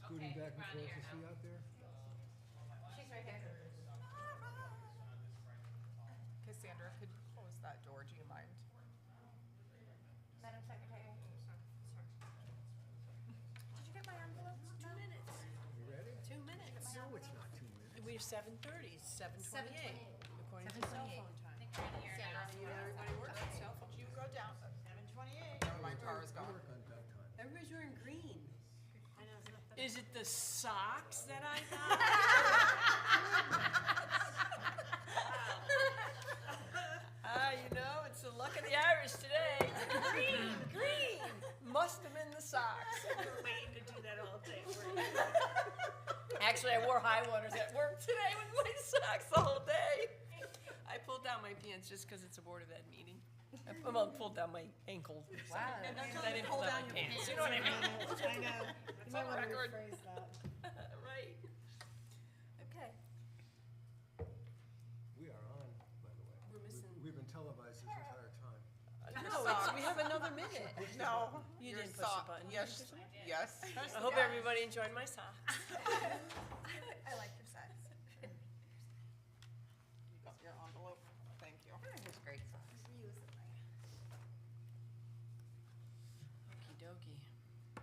scooting back and forth, is she out there? She's right here. Cassandra, could you close that door, do you mind? Madam Secretary. Did you get my envelopes? 2 minutes. You ready? 2 minutes. No, it's not 2 minutes. We have 7:30, 7:28, according to cell phone time. Everybody works on cell phone. You go down. 7:28. Never mind, Tara's We gone. work on that time. Everybody's wearing green. Is it the socks that I got? You know, it's the luck of the Irish today. Green. Must have been the socks. I've been waiting to do that all day. Actually, I wore high waters at work today with my socks the whole day. I pulled down my pants just because it's a Board of Ed meeting. Well, pulled down my ankle. Wow. I didn't pull down my pants. You know what I mean? I know. It's on record. Rephrase that. Right. Okay. We are on, by the way. We're missing. We've been televised this entire time. No, we have another minute. No. You your didn't push the sock- button. Yes, yes. I hope everybody enjoyed my socks. I like your size. You got your envelope, thank you. It's great size. Use it, right? Okie dokie.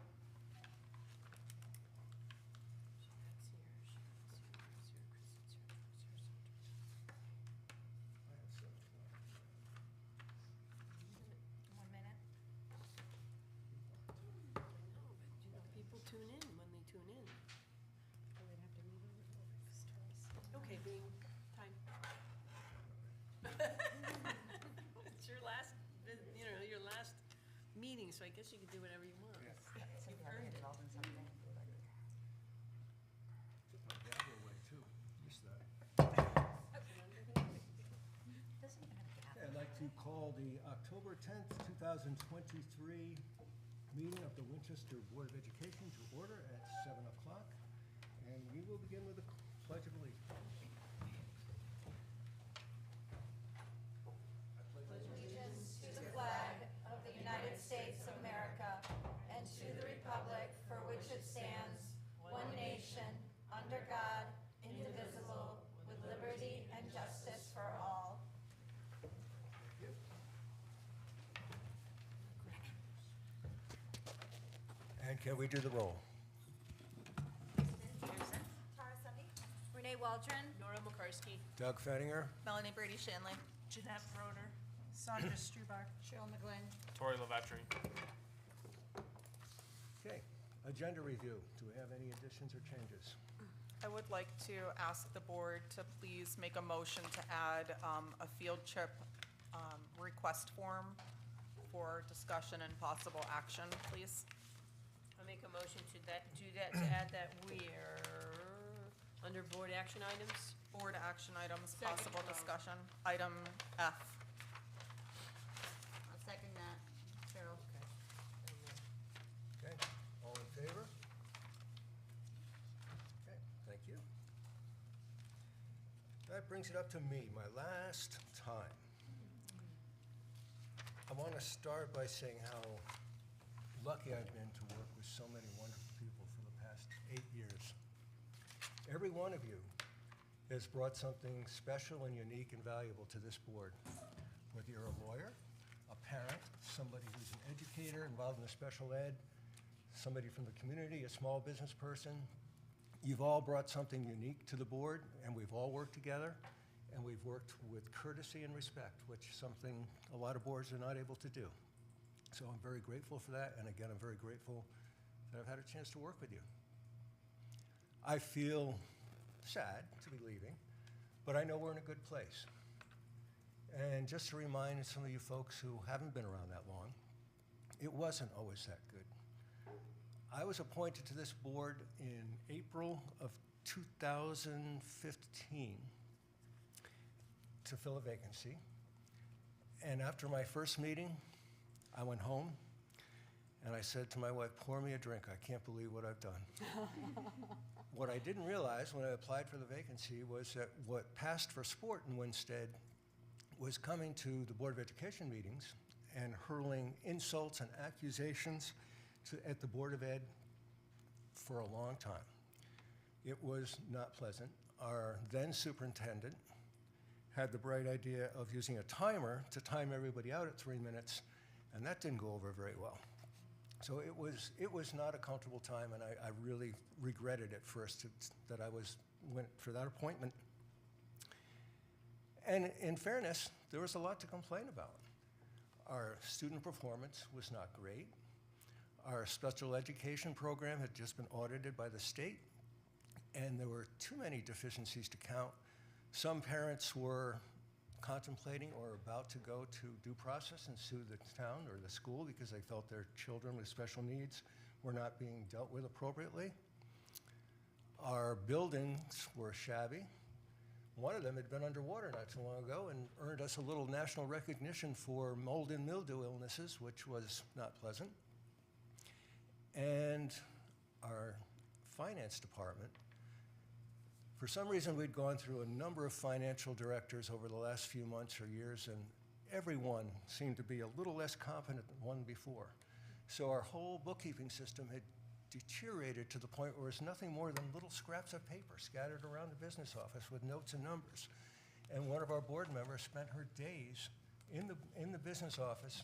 I have 7 o'clock. 1 minute. People tune in when they tune in. Okay, being time. It's your last, your last meeting, so I guess you can do whatever you want. You've earned it. Took my gavel away too. Missed that. Doesn't even have a gap. I'd like to call the October 10th, 2023 meeting of the Winchester Board of Education to order at 7 o'clock. And we will begin with the Pledge of Allegiance. Allegiance to the flag of the United States of America and to the republic for which it stands, one nation, under God, indivisible, with liberty and justice for all. And can we do the roll? Tara Sunday. Renee Waldron. Nora McCarsky. Doug Fettinger. Melanie Brady Shanley. Jeanette Broder. Sandra Strubar. Cheryl McGlynn. Tori LaVetri. Okay, agenda review. Do we have any additions or changes? I would like to ask the board to please make a motion to add a field trip request form for discussion and possible action, please. I make a motion to do that, to add that we're under board action items. Board action items, Second. possible discussion, item F. I'll second that. Cheryl. Okay, all in favor? Okay, thank you. That brings it up to me, my last time. I want to start by saying how lucky I've been to work with so many wonderful people for the past 8 years. Every one of you has brought something special and unique and valuable to this board. Whether you're a lawyer, a parent, somebody who's an educator involved in the special ed, somebody from the community, a small business person, you've all brought something unique to the board, and we've all worked together, and we've worked with courtesy and respect, which is something a lot of boards are not able to do. So I'm very grateful for that, and again, I'm very grateful that I've had a chance to work with you. I feel sad to be leaving, but I know we're in a good place. And just to remind some of you folks who haven't been around that long, it wasn't always that good. I was appointed to this board in April of 2015 to fill a vacancy. And after my first meeting, I went home and I said to my wife, pour me a drink. I can't believe what I've done. What I didn't realize when I applied for the vacancy was that what passed for sport in Winstead was coming to the Board of Education meetings and hurling insults and accusations at the Board of Ed for a long time. It was not pleasant. Our then superintendent had the bright idea of using a timer to time everybody out at 3 minutes, and that didn't go over very well. So it was not a comfortable time, and I really regretted at first that I went for that appointment. And in fairness, there was a lot to complain about. Our student performance was not great. Our special education program had just been audited by the state, and there were too many deficiencies to count. Some parents were contemplating or about to go to due process and sue the town or the school because they felt their children with special needs were not being dealt with appropriately. Our buildings were shabby. One of them had been underwater not too long ago and earned us a little national recognition for mold and mildew illnesses, which was not pleasant. And our finance department, for some reason, we'd gone through a number of financial directors over the last few months or years, and everyone seemed to be a little less competent than one before. So our whole bookkeeping system had deteriorated to the point where it's nothing more than little scraps of paper scattered around the business office with notes and numbers. And one of our board members spent her days in the business office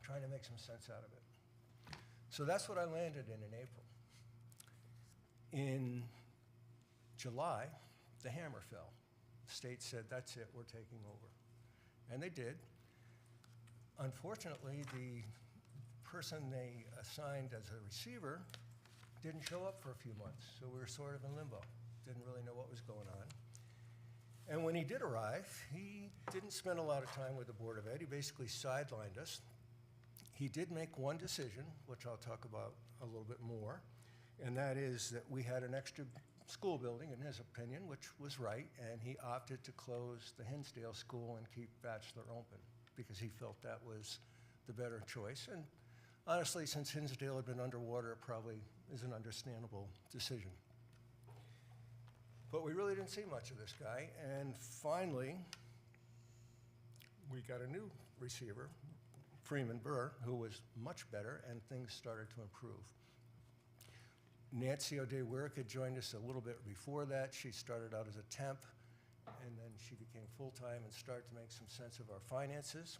trying to make some sense out of it. So that's what I landed in April. In July, the hammer fell. The state said, that's it, we're taking over. And they did. Unfortunately, the person they assigned as a receiver didn't show up for a few months, so we were sort of in limbo. Didn't really know what was going on. And when he did arrive, he didn't spend a lot of time with the Board of Ed. He basically sidelined us. He did make one decision, which I'll talk about a little bit more, and that is that we had an extra school building, in his opinion, which was right, and he opted to close the Hinsdale School and keep Batchelor open because he felt that was the better choice. And honestly, since Hinsdale had been underwater, it probably is an understandable decision. But we really didn't see much of this guy, and finally, we got a new receiver, Freeman Burr, who was much better, and things started to improve. Nancy O'Day-Wierick had joined us a little bit before that. She started out as a temp, and then she became full-time and started to make some sense of our finances.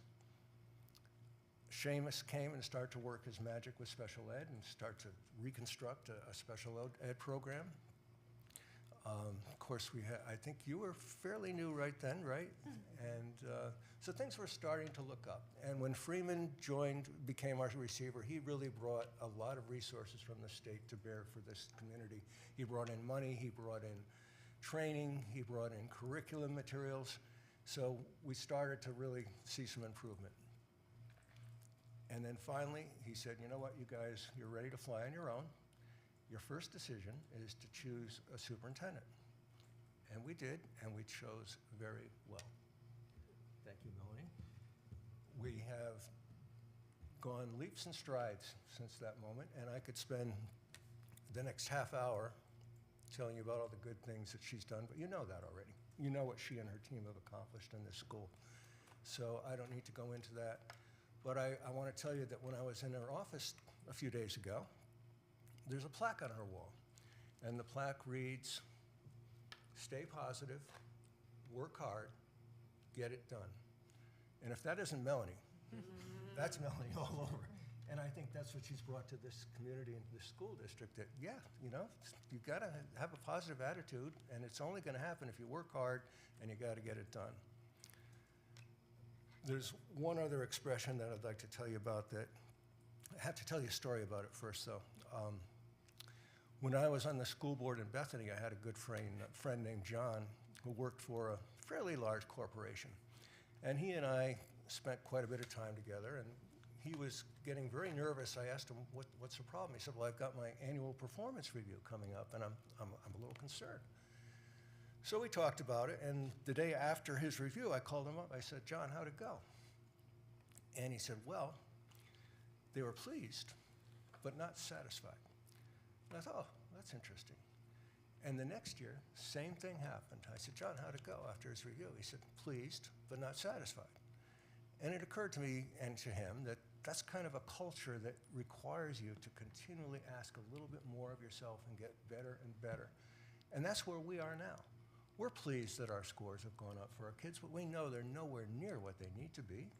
Seamus came and started to work his magic with special ed and start to reconstruct a special ed program. Of course, I think you were fairly new right then, right? And so things were starting to look up. And when Freeman became our receiver, he really brought a lot of resources from the state to bear for this community. He brought in money, he brought in training, he brought in curriculum materials. So we started to really see some improvement. And then finally, he said, you know what, you guys, you're ready to fly on your own. Your first decision is to choose a superintendent. And we did, and we chose very well. Thank you, Melanie. We have gone leaps and strides since that moment, and I could spend the next half hour telling you about all the good things that she's done, but you know that already. You know what she and her team have accomplished in this school. So I don't need to go into that. But I want to tell you that when I was in her office a few days ago, there's a plaque on her wall. And the plaque reads, stay positive, work hard, get it done. And if that isn't Melanie, that's Melanie all over. And I think that's what she's brought to this community and this school district, that, yeah, you know, you've got to have a positive attitude, and it's only going to happen if you work hard and you got to get it done. There's one other expression that I'd like to tell you about that, I have to tell you a story about it first, though. When I was on the school board in Bethany, I had a good friend named John who worked for a fairly large corporation. And he and I spent quite a bit of time together, and he was getting very nervous. I asked him, what's the problem? He said, well, I've got my annual performance review coming up, and I'm a little concerned. So we talked about it, and the day after his review, I called him up. I said, John, how'd it go? And he said, well, they were pleased, but not satisfied. And I thought, oh, that's interesting. And the next year, same thing happened. I said, John, how'd it go after his review? He said, pleased, but not satisfied. And it occurred to me and to him that that's kind of a culture that requires you to continually ask a little bit more of yourself and get better and better. And that's where we are now. We're pleased that our scores have gone up for our kids, but we know they're nowhere near what they need to be.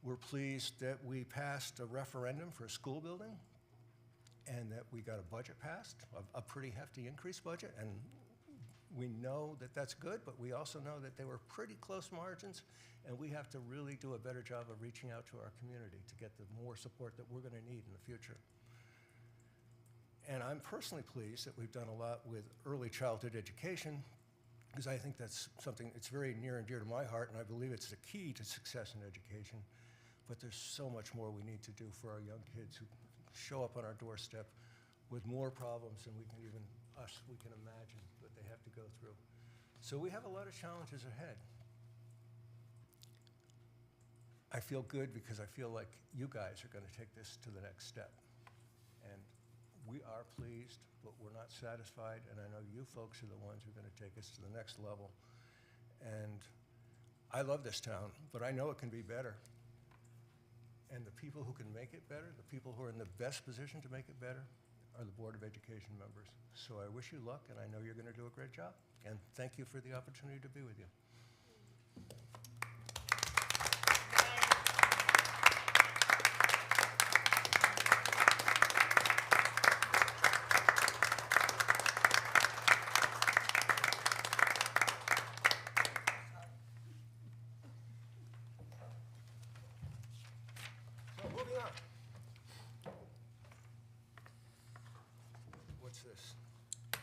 We're pleased that we passed a referendum for a school building and that we got a budget passed, a pretty hefty increased budget, and we know that that's good, but we also know that they were pretty close margins, and we have to really do a better job of reaching out to our community to get the more support that we're going to need in the future. And I'm personally pleased that we've done a lot with early childhood education, because I think that's something that's very near and dear to my heart, and I believe it's the key to success in education. But there's so much more we need to do for our young kids who show up on our doorstep with more problems than we can imagine that they have to go through. So we have a lot of challenges ahead. I feel good because I feel like you guys are going to take this to the next step. And we are pleased, but we're not satisfied, and I know you folks are the ones who are going to take us to the next level. And I love this town, but I know it can be better. And the people who can make it better, the people who are in the best position to make it better, are the Board of Education members. So I wish you luck, and I know you're going to do a great job. And thank you for the opportunity to be with you. So moving on. What's this?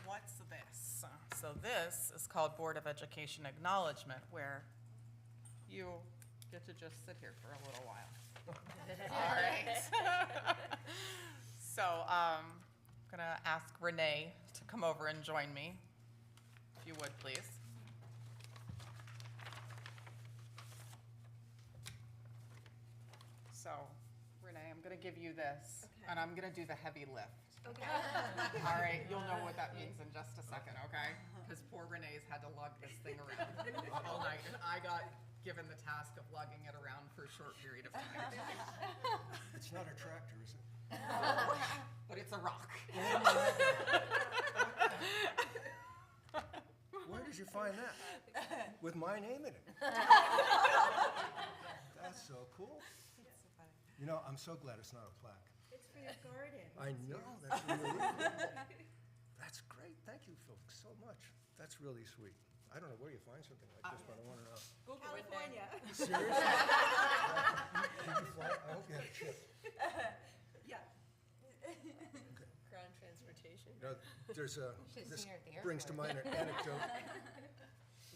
What's this? So this is called Board of Education Acknowledgement, where you get to just sit here for a little while. All right. So I'm gonna ask Renee to come over and join me, if you would, please. So, Renee, I'm gonna give you this, and I'm gonna do the heavy lift. Okay. All right, you'll know what that means in just a second, okay? Because poor Renee's had to lug this thing around all night, and I got given the task of lugging it around for a short period of time. It's not a tractor, is it? But it's a rock. Where did you find that? With my name in it. That's so cool. You know, I'm so glad it's not a plaque. It's for your garden. I know, that's really cool. That's great, thank you folks so much. That's really sweet. I don't know where you find something like this, but I want to know. Google it, California. Seriously? Did you fly? I hope you had a chip. Yeah. Ground transportation. You know, there's a, Should've this seen her at the brings to airport. mind an anecdote.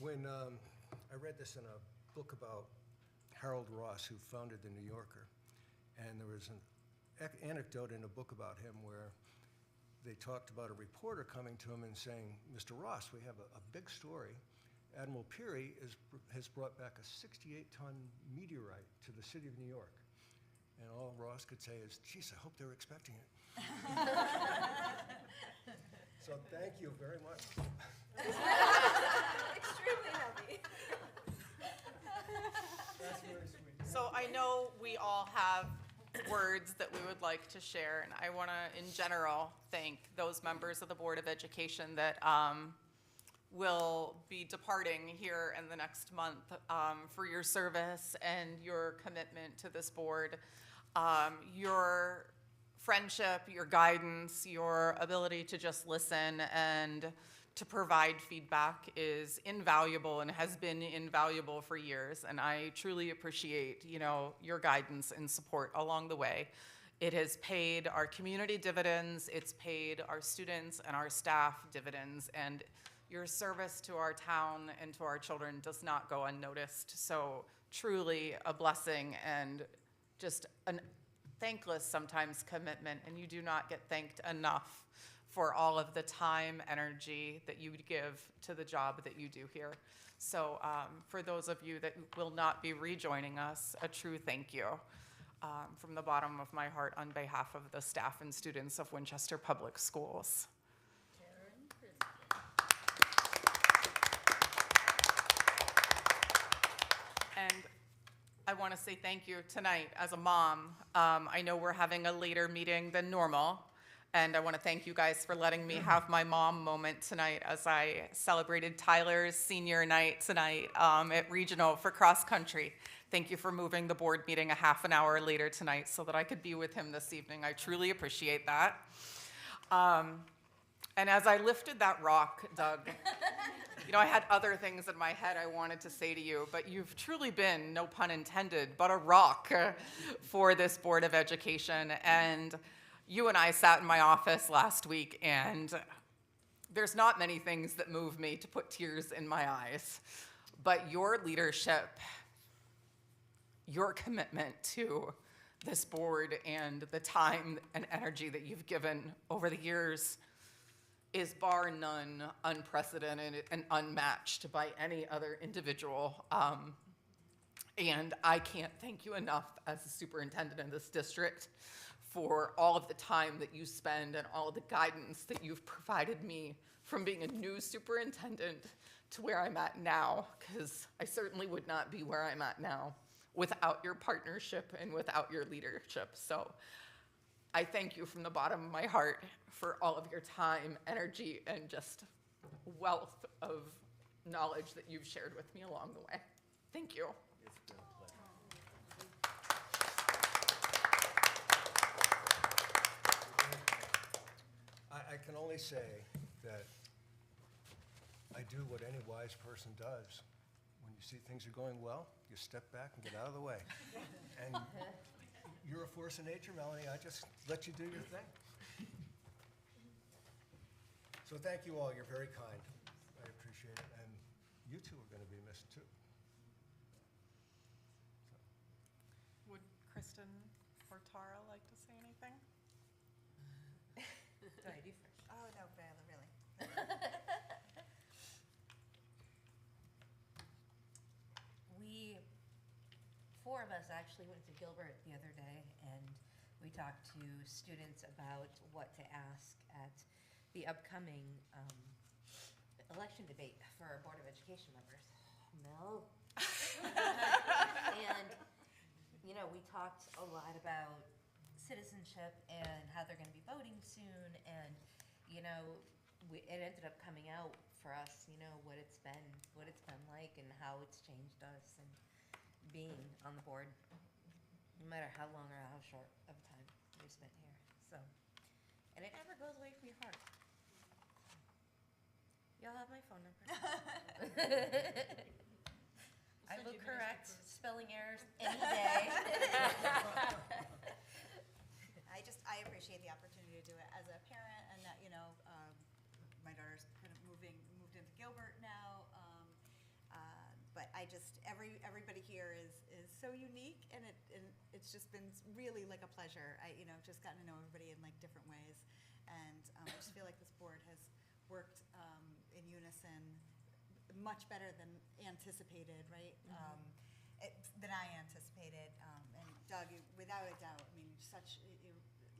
When I read this in a book about Harold Ross, who founded the New Yorker, and there was an anecdote in a book about him where they talked about a reporter coming to him and saying, "Mr. Ross, we have a big story. Admiral Peary has brought back a 68-ton meteorite to the city of New York." And all Ross could say is, "Geez, I hope they're expecting it." So thank you very much. Extremely heavy. That's very sweet. So I know we all have words that we would like to share, and I want to, in general, thank those members of the Board of Education that will be departing here in the next month for your service and your commitment to this board. Your friendship, your guidance, your ability to just listen and to provide feedback is invaluable and has been invaluable for years. And I truly appreciate, your guidance and support along the way. It has paid our community dividends, it's paid our students and our staff dividends, and your service to our town and to our children does not go unnoticed. So truly a blessing and just a thankless sometimes commitment, and you do not get thanked enough for all of the time, energy that you give to the job that you do here. So for those of you that will not be rejoining us, a true thank you from the bottom of my heart on behalf of the staff and students of Winchester Public Schools. And I I want to say thank you tonight as a mom. I know we're having a later meeting than normal, and I want to thank you guys for letting me have my mom moment tonight as I celebrated Tyler's senior night tonight at Regional for cross country. Thank you for moving the board meeting a half an hour later tonight so that I could be with him this evening. I truly appreciate that. And as I lifted that rock, Doug, you know, I had other things in my head I wanted to say to you, but you've truly been, no pun intended, but a rock for this Board of Education. And you and I sat in my office last week, and there's not many things that move me to put tears in my eyes, but your leadership, your commitment to this board and the time and energy that you've given over the years is bar none unprecedented and unmatched by any other individual. And I can't thank you enough as the superintendent in this district for all of the time that you spend and all of the guidance that you've provided me from being a new superintendent to where I'm at now, because I certainly would not be where I'm at now without your partnership and without your leadership. So I thank you from the bottom of my heart for all of your time, energy, and just wealth of knowledge that you've shared with me along the way. Thank you. It's been a pleasure. I can only say that I do what any wise person does. When you see things are going well, you step back and get out of the way. And you're a force of nature, Melanie. I just let you do your thing. So thank you all. You're very kind. I appreciate it. And you two are going to be missed too. Would Kristen or Tara like to say anything? What do I do first? Oh, no, really. Four of us actually went to Gilbert the other day, and we talked to students about what to ask at the upcoming election debate for our Board of Education members. Mel. And, you know, we talked a lot about citizenship and how they're going to be voting soon, and, you know, it ended up coming out for us, you know, what it's been like and how it's changed us and being on the board, no matter how long or how short of a time we spent here. So, and it never goes away from your heart. Y'all have my phone number. I will correct spelling errors any day. I appreciate the opportunity to do it as a parent, and that, you know, my daughter's kind of moved into Gilbert now. But I just, everybody here is so unique, and it's just been really like a pleasure. I, you know, just gotten to know everybody in like different ways, and I just feel like this board has worked in unison much better than anticipated, right? Than I anticipated. And Doug, without a doubt, I mean,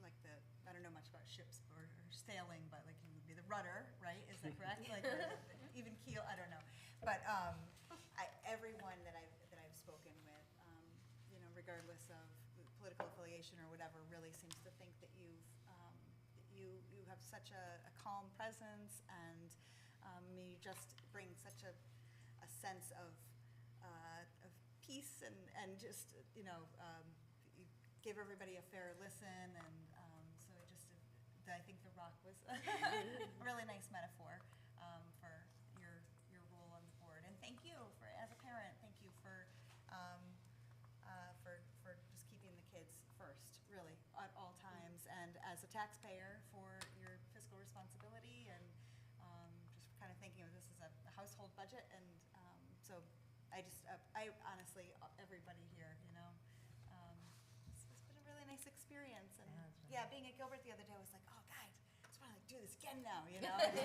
like I don't know much about ships or sailing, but like you would be the rudder, right? Is that correct? Like even keel, I don't know. But everyone that I've spoken with, you know, regardless of political affiliation or whatever, really seems to think that you have such a calm presence, and you just bring such a sense of peace, and just, you know, you give everybody a fair listen, and so I think the rock was a really nice metaphor for your role on the board. And thank you as a parent, thank you for just keeping the kids first, really, at all times, and as a taxpayer for your fiscal responsibility, and just kind of thinking of this as a household budget. And so I honestly, everybody here, you know, it's been a really nice experience. And yeah, being at Gilbert the other day, I was like, oh, guys, I just want to do this again now, you know. But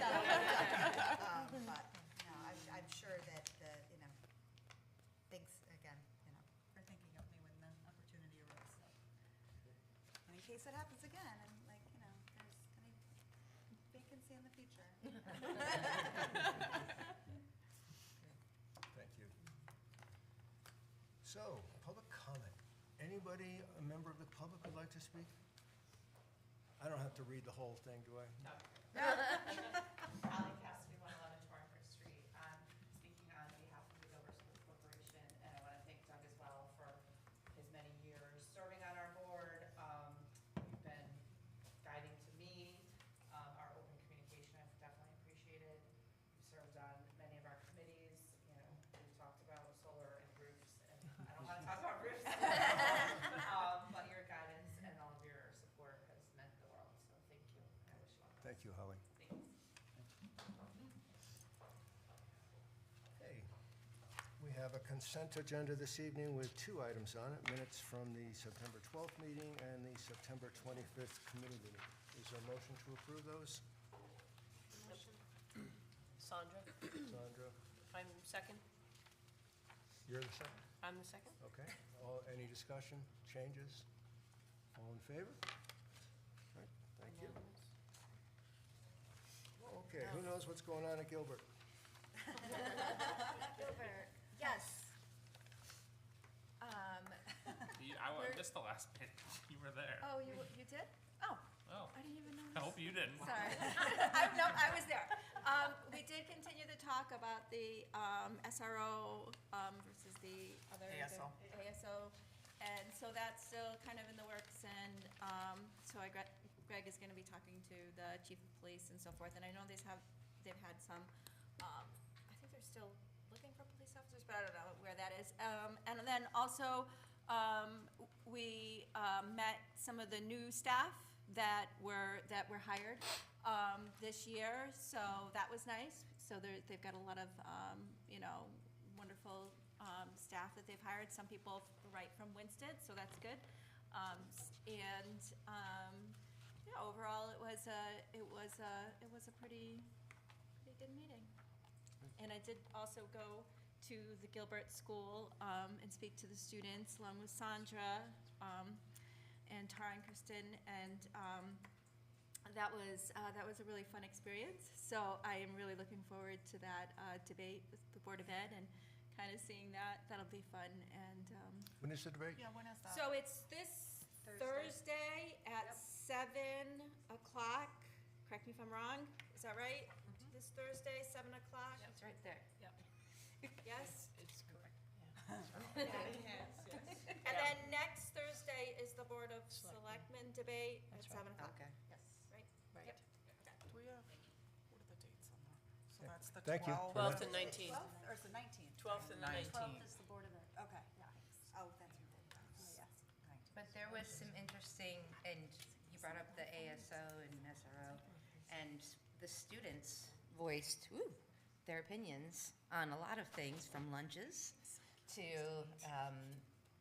no, I'm sure that you know, thanks again, you know, for thinking of me when the opportunity arose. So, and in case it happens again, and like, you know, there's any vacancy in the future. Thank you. So, public Anybody, a member of the public would like to speak? I don't have to read the whole thing, do I? Ally Cassidy, 111 Torrenford Street. I'm speaking on behalf of the Gilbert School Corporation, and I want to thank Doug as well for his many years serving on our board. You've been guiding to me. Our open communication, I've definitely appreciated. You've served on many of our committees. You know, we've talked about solar and roofs, and I don't want to talk about roofs. But your guidance and all of your support has meant the world, so thank you. I wish you all the best. Thank you, Holly. Thanks. Okay. We have a consent agenda this evening with 2 items on it, minutes from the September 12th meeting and the September 25th committee meeting. Is there a motion to approve those? Sandra, Sandra, I'm second. you're the second? I'm the second. Okay. Any discussion, changes? All in favor? All right, thank you. Okay, who knows what's going on at Gilbert? Gilbert, yes. I missed the last bit. You were there. Oh, you did? Oh, Well, I didn't even notice. I hope you didn't. Sorry. No, I was there. We did continue to talk about the SRO versus the other. ASO. ASO. And so that's still kind of in the works, and so Greg is gonna be talking to the chief of police and so forth, and I know they've had some, I think they're still looking for police officers, but I don't know where that is. And then also, we met some of the new staff that were hired this year, so that was nice. So they've got a lot of, wonderful staff that they've hired. Some people right from Winston, so that's good. Overall, it was a pretty good meeting. And I did also go to the Gilbert School and speak to the students along with Sandra and Tara and Kristen, and that was a really fun experience. So I am really looking forward to that debate with the Board of Ed and kind of seeing that. That'll be fun. And When is the debate? Yeah, when is that? so it's this Thursday at 7 o'clock. Correct me if I'm wrong. Is that right? This Thursday, 7 o'clock? It's right there. Yes? It's correct. And then next Thursday is the Board of Selectmen debate at 7 o'clock. Okay. Yes, right? Right. Yep. Do we have, what are the dates on that? So that's the Thank you. 12th. 12th and 19th. 12th or is it 19th? 12th and 19th. 12th is the Board of Ed. Okay, yeah. Oh, that's right. Yes. But there was some interesting, and you brought up the ASO and SRO, and the students voiced their opinions on a lot of things, from lunches to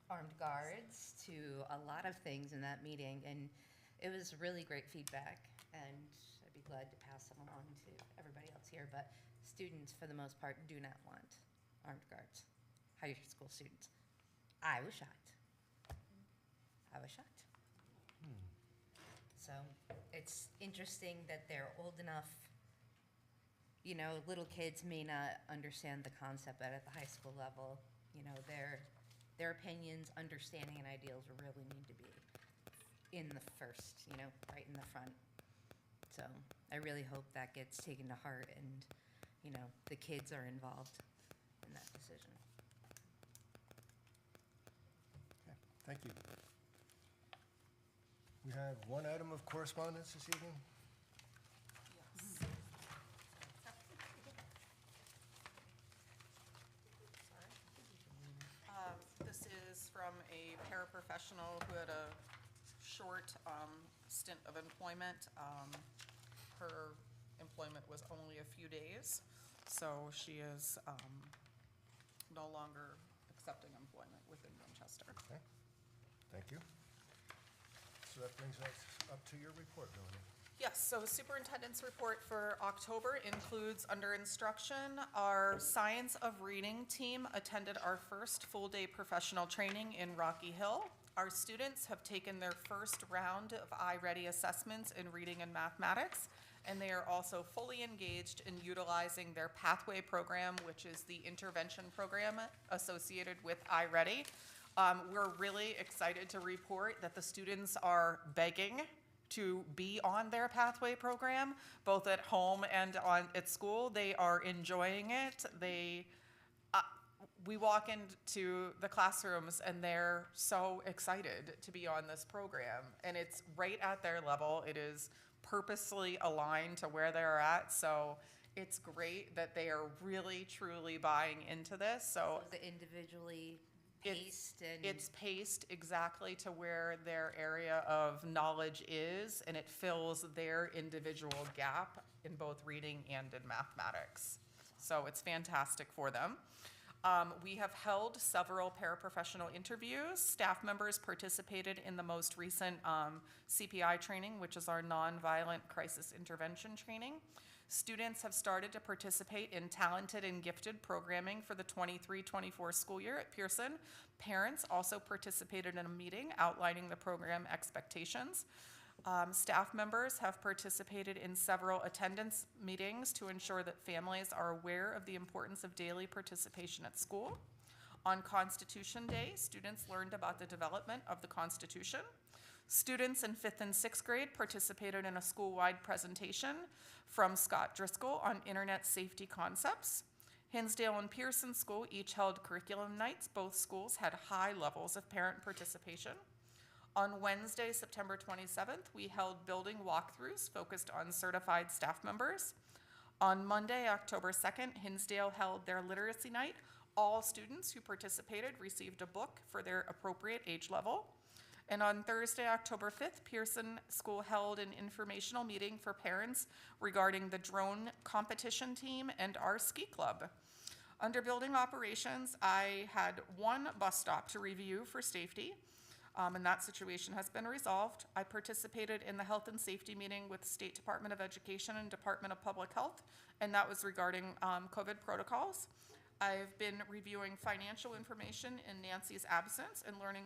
armed guards to a lot of things in that meeting, and it was really great feedback, and I'd be glad to pass it along to everybody else here, but students, for the most part, do not want armed guards, high school students. I was shocked. So it's interesting that they're old enough, little kids may not understand the concept, but at the high school level, their opinions, understanding, and ideals really need to be in the first, right in the front. So I really hope that gets taken to heart and, the kids are involved in that decision. Okay, thank you. We have one item of correspondence this evening. This is from a paraprofessional who had a short stint of employment. Her employment was only a few days, so she is no longer accepting employment within Winchester. Okay, thank you. So that brings us up to your report, Melanie. Yes, so superintendent's report for October includes, under instruction, our Science of Reading team attended our first full-day professional training in Rocky Hill. Our students have taken their first round of iReady assessments in reading and mathematics, and they are also fully engaged in utilizing their Pathway program, which is the intervention program associated with iReady. We're really excited to report that the students are begging to be on their Pathway program, both at home and at school. They are enjoying it. We walk into the classrooms and they're so excited to be on this program. And it's right at their level. It is purposely aligned to where they're at. So it's great that they are really, truly buying into this. So The individually it's- paced and. it's paced exactly to where their area of knowledge is, and it fills their individual gap in both reading and in mathematics. So it's fantastic for them. We have held several paraprofessional interviews. Staff members participated in the most recent CPI training, which is our nonviolent crisis intervention training. Students have started to participate in talented and gifted programming for the 23-24 school year at Pearson. Parents also participated in a meeting outlining the program expectations. Staff members have participated in several attendance meetings to ensure that families are aware of the importance of daily participation at school. On Constitution Day, students learned about the development of the Constitution. Students in 5th and 6th grade participated in a school-wide presentation from Scott Driscoll on internet safety concepts. Hinsdale and Pearson School each held curriculum nights. Both schools had high levels of parent participation. On Wednesday, September 27th, we held building walkthroughs focused on certified staff members. On Monday, October 2nd, Hinsdale held their literacy night. All students who participated received a book for their appropriate age level. And on Thursday, October 5th, Pearson School held an informational meeting for parents regarding the drone competition team and our ski club. Under building operations, I had one bus stop to review for safety. And that situation has been resolved. I participated in the health and safety meeting with State Department of Education and Department of Public Health, and that was regarding COVID protocols. I've been reviewing financial information in Nancy's absence and learning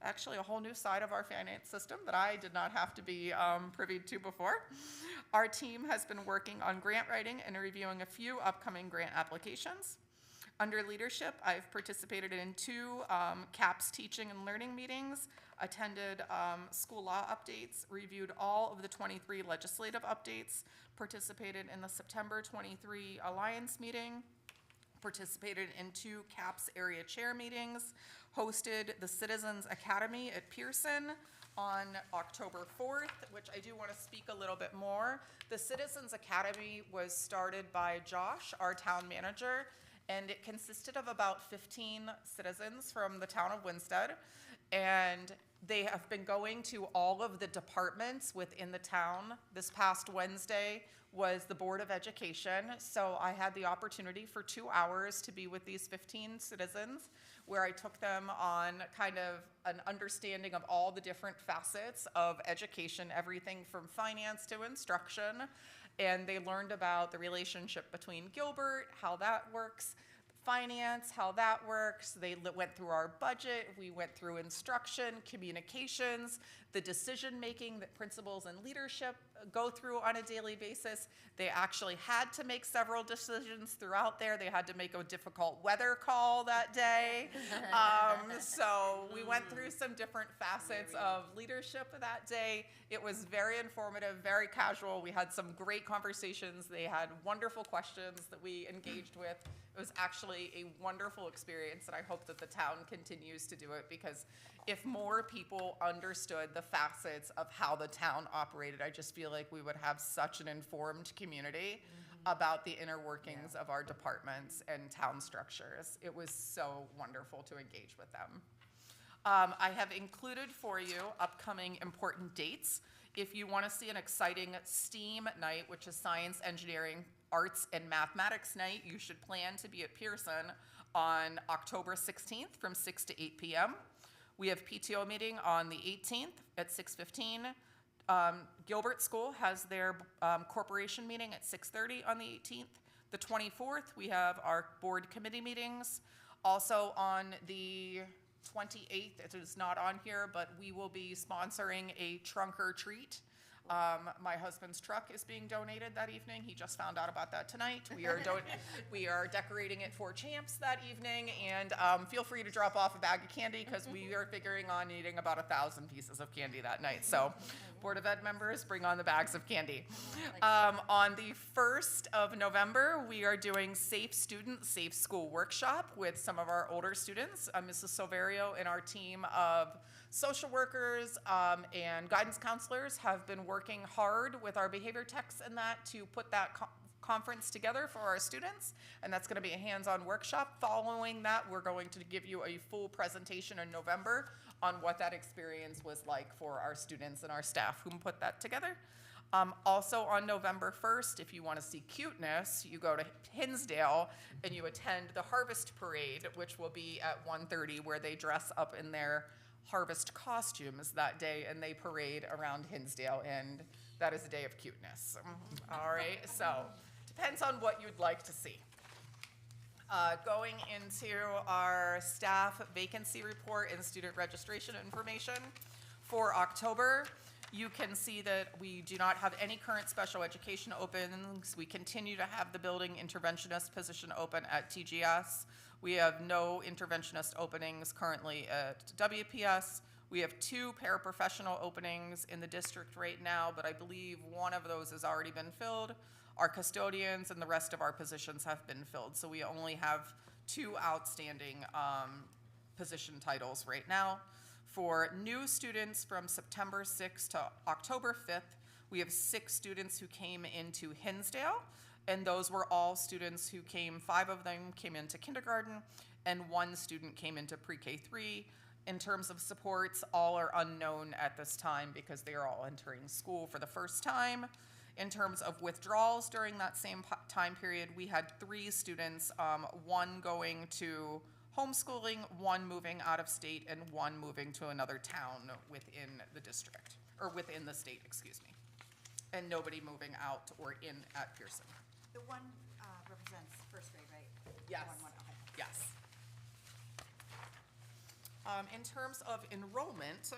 actually a whole new side of our finance system that I did not have to be privy to before. Our team has been working on grant writing and reviewing a few upcoming grant applications. Under leadership, I've participated in 2 CAPS teaching and learning meetings, attended school law updates, reviewed all of the 23 legislative updates, participated in the September 23 Alliance meeting, participated in 2 CAPS area chair meetings, hosted the Citizens Academy at Pearson on October 4th, which I do want to speak a little bit more. The Citizens Academy was started by Josh, our town manager, and it consisted of about 15 citizens from the town of Winsted, and they have been going to all of the departments within the town. This past Wednesday was the Board of Education, so I had the opportunity for 2 hours to be with these 15 citizens, where I took them on kind of an understanding of all the different facets of education, everything from finance to instruction. And they learned about the relationship between Gilbert, how that works, finance, how that works. They went through our budget. We went through instruction, communications, the decision-making that principals and leadership go through on a daily basis. They actually had to make several decisions throughout there. They had to make a difficult weather call that day. So we went through some different facets of leadership that day. It was very informative, very casual. We had some great conversations. They had wonderful questions that we engaged with. It was actually a wonderful experience, and I hope that the town continues to do it, because if more people understood the facets of how the town operated, I just feel like we would have such an informed community about the inner workings of our departments and town structures. It was so wonderful to engage with them. I have included for you upcoming important dates. If you want to see an exciting STEAM night, which is science, engineering, arts, and mathematics night, you should plan to be at Pearson on October 16th from 6 to 8 p.m. We have PTO meeting on the 18th at 6:15. Gilbert School has their corporation meeting at 6:30 on the 18th. The 24th, we have our board committee meetings. Also on the 28th, it is not on here, but we will be sponsoring a trunk or treat My husband's truck is being donated that evening. He just found out about that tonight. We are decorating it for champs that evening, and feel free to drop off a bag of candy because we are figuring on eating about 1,000 pieces of candy that night. So, Board of Ed members, bring on the bags of candy. On the 1st of November, we are doing Safe Student, Safe School workshop with some of our older students. Mrs. Silverio and our team of social workers and guidance counselors have been working hard with our behavior techs and that to put that conference together for our students, and that's going to be a hands-on workshop. Following that, we're going to give you a full presentation in November on what that experience was like for our students and our staff who put that together. Also on November 1st, if you want to see cuteness, you go to Hinsdale and you attend the Harvest Parade, which will be at 1:30, where they dress up in their harvest costumes that day and they parade around Hinsdale, and that is a day of cuteness. All right, so depends on what you'd like to see. Going into our staff vacancy report and student registration information for October, you can see that we do not have any current special education openings. We continue to have the building interventionist position open at TGS. We have no interventionist openings currently at WPS. We have 2 paraprofessional openings in the district right now, but I believe one of those has already been filled. Our custodians and the rest of our positions have been filled, so we only have 2 outstanding position titles right now. For new students from September 6th to October 5th, we have 6 students who came into Hinsdale, and those were all students who came, 5 of them came into kindergarten, and 1 student came into pre-K3. In terms of supports, all are unknown at this time because they are all entering school for the first time. In terms of withdrawals during that same time period, we had 3 students, 1 going to homeschooling, 1 moving out of state, and 1 moving to another town within the district, or within the state, excuse me. And nobody moving out or in at Pearson. The one represents first grade, right? Yes. Okay. Yes. In terms of enrollment,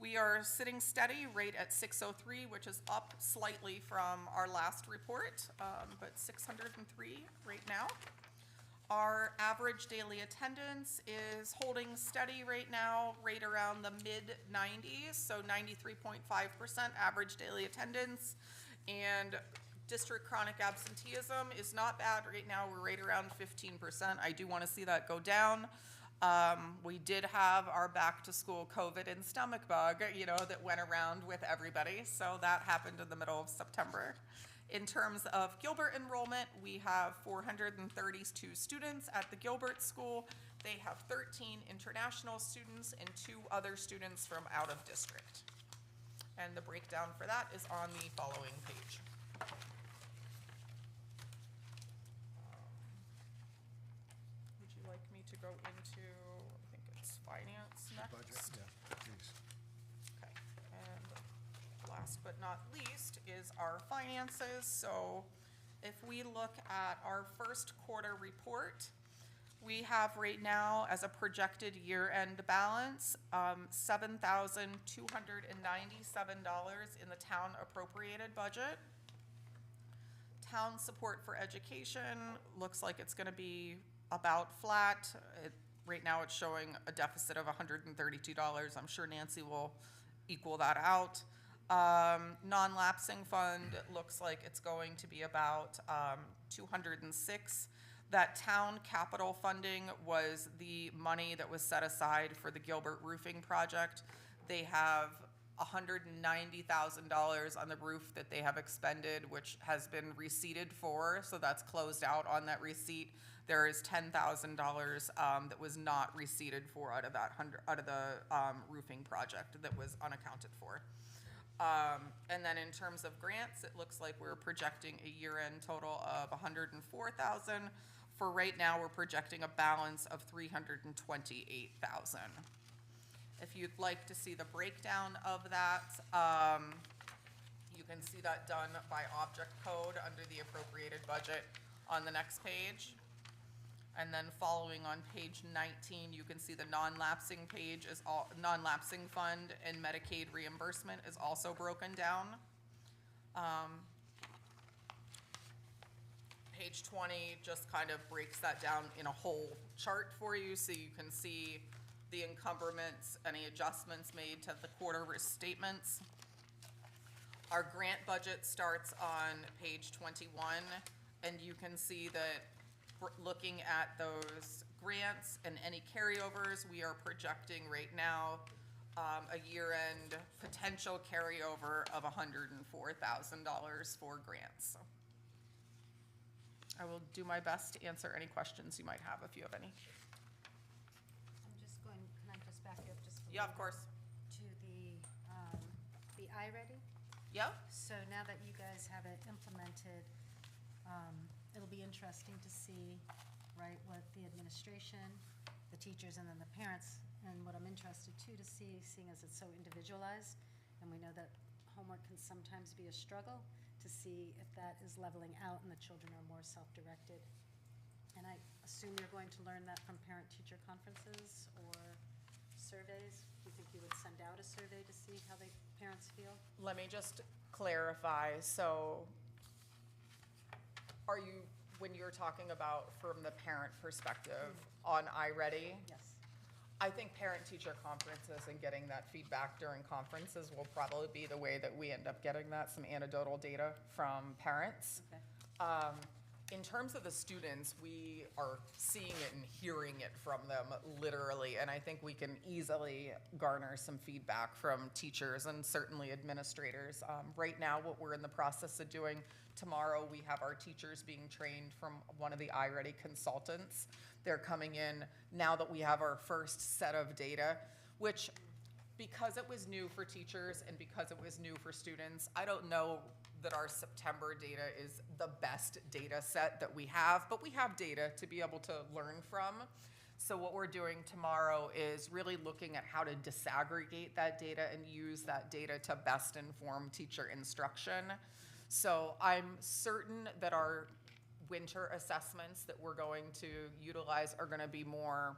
we are sitting steady right at 603, which is up slightly from our last report, but 603 right now. Our average daily attendance is holding steady right now, right around the mid-90s, so 93.5% average daily attendance. And district chronic absenteeism is not bad right now. We're right around 15%. I do want to see that go down. We did have our back to school COVID and stomach bug, that went around with everybody. So that happened in the middle of September. In terms of Gilbert enrollment, we have 432 students at the Gilbert School. They have 13 international students and 2 other students from out of district. And the breakdown for that is on the following page. Would you like me to go into, I think it's finance next? Budget, yeah, please. Okay, and last but not least is our finances. So if we look at our first quarter report, we have right now as a projected year-end balance, $7,297 in the town appropriated budget. Town support for education looks like it's gonna be about flat. Right now it's showing a deficit of $132. I'm sure Nancy will equal that out. Non-lapsing fund looks like it's going to be about 206. That town capital funding was the money that was set aside for the Gilbert roofing project. They have $190,000 on the roof that they have expended, which has been receipted for, so that's closed out on that receipt. There is $10,000 that was not receipted for out of that roofing project that was unaccounted for. And then in terms of grants, it looks like we're projecting a year-end total of $104,000. For right now, we're projecting a balance of $328,000. If you'd like to see the breakdown of that, you can see that done by object code under the appropriated budget on the next page. And then following on page 19, you can see the non-lapsing page is all non-lapsing fund and Medicaid reimbursement is also broken down. Page 20 just kind of breaks that down in a whole chart for you, so you can see the encumbrance, any adjustments made to the quarter statements. Our grant budget starts on page 21, and you can see that looking at those grants and any carryovers, we are projecting right now a year-end potential carryover of $104,000 for grants. I will do my best to answer any questions you might have, if you have any. I'm just going, can I just back you up just a Yeah, little of course. To the iReady? Yeah? So now that you guys have it implemented, it'll be interesting to see, right, what the administration, the teachers, and then the parents, and what I'm interested too to see, seeing as it's so individualized, and we know that homework can sometimes be a struggle, to see if that is leveling out and the children are more self-directed. And I assume you're going to learn that from parent-teacher conferences or surveys? Do you think you would send out a survey to see how the parents feel? Let me just clarify, so are you, when you're talking about from the parent perspective on iReady? Yes. I think parent-teacher conferences and getting that feedback during conferences will probably be the way that we end up getting that, some anecdotal data from parents. Okay. In terms of the students, we are seeing it and hearing it from them literally, and I think we can easily garner some feedback from teachers and certainly administrators. Right now, what we're in the process of doing, tomorrow we have our teachers being trained from one of the iReady consultants. They're coming in now that we have our first set of data, which, because it was new for teachers and because it was new for students, I don't know that our September data is the best data set that we have, but we have data to be able to learn from. So what we're doing tomorrow is really looking at how to disaggregate that data and use that data to best inform teacher instruction. So I'm certain that our winter assessments that we're going to utilize are going to be more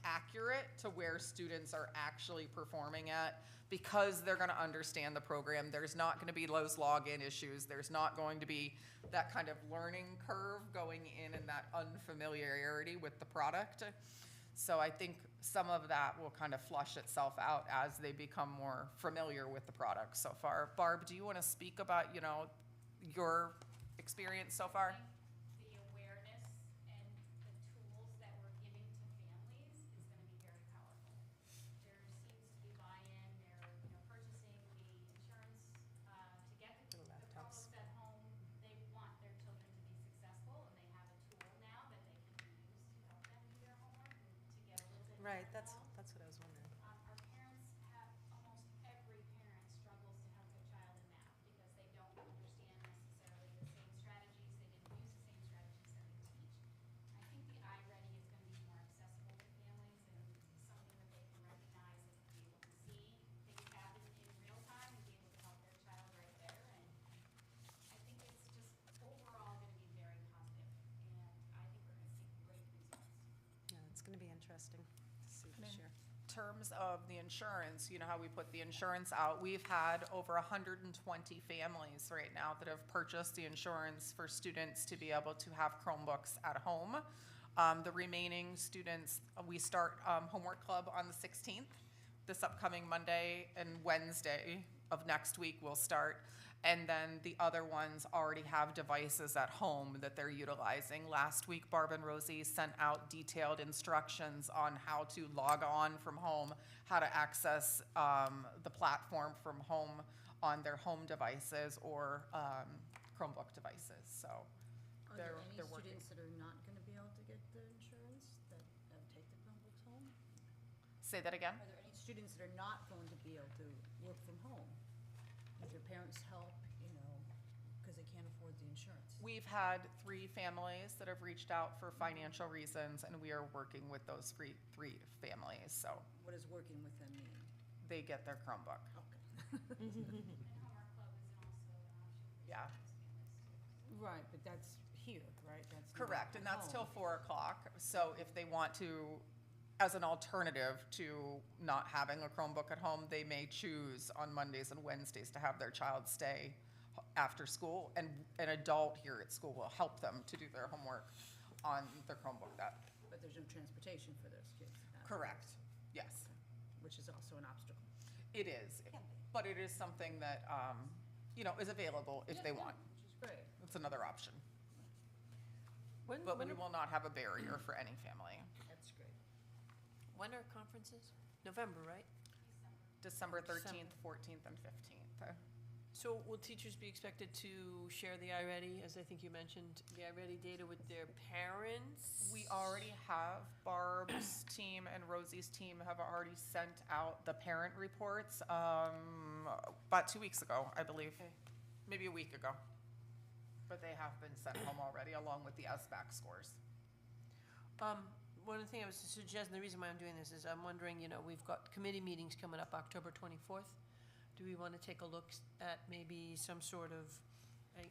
accurate to where students are actually performing at, because they're going to understand the program. There's not going to be those login issues. There's not going to be that kind of learning curve going in and that unfamiliarity with the product. So I think some of that will kind of flush itself out as they become more familiar with the product so far. Barb, do you want to speak about, you know, your experience so far? The awareness and the tools that we're giving to families is going to be very powerful. There seems to be buy-in. They're, purchasing the insurance to get the Chromebooks at home. They want their children to be successful, and they have a tool now that they can use to help them do their homework and to get a little bit more Right, that's involved. what I was wondering. Our parents have, almost every parent struggles to help their child in math because they don't understand necessarily the same strategies. They didn't use the same strategies that we teach. I think the iReady is going to be more accessible to families and something that they can recognize and be able to see things happen in real time and be able to help their child right there. And I think it's just overall going to be very positive, and I think we're going to see great results. Yeah, it's going to be interesting to see this year. In terms of the insurance, you know how we put the insurance out, we've had over 120 families right now that have purchased the insurance for students to be able to have Chromebooks at home. The remaining students, we start homework club on the 16th. This upcoming Monday and Wednesday of next week we'll start. And then the other ones already have devices at home that they're utilizing. Last week, Barb and Rosie sent out detailed instructions on how to log on from home, how to access the platform from home on their home devices or Chromebook devices. So Are there they're any working. students that are not going to be able to get the insurance that take the Chromebooks home? Say that again? Are there any students that are not going to be able to work from home with their parents' help, because they can't afford the insurance? We've had 3 families that have reached out for financial reasons, and we are working with those three families. So What does working with them mean? they get their Chromebook. Okay. And homework club is also an option for Yeah. those families too. Right, but that's here, right? That's not Correct, and at that's till home. 4 o'clock. So if they want to, as an alternative to not having a Chromebook at home, they may choose on Mondays and Wednesdays to have their child stay after school, and an adult here at school will help them to do their homework on their Chromebook. But there's no transportation for those kids. Correct, yes. Which is also an obstacle. It is, but it is something that, is available if they want. Which is great. It's another option. When, But when we are, will not have a barrier for any family. That's great. when are conferences? November, right? December 13th, 14th, and 15th. So will teachers be expected to share the iReady, as I think you mentioned, the iReady data with their parents? We already have, Barb's team and Rosie's team have already sent out the parent reports about 2 weeks ago, I believe. Okay. Maybe a week ago. But they have been sent home already, along with the SBAC scores. One of the things I was suggesting, the reason why I'm doing this is I'm wondering, we've got committee meetings coming up October 24th. Do we want to take a look at maybe some sort of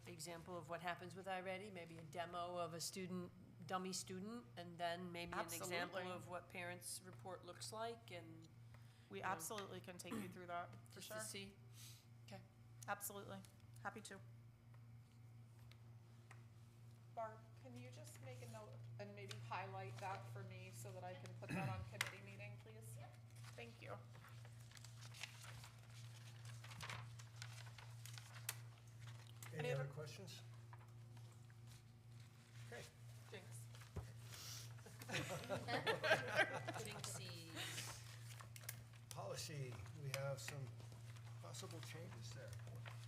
example of what happens with iReady? Maybe a demo of a student, dummy student, and then maybe an example Absolutely. of what parents' report looks like, and We absolutely can take you through that, for just sure. to see. Okay. Absolutely. Happy to. Barb, can you just make a note and maybe highlight that for me so that I can put that on committee meeting, please? Yep. Thank you. Any Any other other- questions? Okay. Jinx. Policy, we have some possible changes there.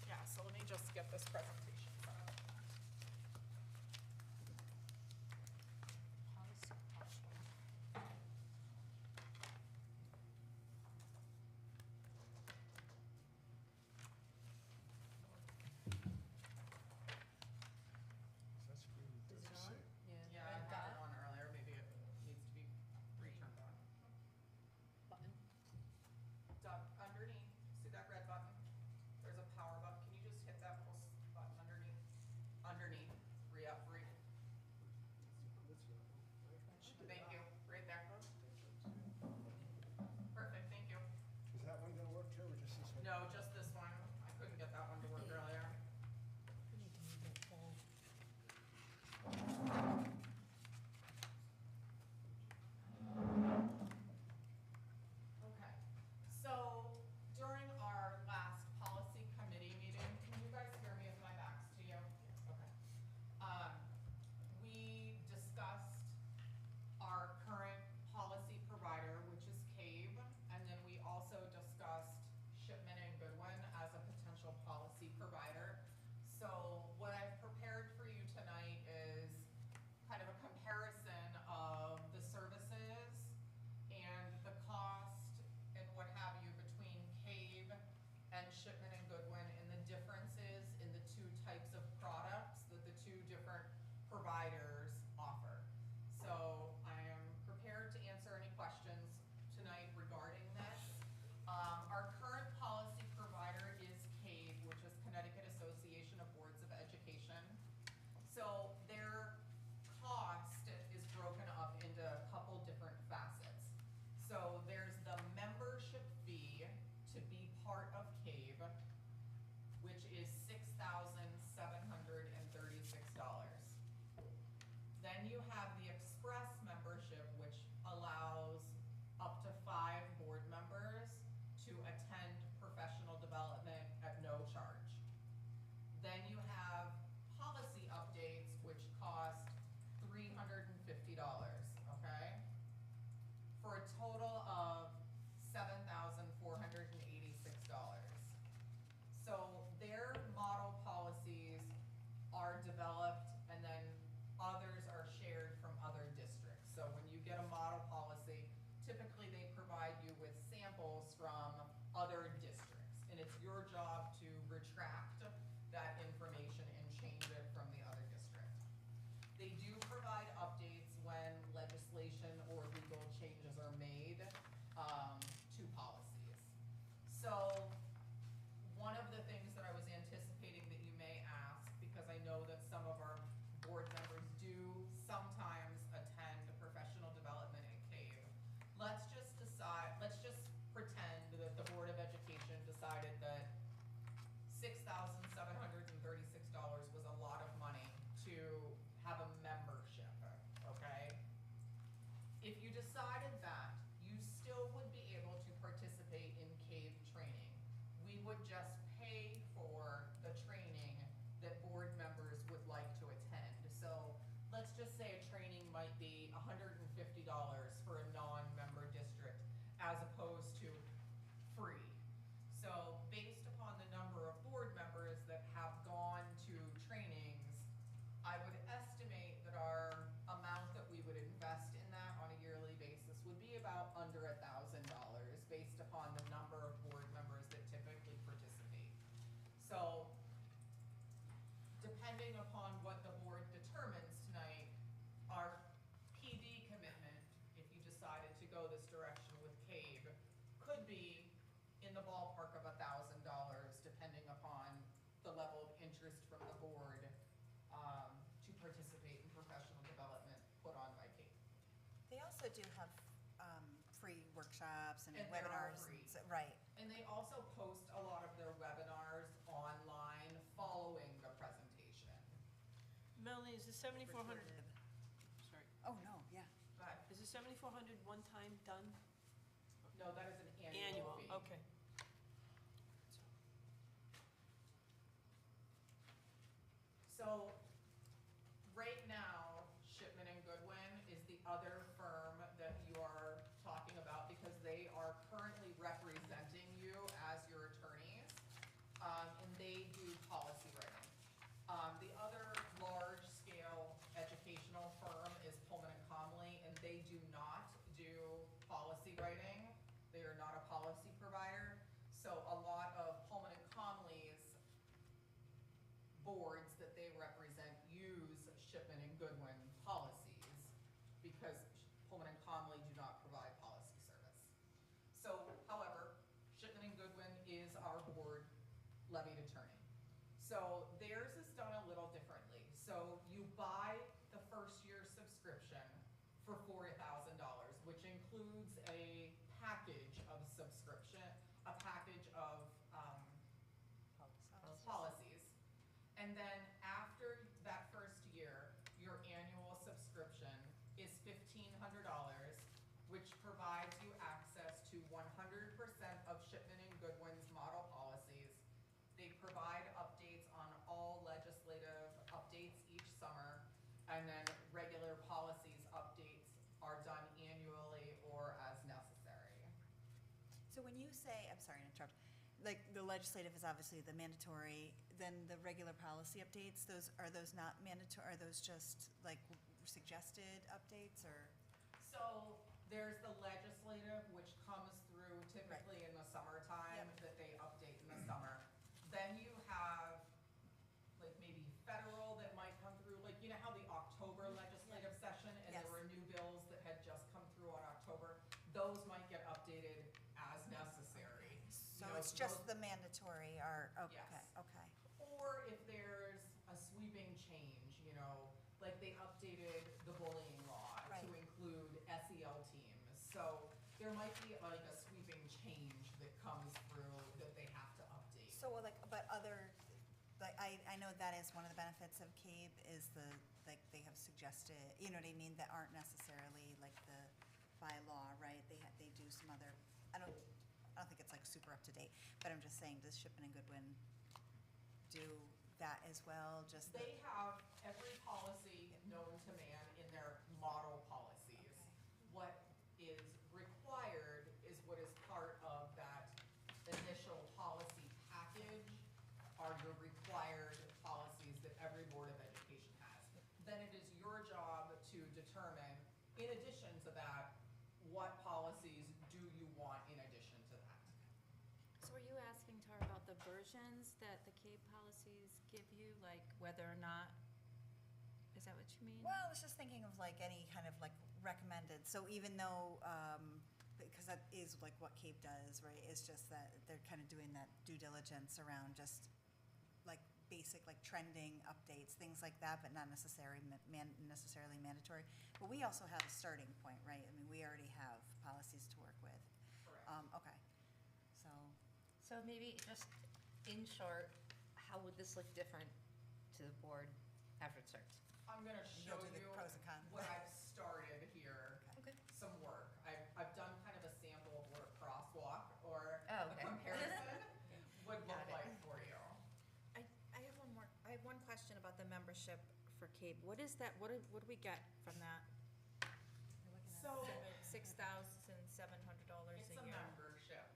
Yeah, so let me just get this presentation set up. That's pretty good to see. Yeah, I had it on earlier, maybe it needs to be returned on. Button. Doug, underneath, see that red button? There's a power button, can you just hit that little button underneath? Underneath, re-up, Thank you, right there. Perfect, thank you. Is that one gonna work too, or just this one? No, just this one, I couldn't get that one to work earlier. Okay, so during our last policy committee meeting, can you guys hear me if my back's to you? Okay. We discussed our current policy provider, which is CAVE, and then we also discussed Shipman and Goodwin as a potential policy provider. So what I've prepared for you tonight is kind of a comparison of the services and the cost and what have you between CAVE and Shipman and Goodwin, and the differences in the two types of products that the two different providers offer. So I am prepared to answer any questions tonight regarding this. Our current policy provider is CAVE, which is Connecticut Association of Boards of Education. So their cost is broken up into a couple different facets. So there's the membership fee to be part of CAVE, which is $6,736. Then you have the Express membership, which allows up to 5 board members to attend professional development at no charge. Then you have policy updates, which cost $350, okay? For a total of $7,486. So their model policies are developed, and then others are shared from other districts. So when you get a model policy, typically they provide you with samples from other districts, and it's your job to retract that information and change it from the other district. They do provide updates when legislation or legal changes are made to policies. So one of the things that I was anticipating that you may ask, because I know that some of our board members do sometimes attend professional development at CAVE. Let's just pretend that the Board of Education decided that $6,736 decided that, you still would be able to participate in CAVE training. We would just pay for the training that board members would like to attend. So let's just say a training might be $150 for a non-member district as opposed to free. So based upon the number of board members that have gone to trainings, I would estimate that our amount that we would invest in that on a yearly basis would be about under $1,000 based upon the number of board members that typically participate. So depending upon what the board determines tonight, our PD commitment, if you decided to go this direction with CAVE, could be in the ballpark of $1,000, depending upon the level of interest from the board to participate in professional development put on by CAVE. They also do have free workshops and And they're all webinars. free. Right. And they also post a lot of their webinars online following the presentation. Melanie, is the 7,400, sorry, Oh, no, yeah. But, is the 7,400 one time done? no, that is an annual fee. Okay. So, right now, Shipman and Goodwin is the other firm that you are talking about because they are currently representing you as your attorneys, and they do policy writing. The other large-scale educational firm is Pullman and Comley, and they do not do policy writing. They are not a policy provider. So a lot of Pullman and Comley's boards that they represent use Shipman and Goodwin policies because Pullman and Comley do not provide policy service. So, however, Shipman and Goodwin is our board levied attorney. So theirs is done a little differently. So you buy the first year subscription for $4,000, which includes a package of subscription, a package of policies. And then after that first year, your annual subscription is $1,500, which provides you access to 100% of Shipman and Goodwin's model policies. They provide updates on all legislative updates each summer, and then regular policies updates are done annually or as necessary. So when you say, I'm sorry to interrupt, like the legislative is obviously the mandatory, then the regular policy updates, are those not mandatory, are those just like suggested updates or? So there's the legislative, which comes through typically in the summertime, Yep. that they update in the summer. Then you have like maybe federal that might come through, like you know how the October legislative session and Yes. there were new bills that had just come through on October, those might get updated as necessary. So You know, it's just those- the mandatory are, okay, Yes. okay. Or if there's a sweeping change, you know, like they updated the bullying law Right. to include SEL teams. So there might be like a sweeping change that comes through that they have to update. So like, but other, like, I know that is one of the benefits of CABE is the, like, they have suggested, you know what I mean, that aren't necessarily like the by law, right? They do some other, I don't think it's like super up to date, but I'm just saying, does Shipman and Goodwin do that as well, just the? They have every policy known to man in their model policies. What is required is what is part of that initial policy package are your required policies that every Board of Education has. Then it is your job to determine, in addition to that, what policies do you want in addition to that? So are you asking, Tara, about the versions that the CABE policies give you, like whether or not, is that what you mean? Well, I was just thinking of like any kind of like recommended, so even though, because that is like what CAPE does, right, it's just that they're kind of doing that due diligence around just like basic like trending updates, things like that, but not necessarily necessarily mandatory. But we also have a starting point, right? I mean, we already have policies to work with. Correct. Okay, so, So maybe just in short, how would this look different to the board after it starts? I'm gonna And show you'll do the you pros and cons. what I've started here, Okay. some work. membership for CABE, what is that, what do we get from that? So, $6,700 it's a a year. membership.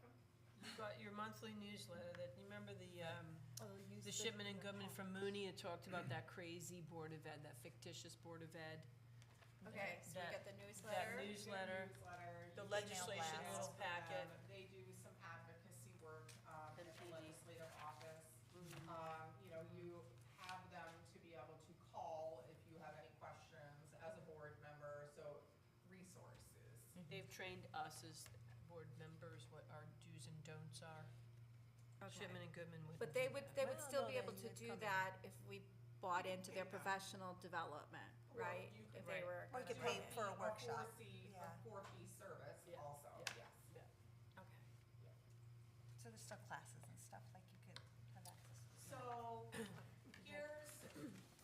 You've got your monthly newsletter that, you remember the use Shipman and Goodman from Mooney had talked about that crazy Board of Ed, that fictitious Board of Ed. Okay, so we That- get the That newsletter. newsletter, Newsletter, the you can legislation blast. little packet. They do some advocacy work And at the PD. legislative office. You know, you have them to be able to call if you have any questions as a board member, so resources. They've trained us as board members what our do's and don'ts are. Okay. Shipman and Goodman would. But they would Well, still no, be they- able to they'd do come in. that if we bought into their pay them. professional development, Well, right? you If could- they were. Or you could gonna pay come in. for a workshop. A for-fee service Yeah. also, Yeah. yes. Yeah. Okay. So there's still classes and stuff, like you could have access to. So, here's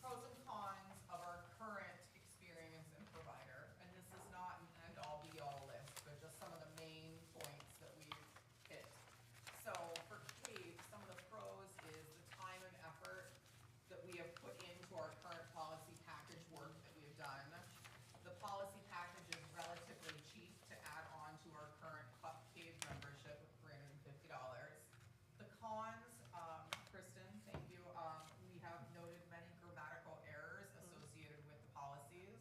pros and cons of our current experience and provider, and this is not an end-all be-all list, but just some of the main points that we've hit. So, for CABE, some of the pros is the time and effort that we have put into our current policy package work that we've done. The policy package is relatively cheap to add on to our current CABE membership of $350. The cons, Kristen, thank you, we have noted many grammatical errors associated with the policies.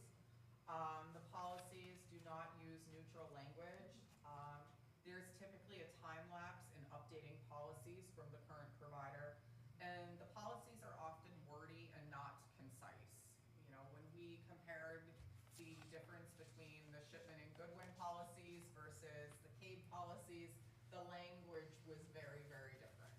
The policies do not use neutral language. There's typically a time lapse in updating policies from the current provider, and the policies are often wordy and not concise. You know, when we compared the difference between the Shipman and Goodwin policies versus the CABE policies, the language was very, very different.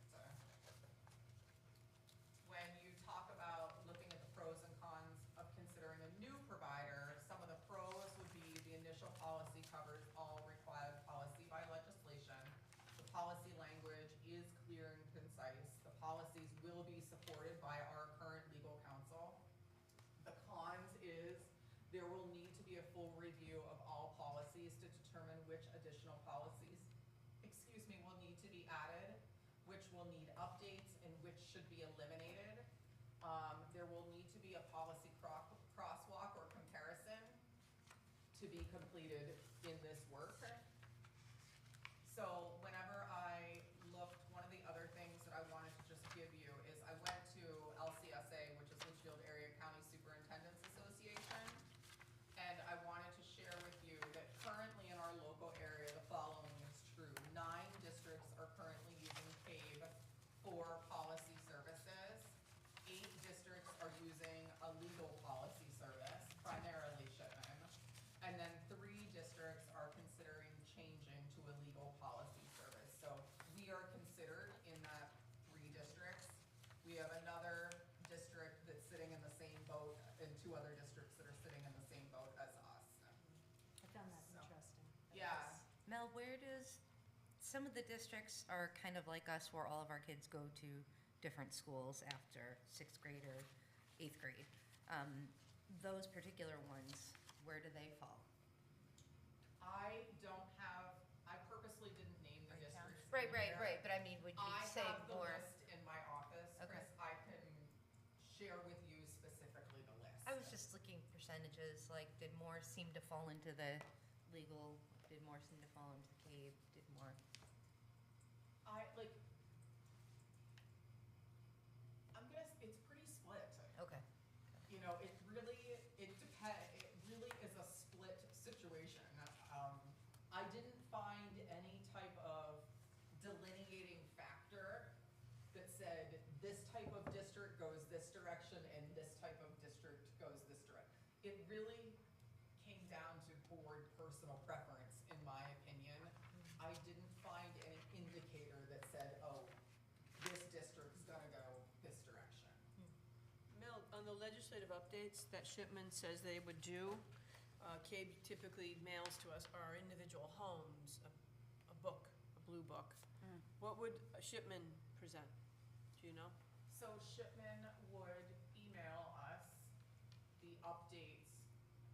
When you talk about looking at the pros and cons of considering a new provider, some of the pros would be the initial policy covers all required policy by legislation. The policy language is clear and concise. The policies will be supported by our current legal counsel. The cons is there will need to be a full review of all policies to determine which additional policies, will need to be added, which will need updates, and which should be eliminated. There will need to be a policy crosswalk or comparison to be completed in this work. So whenever I looked, one of the other things that I wanted to just give you is I went to LCSA, which is Litchfield Area County Superintendents Association, and I wanted to share with you that currently in our local area, the following is true. 9 districts are currently using CABE for policy services. 8 districts are using a legal policy service, primarily Shipman. And then 3 districts are considering changing to a legal policy service. So we are considered in that 3 districts. We have another district that's sitting in the same boat, and 2 other districts that are sitting in the same boat as us. I found that So, interesting. Yeah. Mel, where does, some of the districts are kind of like us where all of our kids go to different schools after 6th grade or 8th grade. Those particular ones, where do they fall? I don't have, I purposely didn't name the districts. in Right, here. but I mean, would you I say have the more? list in my office, Okay. Chris, I can share with you specifically the list. I was just looking percentages, like, did more seem to fall into the legal, did more seem to fall into CABE, did more? It's pretty split. Okay. You know, it really is a split situation. I didn't find any type of delineating factor that said this type of district goes this direction and this type of district goes this direction. It really came down to board personal preference, in my opinion. I didn't find any indicator that said, oh, this district's gonna go this direction. Mel, on the legislative updates that Shipman says they would do, CABE typically mails to us our individual homes, a book, a blue book. What would Shipman present? Do you know? So Shipman would email us the updates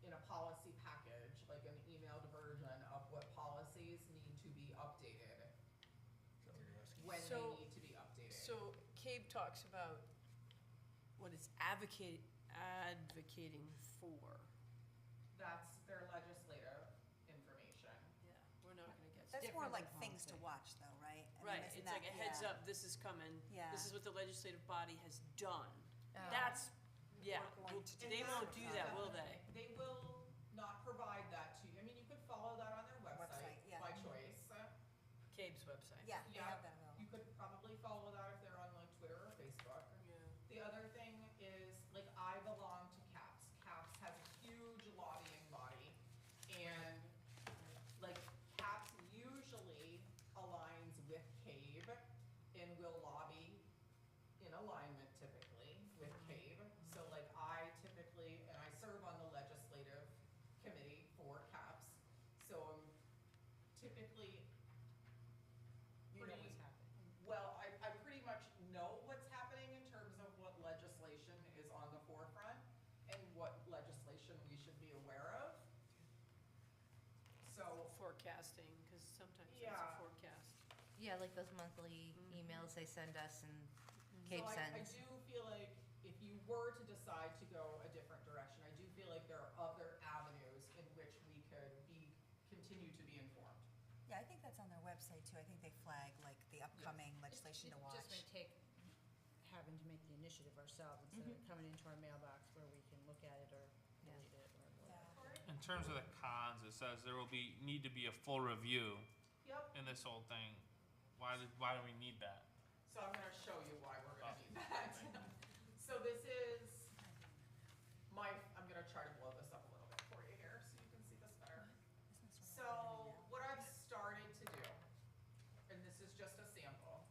in a policy package, like an emailed version of what policies need to be updated, Is that what you're asking? when they So- need to be updated. So CABE talks about, what it's advocating for. That's their legislative information. Yeah, we're not gonna get. That's more different like than things to policy. watch though, right? I mean, Right, isn't it's like that- a heads yeah. up, this is coming. Yeah. This is what the legislative body has done. Oh. That's, yeah, We're going And they won't that's- do that, will they? They will not provide that to you. I mean, you could follow that on their website Website, yeah. by choice. CABE's website. Yeah, they Yeah. have that available. You could probably follow that if they're on like Twitter or Facebook. Yeah. The other thing is, like, I belong to CAPS. CAPS has a huge lobbying body, and, like, CAPS usually aligns with CABE and will lobby in alignment typically with CABE. So, like, I typically, and I serve on the legislative committee for CAPS, so I'm typically You know pretty- what's happening. well, I pretty much know what's happening in terms of what legislation is on the forefront and what legislation we should be aware of. So, Forecasting, because sometimes that's a Yeah. forecast. Yeah, like those monthly emails they send us and Cape so I sends. do feel like if you were to decide to go a different direction, I do feel like there are other avenues in which we could continue to be informed. Yeah, I think that's on their website too. I think they flag like the upcoming legislation to watch. It just may take having to make the initiative ourselves instead of coming into our mailbox where we can look at it or Yeah. delete it or whatever. Yeah. In terms of the cons, it says there will need to be a full review Yep, in this whole thing. Why do we need that? so I'm gonna show you why we're gonna need that. So this is I'm gonna try to blow this up a little bit for you here so you can see this better. So what I've started to do, and this is just a sample.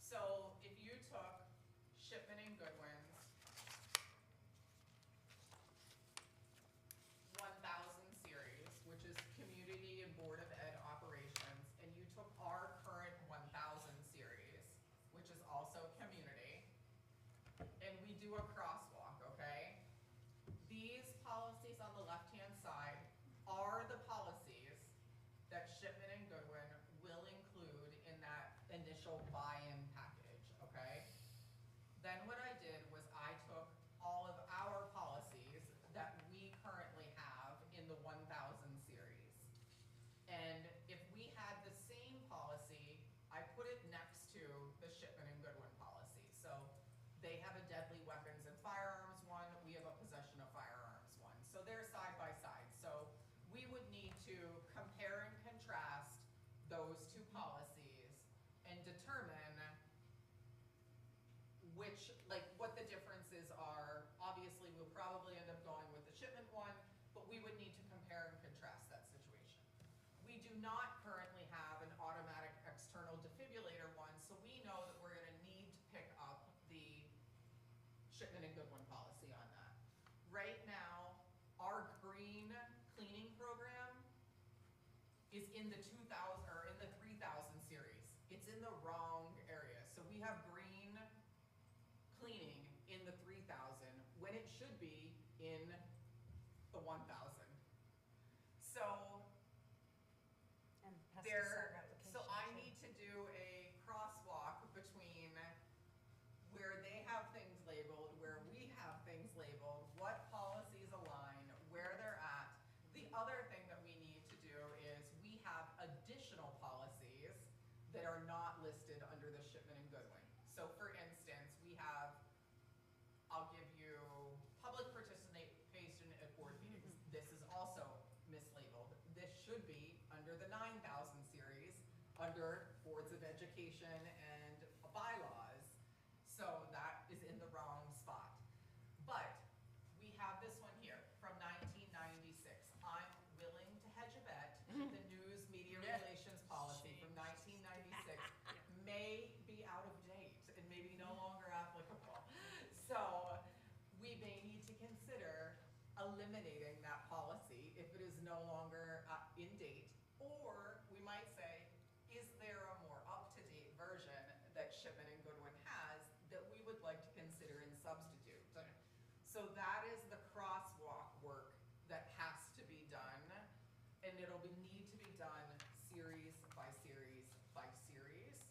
So if you took Shipman and Goodwin's 1000 series, which is Community and Board of Ed Operations, and you took our current 1000 series, which is also Community, and we do a crosswalk, okay? These policies on the left-hand side are the policies that Shipman and Goodwin will include in that initial buy-in package, okay? Then what I did was I took all of our policies that we currently have in the 1000 series. And if we had the same policy, I put it next to the Shipman and Goodwin policy. So they have a deadly weapons and firearms one, we have a possession of firearms one. So they're side by side. So we would need to compare and contrast those two policies and determine which, like, what the differences are. Obviously, we'll probably end up going with the Shipman one, but we would need to compare and contrast that situation. We do not currently have an automatic external defibrillator one, so we know that we're gonna need to pick up the Shipman and Goodwin policy on that. Right now, our green cleaning program is in the 2000, or in the 3000 series. It's in the wrong area. So we have green cleaning in the 3000 when it should be in the 1000. So And there, pesticide so replication I too. need to do a crosswalk between where they have things labeled, where we have things labeled, what policies align, where they're at. The other thing that we need to do is we have additional policies that are not listed under the Shipman and Goodwin. So for instance, we have, I'll give you public participation at board meetings. This is also mislabeled. This should be under the 9000 series, under boards of education and bylaws. So that is in the wrong spot. But we have this one here from 1996. I'm willing to hedge a bet that the news media relations policy from 1996 may be out of date and maybe no longer applicable. So we may need to consider eliminating that policy if it is no longer in date. Or we might say, is there a more up-to-date version that Shipman and Goodwin has that we would like to consider and substitute? So that is the crosswalk work that has to be done, and it'll need to be done series by series by series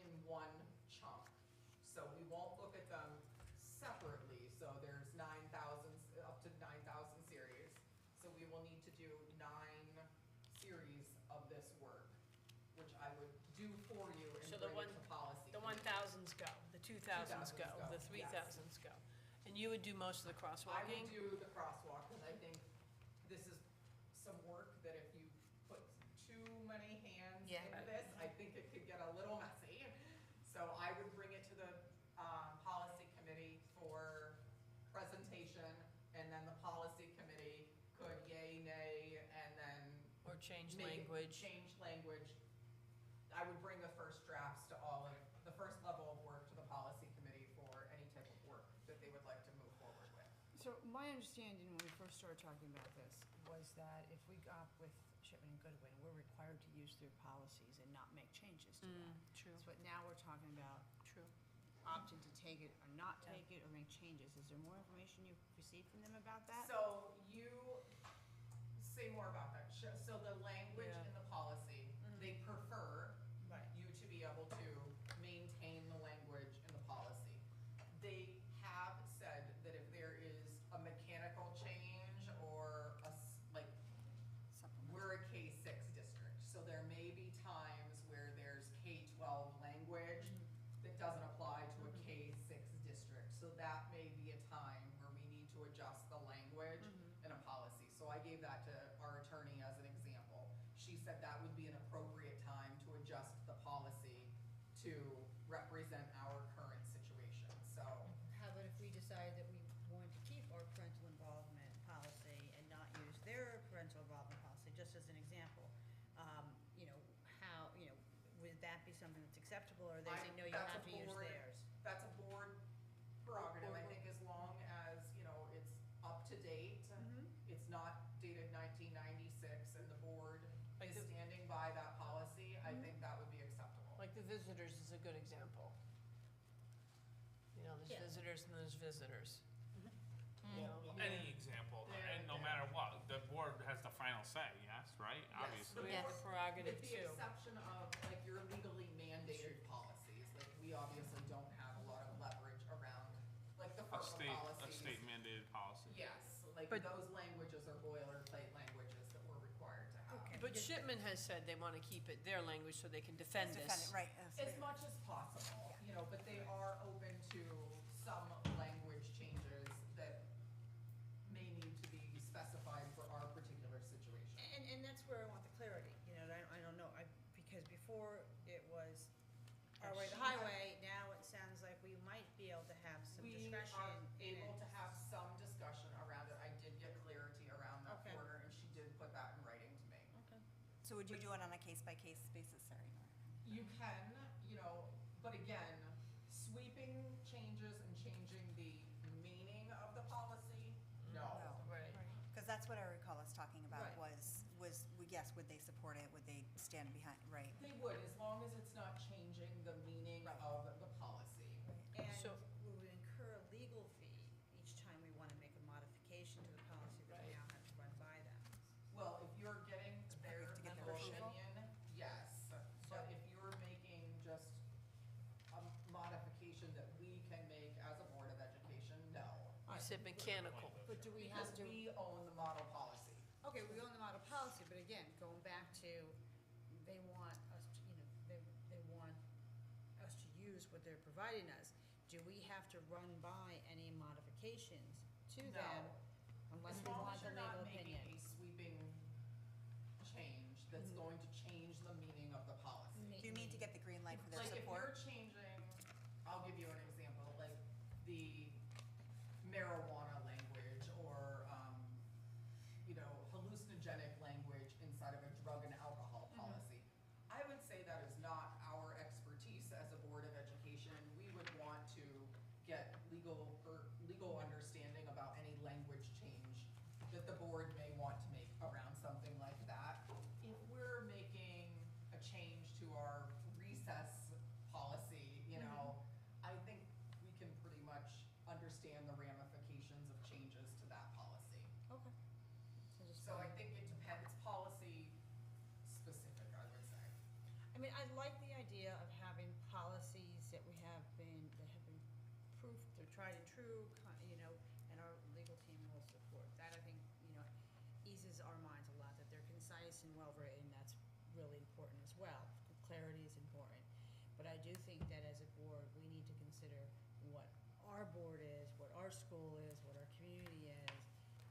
in one chunk. So we won't look at them series of this work, which I would do for you and So the bring it to policy. The 1,000s go, the 2,000s go, 2,000s go, the 3,000s go. And you would do most of the I crosswalking? would do the crosswalk, because I think this is some work that if you put too many hands Yeah. into this, I think it could get a little messy. So I would bring it to the, policy committee for presentation, and then the policy committee could yay, nay, and then Or change make it- language? change language. I would bring the first drafts to all of, the first level of work to the policy committee for any type of work that they would like to move forward with. So my understanding when we first started talking about this was that if we got with Shipman and Goodwin, we're required to use their policies and not make changes to that. True, So now we're talking about true. opting to take it or not take it or make changes. Is there more information you've received from them about that? So you say more about that. So the language Yeah. in the policy, they prefer Right. you to be able to maintain the language in the policy. They have said that if there is a mechanical change or we're a K-6 district, so there may be times where there's K-12 language that doesn't apply to a K-6 district. So that may be a time where we need to adjust the language in a policy. So I gave that to our attorney as an example. She said that would be an appropriate time to adjust the policy to represent our current situation. So How about if we decided that we wanted to keep our parental involvement policy and not use their parental involvement policy, just as an example? You know, how, you know, would that be something that's acceptable, or they say, no, you That's have a to use board- theirs? That's a board prerogative, I think, as long as, you know, it's up to date. It's not dated 1996, and the board Like is the- standing by that policy, I think that would be acceptable. Like the visitors is a good example. You know, there's Yeah. visitors and there's visitors. You know, Any example, There and no and matter what, the board has the final say, yes, right? Yes, Obviously. we have the prerogative With the too. exception of, like, your legally mandated policies, like, we obviously don't have a lot of leverage around, like, the A FERPA state, policies. a state mandated policy. Yes, like, But- those languages are boilerplate languages that we're required to have. Okay. But Shipman has said they want to keep it their language so they can defend Defend this. it, right. As much as possible, you know, but they are open to some language changes that may need to be specified for our particular situation. And that's where I want the clarity, you know, I don't know, because before it was our way, the She had- highway, now it sounds like we might be able to have some We discretion are in it. able to have some discussion around it. I did get clarity around that Okay. corner, and she did put that in writing to me. Okay. So would you do it on a case-by-case basis, Sarah? You can, you know, but again, sweeping changes and changing the meaning of the policy, no. Right. Because that's what I recall us talking about Right. was, yes, would they support it? Would they stand behind, right? They would, as long as it's not changing the meaning Right. of the policy. And So- we would incur a legal fee each time we want to make a modification to the policy that we Right. now have to run by them. Well, if you're getting their have to get their opinion, approval? yes. But if you're making just a modification that we can make as a Board of Education, no. You said mechanical. But do we have Because to? we own the model policy. Okay, we own the model policy, but again, going back to, they want us to, you know, they want us to use what they're providing us. Do we have to run by any modifications to No. them unless As we long want as the you're not legal making opinion? a sweeping change that's going to change the meaning of the policy. Do you mean to get the green light for their Like, if you're support? changing, I'll give you an example, like the marijuana language or, you know, hallucinogenic language inside of a drug and alcohol policy. I would say that is not our expertise as a Board of Education. We would want to get legal understanding about any language change that the board may want to make around something like that. If we're making a change to our recess policy, you know, I think we can pretty much understand the ramifications of changes to that policy. Okay. just So I kinda- think it depends, policy specific, I would say. I mean, I like the idea of having policies that have been proof, they're tried and true, you know, and our legal team will support. That, I think, you know, eases our minds a lot, that they're concise and well-written, that's really important as well. Clarity is important. But I do think that as a board, we need to consider what our board is, what our school is, what our community is,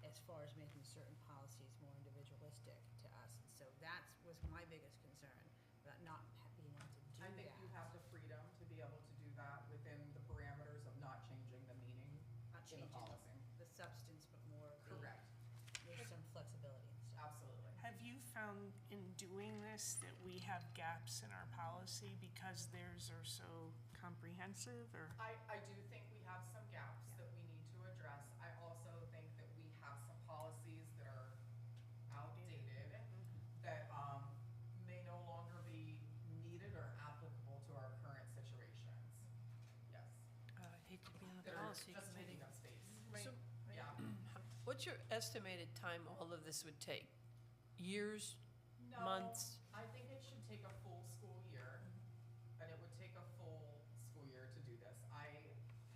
as far as making certain policies more individualistic to us. And so that was my biggest concern, about not being able to do that. I think you have the freedom to be able to do that within the parameters of not changing the meaning Not in the changing policy. the substance, but more the. Correct. There's some flexibility and stuff. Absolutely. Have you found in doing this that we have gaps in our policy because theirs are so comprehensive, or? I do think we have some gaps that we need to address. I also think that we have some policies that are outdated, that may no longer be needed or applicable to our current situations. Yes. I hate to be on the That are policy just committee. taking up space. So, Yeah. what's your estimated time all of this would take? Years? No, Months? I think it should take a full school year, and it would take a full school year to do this. I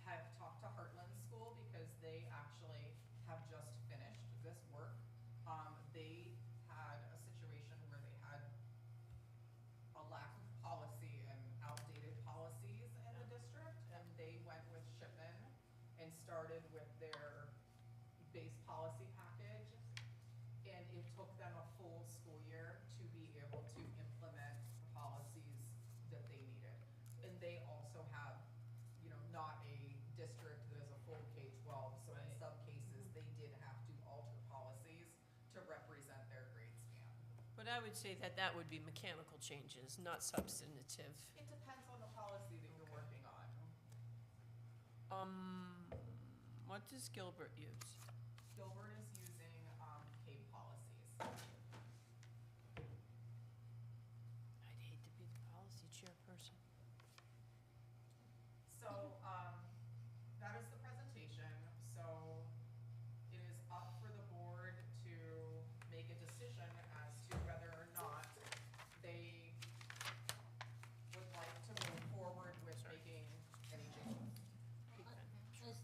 have talked to Heartland School because they actually have just finished this work. They had a situation where they had a lack of policy and outdated policies in the district, and they went with Shipman and started with their base policy package. And it took them a full school year to be able to implement the policies that they needed. And they also have, not a district that is a full K-12, so in some cases, they did have to alter policies to represent their grade span. But I would say that that would be mechanical changes, not substantive. It depends on the policy that you're working on. What does Gilbert use? Gilbert is using CAPE policies. I'd hate to be the policy chairperson. So, that is the presentation. So, it is up for the board to make a decision as to whether or not they would like to move forward with making any changes.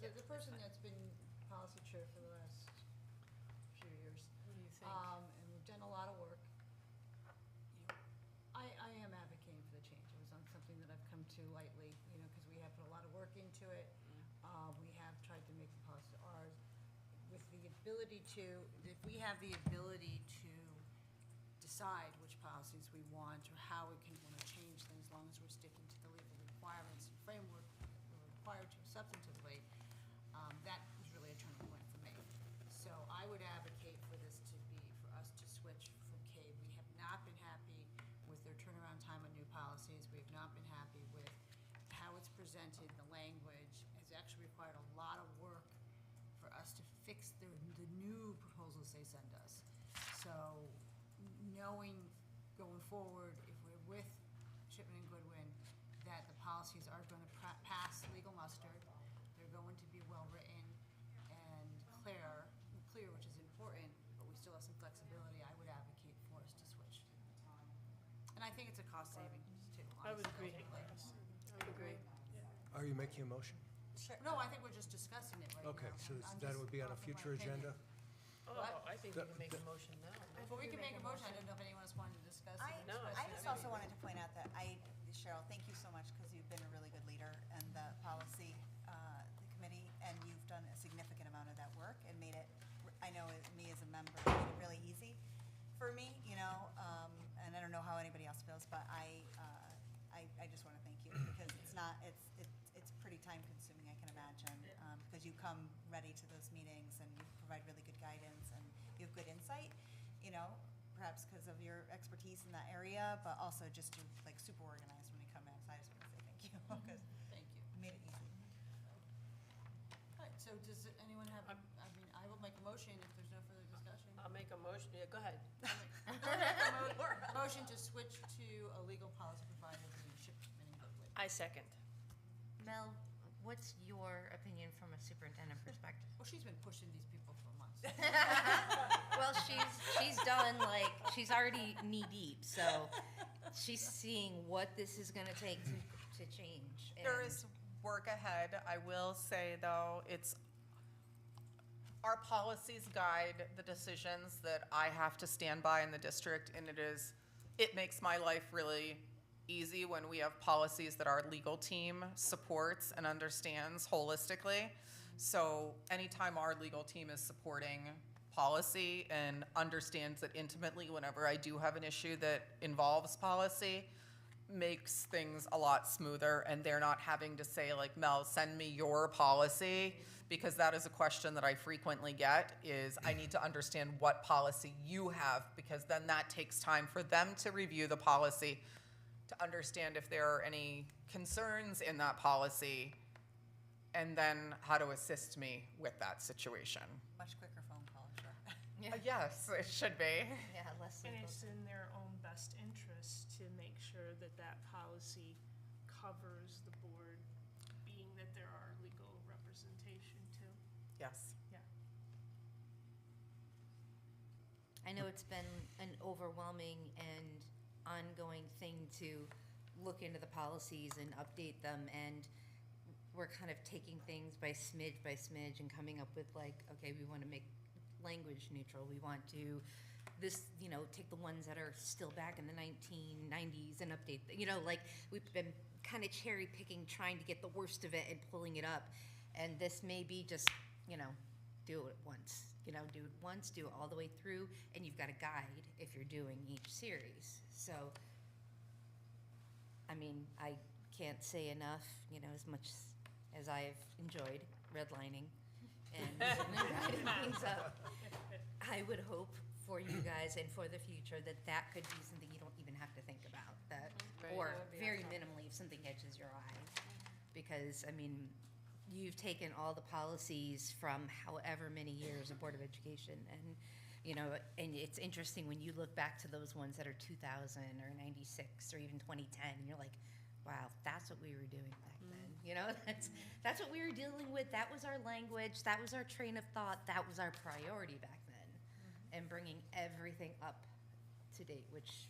As the person that's been policy chair for the last few years, What do you think? and we've done a lot of work, I am advocating for the change. It was not something that I've come to lightly, because we have put a lot of work into it. We have tried to make the policy ours with the ability to, if we have the ability to decide which policies we want or how we can want to change things, as long as we're sticking to the legal requirements and framework that we're required to substantively, that was really a turning point for me. So I would advocate for this to be, for us to switch from CABE. We have not been happy with their turnaround time on new policies. We have not been happy with how it's presented, the language. It's actually required a lot of work for us to fix the new proposals they send us. So knowing going forward, if we're with Shipman and Goodwin, that the policies are going to pass legal muster, they're going to be well-written and clear, which is important, but we still have some flexibility, I would advocate for us to switch. And I think it's a cost savings too. I would honestly. agree. I would agree. Are you making a motion? No, I think we're just discussing it right now. Okay, so I'm that just would be on a offering my future agenda? opinion. Oh, What? I think we can make a motion now. Well, we can make a motion, I didn't know if anyone else wanted to discuss it. I, No, I just also wanted to point out that Cheryl, thank you so much, because you've been a really good leader in the policy, the committee, and you've done a significant amount of that work and made it, I know me as a member, made it really easy for me, and I don't know how anybody else feels, but I just want to thank you, because it's pretty time consuming, I can imagine, because you come ready to those meetings and you provide really good guidance and you have good insight, perhaps because of your expertise in that area, but also just you're like super organized when you come in, so I just want to say thank you, because Thank you. you made it easy. All right, so does anyone have, I will make a motion if there's no further discussion. I'll make a motion, yeah, go ahead. Motion to switch to a legal policy provider between Shipman and Goodwin. I second. Mel, what's your opinion from a superintendent perspective? Well, she's been pushing these people for months. Well, she's done, she's already knee-deep, so she's seeing what this is gonna take to change. There and- is work ahead. I will say, though, it's Our policies guide the decisions that I have to stand by in the district, and it makes my life really easy when we have policies that our legal team supports and understands holistically. So anytime our legal team is supporting policy and understands it intimately whenever I do have an issue that involves policy, makes things a lot smoother, and they're not having to say, like, Mel, send me your policy, because that is a question that I frequently get, is I need to understand what policy you have, because then that takes time for them to review the policy, to understand if there are any concerns in that policy, and then how to assist me with that situation. Much quicker phone call, sure. Yes, it should be. Yeah, less And than. it's in their own best interest to make sure that that policy covers the board, being that there are legal representation too. Yes. Yeah. I know it's been an overwhelming and ongoing thing to look into the policies and update them, and we're kind of taking things by smidge and coming up with, like, okay, we want to make language neutral. We want to take the ones that are still back in the 1990s and update, like, we've been kind of cherry picking, trying to get the worst of it and pulling it up. And this may be just, do it once, do it once, do it all the way through, and you've got a guide if you're doing each series. So, I mean, I can't say enough, as much as I've enjoyed redlining and writing things up. I would hope for you guys and for the future that could be something you don't even have to think about, or very minimally if something catches your eye. Because, I mean, you've taken all the policies from however many years of Board of Education, and and it's interesting when you look back to those ones that are 2000 or 96 or even 2010, and you're like, wow, that's what we were doing back then. That's what we were dealing with. That was our language. That was our train of thought. That was our priority back then. And bringing everything up to date, which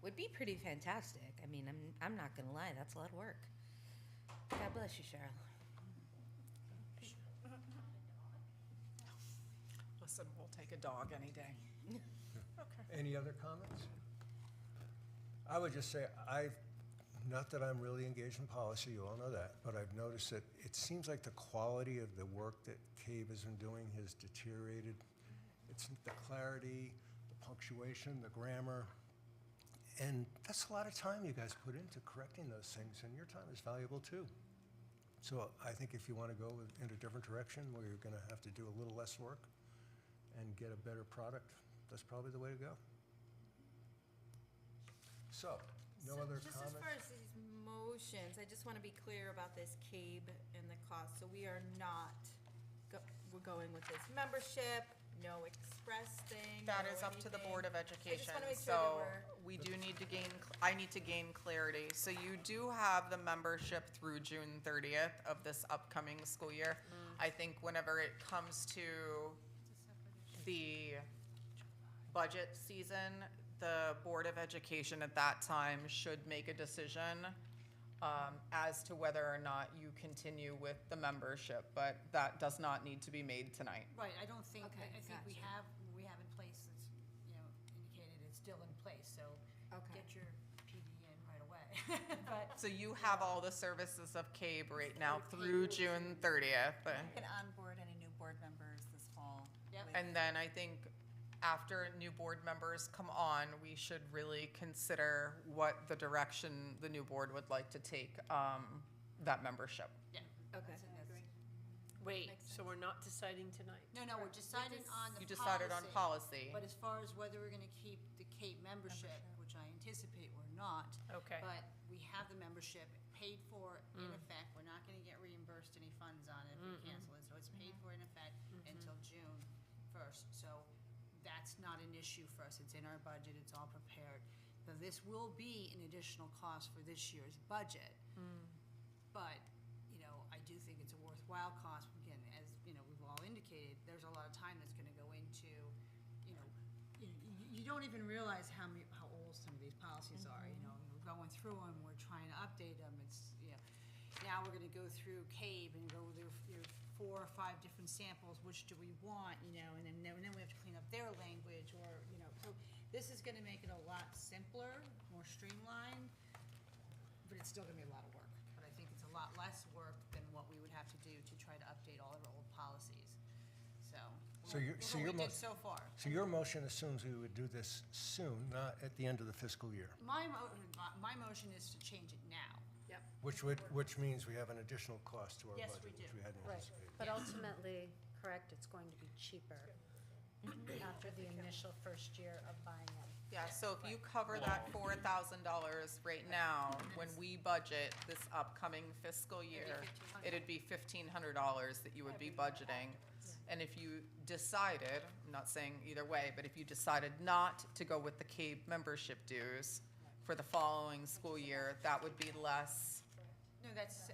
would be pretty fantastic. I mean, I'm not gonna lie, that's a lot of work. God bless you, Cheryl. Listen, we'll take a dog any day. Any other comments? I would just say, not that I'm really engaged in policy, you all know that, but I've noticed that it seems like the quality of the work that CABE has been doing has deteriorated. It's the clarity, the punctuation, the grammar, and that's a lot of time you guys put into correcting those things, and your time is valuable too. So I think if you want to go in a different direction where you're going to have to do a little less work and get a better product, that's probably the way to go. So, no other Just comments? as far as these motions, I just want to be clear about this CABE and the cost. So we are not, we're going with this membership, no express thing. That no is up to the anything. Board of Education. wanna make sure that So we're- we do need to I need to gain clarity. So you do have the membership through June 30th of this upcoming school year. I think whenever it comes to the budget season, the Board of Education at that time should make a decision as to whether or not you continue with the membership, but that does not need to be made tonight. Right, I don't think, Okay, I think we have in place, it's, indicated it's still in place, so Okay. get your PD in right away. But So you have all the services of CABE right now through June 30th. You can onboard any new board members this fall. Yep. with- And then I think after new board members come on, we should really consider what the direction the new board would like to take that membership. Yeah. Okay. Wait, so we're not deciding tonight? No, we're deciding on the You decided on policy. But as far as whether we're gonna keep the CAPE membership, which I anticipate we're not. Okay. But we have the membership paid for in effect, we're not gonna get reimbursed any funds on it if we cancel it, so it's paid for in effect until June 1st. So that's not an issue for us, it's in our budget, it's all prepared. Now, this will be an additional cost for this year's budget. But, I do think it's a worthwhile cost. Again, as, we've all indicated, there's a lot of time that's gonna go into, you don't even realize how old some of these policies are, we're going through them, we're trying to update them, it's, now we're gonna go through CABE and go with your 4 or 5 different samples, which do we want, you know, and then we have to clean up their language, or, you know, so this is gonna make it a lot simpler, more streamlined, but it's still gonna be a lot of work. But I think it's a lot less work than what we would have to do to try to update all of our old policies, so. So you're- so what your we mo- did so far. So your motion assumes we would do this soon, not at the end of the fiscal year, My motion is to change it now. Yep. which means we have an additional cost to our Yes, budget, we which do. we hadn't Right, anticipated. but ultimately, correct, it's going to be cheaper after the initial first year of buying it. Yeah, so if you cover that $4,000 right now, when we budget this upcoming fiscal year, it'd be $1,500 that you would be budgeting. And if you decided, I'm not saying either way, but if you decided not to go with the CABE membership dues for the following school year, that would be less, No, that's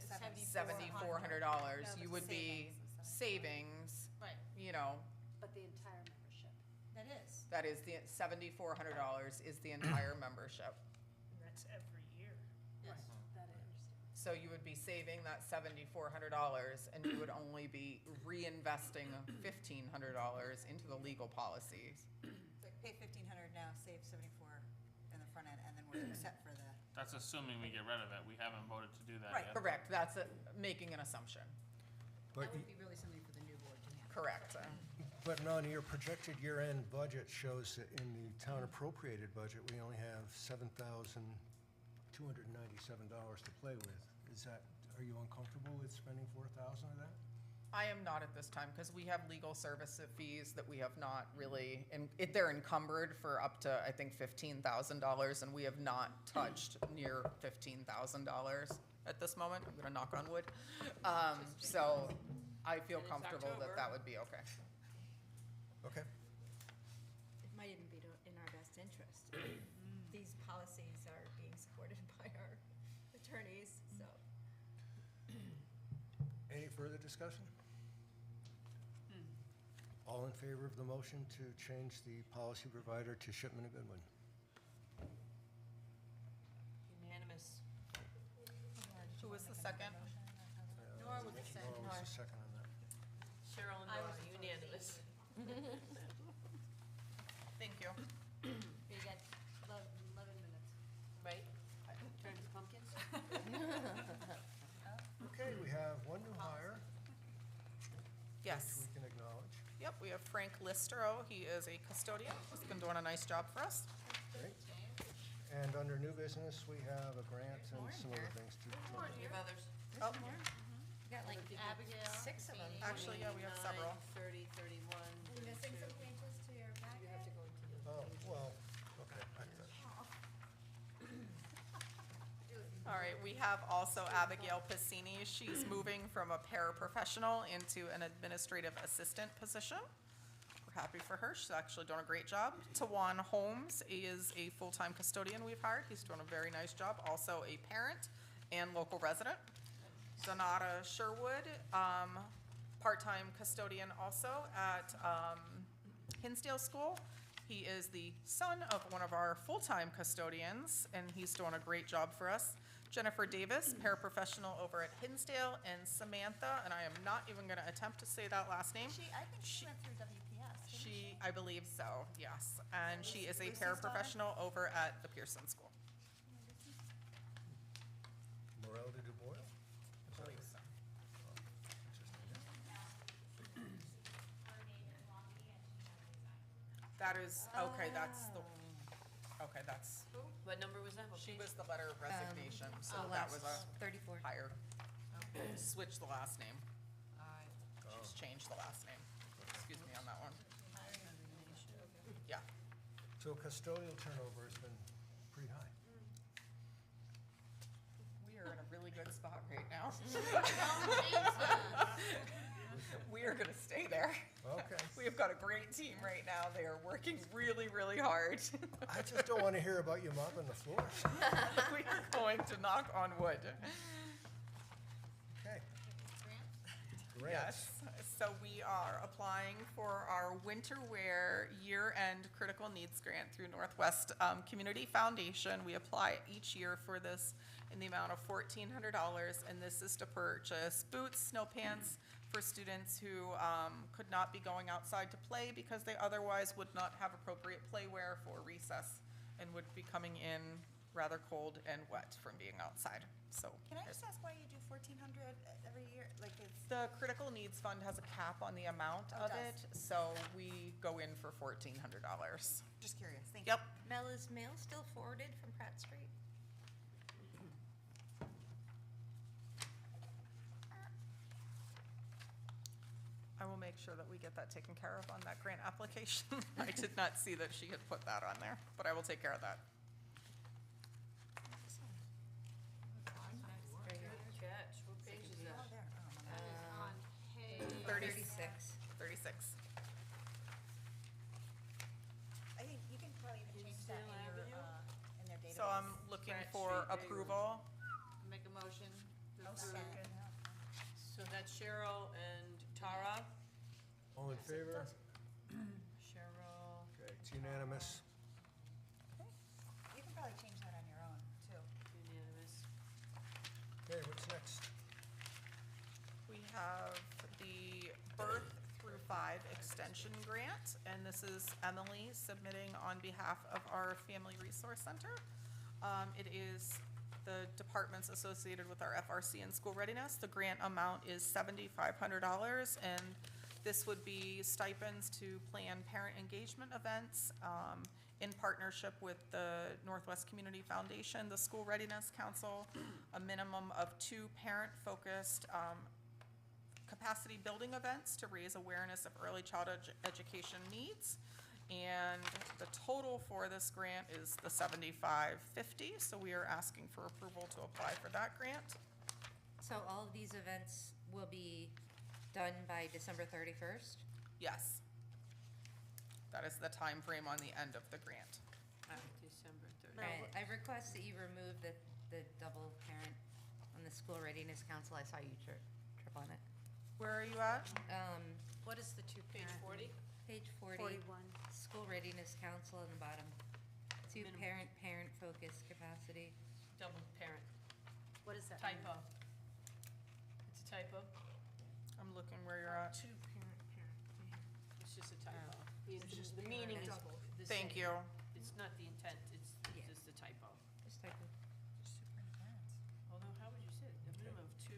$7,400. You would be savings, Right, you know, But the entire membership. that is. that is the $7,400 is the entire membership. That's every year. Yes. That I understand. So you would be saving that $7,400 and you would only be reinvesting $1,500 into the legal policies. It's like pay 1,500 now, save 74 in the front end, and then we're set for the. That's assuming we get rid of it. We haven't voted to do that Right. yet. Correct, that's making an assumption. But That would be really something for the new board to handle. Correct. But Nani, your projected year-end budget shows that in the town appropriated budget, we only have $7,297 to play with. Are you uncomfortable with spending 4,000 of that? I am not at this time because we have legal service fees that we have not really, and they're encumbered for up to, I think, $15,000 and we have not touched near $15,000 at this moment. I'm gonna knock on wood. So I feel And it's comfortable that October. that would be okay. Okay. It might even be in our best interest. These policies are being supported by our attorneys, so. Any further discussion? All in favor of the motion to change the policy provider to Shipman and Goodwin? Unanimous. Who was the second? Nora was the second. Nora was the second on that. Cheryl and Nora, unanimous. Thank you. You got 11 minutes. Right? Turn to pumpkins? Okay, we have one new hire, Yes. which we can acknowledge. Yep, we have Frank Listero. He is a custodian. He's been doing a nice job for us. Great. And under new business, we have a grant and some other things to. You have others? Oh, You got like Abigail. 6 of them. actually, yeah, we have several. 30, 31. Are you missing some pages to your packet? You have to go into the. Oh, well, okay. I thought- All right, we have also Abigail Piscini. She's moving from a paraprofessional into an administrative assistant position. We're happy for her. She's actually doing a great job. Tawan Holmes is a full-time custodian we've hired. He's doing a very nice job, also a parent and local resident. Donata Sherwood, part-time custodian also at Hinsdale School. He is the son of one of our full-time custodians, and he's doing a great job for us. Jennifer Davis, paraprofessional over at Hinsdale, and Samantha, and I am not even gonna attempt to say that last name. I think she went through WPS, didn't she? I believe so, yes, and she is a Lucy's daughter? paraprofessional over at the Pearson School. Morel de Dubois? I believe so. Her name is Lonnie and she has resigned. That is, okay, that's the, okay, that's, What number was that? What she page? was the letter of resignation, so that was a 34. hire. Switch the last name. All right. She's changed the last name. Excuse me on that one. Yeah. So custodial turnover has been pretty high. We are in a really good spot right now. We are gonna stay there. Okay. We have got a great team right now. They are working really, really hard. I just don't want to hear about you mopping the floors. We are going to knock on wood. Okay. Grants. Yes, so we are applying for our winter wear year-end critical needs grant through Northwest Community Foundation. We apply each year for this in the amount of $1,400, and this is to purchase boots, snow pants, for students who could not be going outside to play because they otherwise would not have appropriate playwear for recess and would be coming in rather cold and wet from being outside. So Can I just ask why you do 1,400 every year? Like it's, the Critical Needs Fund has a cap on the amount Oh, of it it, so we go in for $1,400. just curious, thank you. Yep. Mel, is mail still forwarded from Pratt Street? I will make sure that we get that taken care of on that grant application. I did not see that she had put that on there, but I will take care of that. Good catch. What page is Oh, that? there, oh, That is on page 36. 36. I think you can probably even change that in their database. So I'm looking Pratt for Street, there you go. approval. Make a motion. to I'll approve. second. So that's Cheryl and Tara. All in favor? Cheryl. Okay, it's unanimous. You can probably change that on your own, too. Unanimous. Okay, what's next? We have the birth through 5 extension grant, and this is Emily submitting on behalf of our Family Resource Center. It is the departments associated with our FRC and school readiness. The grant amount is $7,500, and this would be stipends to plan parent engagement events in partnership with the Northwest Community Foundation, the School Readiness Council, a minimum of 2 parent-focused capacity building events to raise awareness of early childhood education needs. And the total for this grant is the $75,50, so we are asking for approval to apply for that grant. So all of these events will be done by December 31st? Yes. That is the time frame on the end of the grant. December 30th. Right, I request that you remove the double parent on the School Readiness Council. I saw you trip on it. Where are you at? What is the page 40? Page 40. 41. School Readiness Council on the bottom. Two Minimum. parent-focused capacity. Double parent. What is that? mean? Typo. It's a typo. I'm looking where you're at. Two parent. It's just a typo. It's just The meaning is double. the Thank same. you. It's not the intent, it's Yeah. just a typo. Just type in Although, how would you say it? A minimum of 2?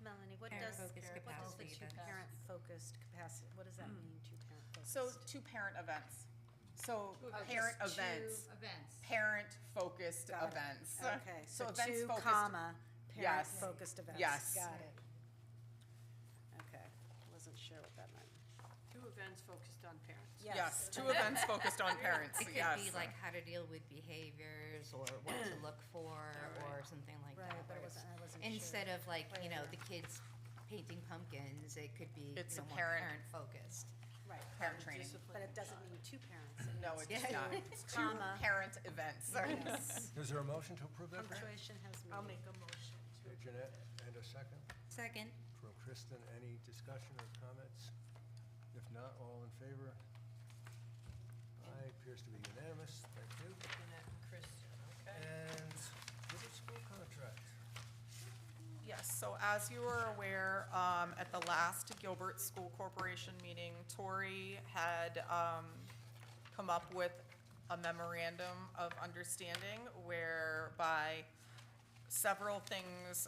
Melanie, what does, Parent-focused what does the capacity two events. parent-focused capacity, what does that mean, two parent-focused? So 2 parent events. So Oh, parent just two events, events. parent-focused Got it. events. Okay, so events 2 focused- comma, Yes. parent-focused events. Yes. Got it. Okay, wasn't sure what that meant. 2 events focused on parents. Yes, 2 events focused on parents, It could yes. be like how to deal with behaviors or what to look for or something like that. Right, but where I wasn't sure. Instead of like, you know, Where- the kids painting pumpkins, it could be, It's you a know, more parent- parent-focused. Right, Parent training. but it doesn't mean 2 parents. It No, means it's Yeah. not. two, It's 2 comma. parent events. Yes. Is there a motion to approve that grant? Punctuation has I'll meaning. make a motion to. Okay, Jeanette, and a second Second. from Kristen. Any discussion or comments? If not, all in favor? Aye, appears to be unanimous. Thank you. Jeanette and Kristen, okay? And Gilbert School contract. Yes, so as you are aware, at the last Gilbert School Corporation meeting, Tori had come up with a memorandum of understanding whereby several things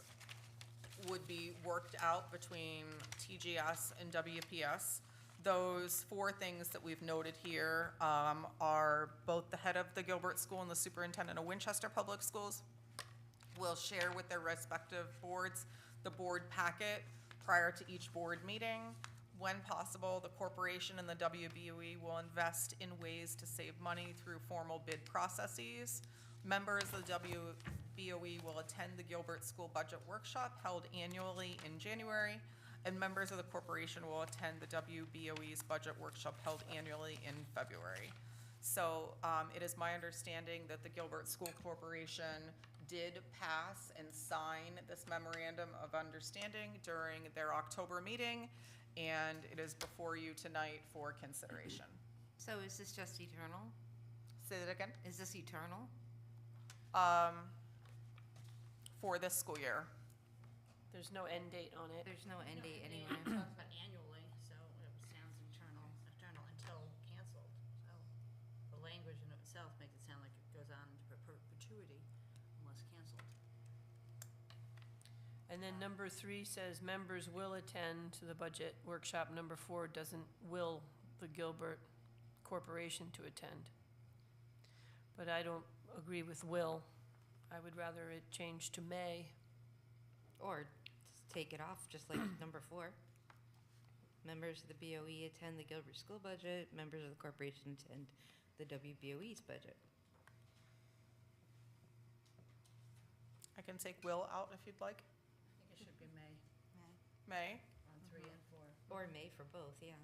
would be worked out between TGS and WPS. Those 4 things that we've noted here are both the head of the Gilbert School and the superintendent of Winchester Public Schools will share with their respective boards the board packet prior to each board meeting. When possible, the corporation and the WBOE will invest in ways to save money through formal bid processes. Members of the WBOE will attend the Gilbert School Budget Workshop held annually in January, and members of the corporation will attend the WBOE's Budget Workshop held annually in February. So it is my understanding that the Gilbert School Corporation did pass and sign this memorandum of understanding during their October meeting, and it is before you tonight for consideration. So is this just eternal? Say that again? Is this eternal? For this school year. There's no end date on it. There's no end date anywhere. unless canceled. And then number 3 says members will attend to the budget workshop. Number 4 doesn't will the Gilbert Corporation to attend. But I don't agree with will. I would rather it change to may. Or just take it off, just like number 4. Members of the BOE attend the Gilbert School budget, members of the corporation attend the WBOE's budget. I can take will out if you'd like. I think it should be May May? on 3 and 4. Or may for both, yeah.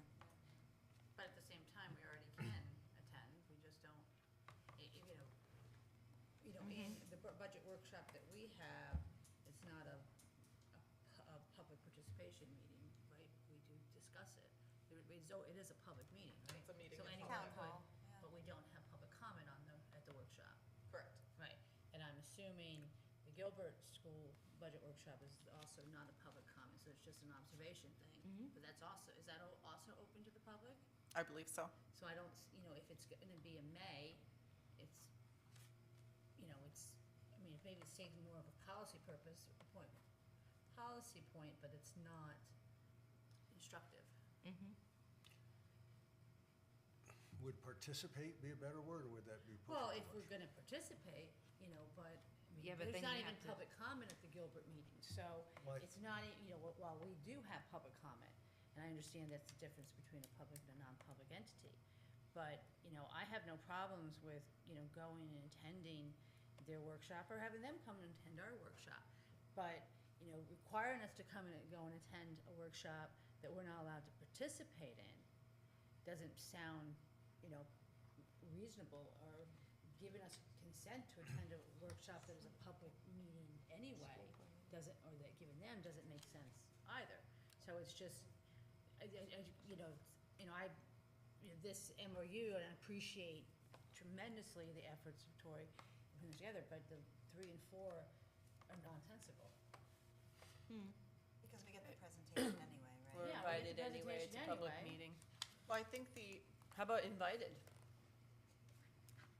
But at the same time, we already can attend, we just don't, in the budget workshop that we have, it's not a public participation meeting, right? We do discuss it. It is a public meeting, right? It's a meeting So in anyone Town could, hall, yeah. but we don't have public comment at the workshop. Correct. Right, and I'm assuming the Gilbert School Budget Workshop is also not a public comment, so it's just an observation thing. But that's also, is that also open to the public? I believe so. So I don't, if it's gonna be in May, it's, maybe it's taking more of a policy point, but it's not instructive. Would participate be a better word, or would that be put Well, to if the we're motion? gonna participate, but Yeah, but there's then not you even have to- public comment at the Gilbert meeting, so Why- it's not, while we do have public comment, and I understand that's the difference between a public and a non-public entity, but, I have no problems with, going and attending their workshop or having them come and attend our workshop. But, requiring us to come and go and attend a workshop that we're not allowed to participate in doesn't sound, reasonable, or giving us consent to attend a workshop that is a public meeting anyway doesn't, or that giving them doesn't make sense either. So it's just, this MOU, and I appreciate tremendously the efforts of Tori putting this together, but the 3 and 4 are nonsensical. Because we get the presentation anyway, right? We're Yeah, we get invited the anyway, it's a presentation public anyway. meeting. Well, I think How about invited?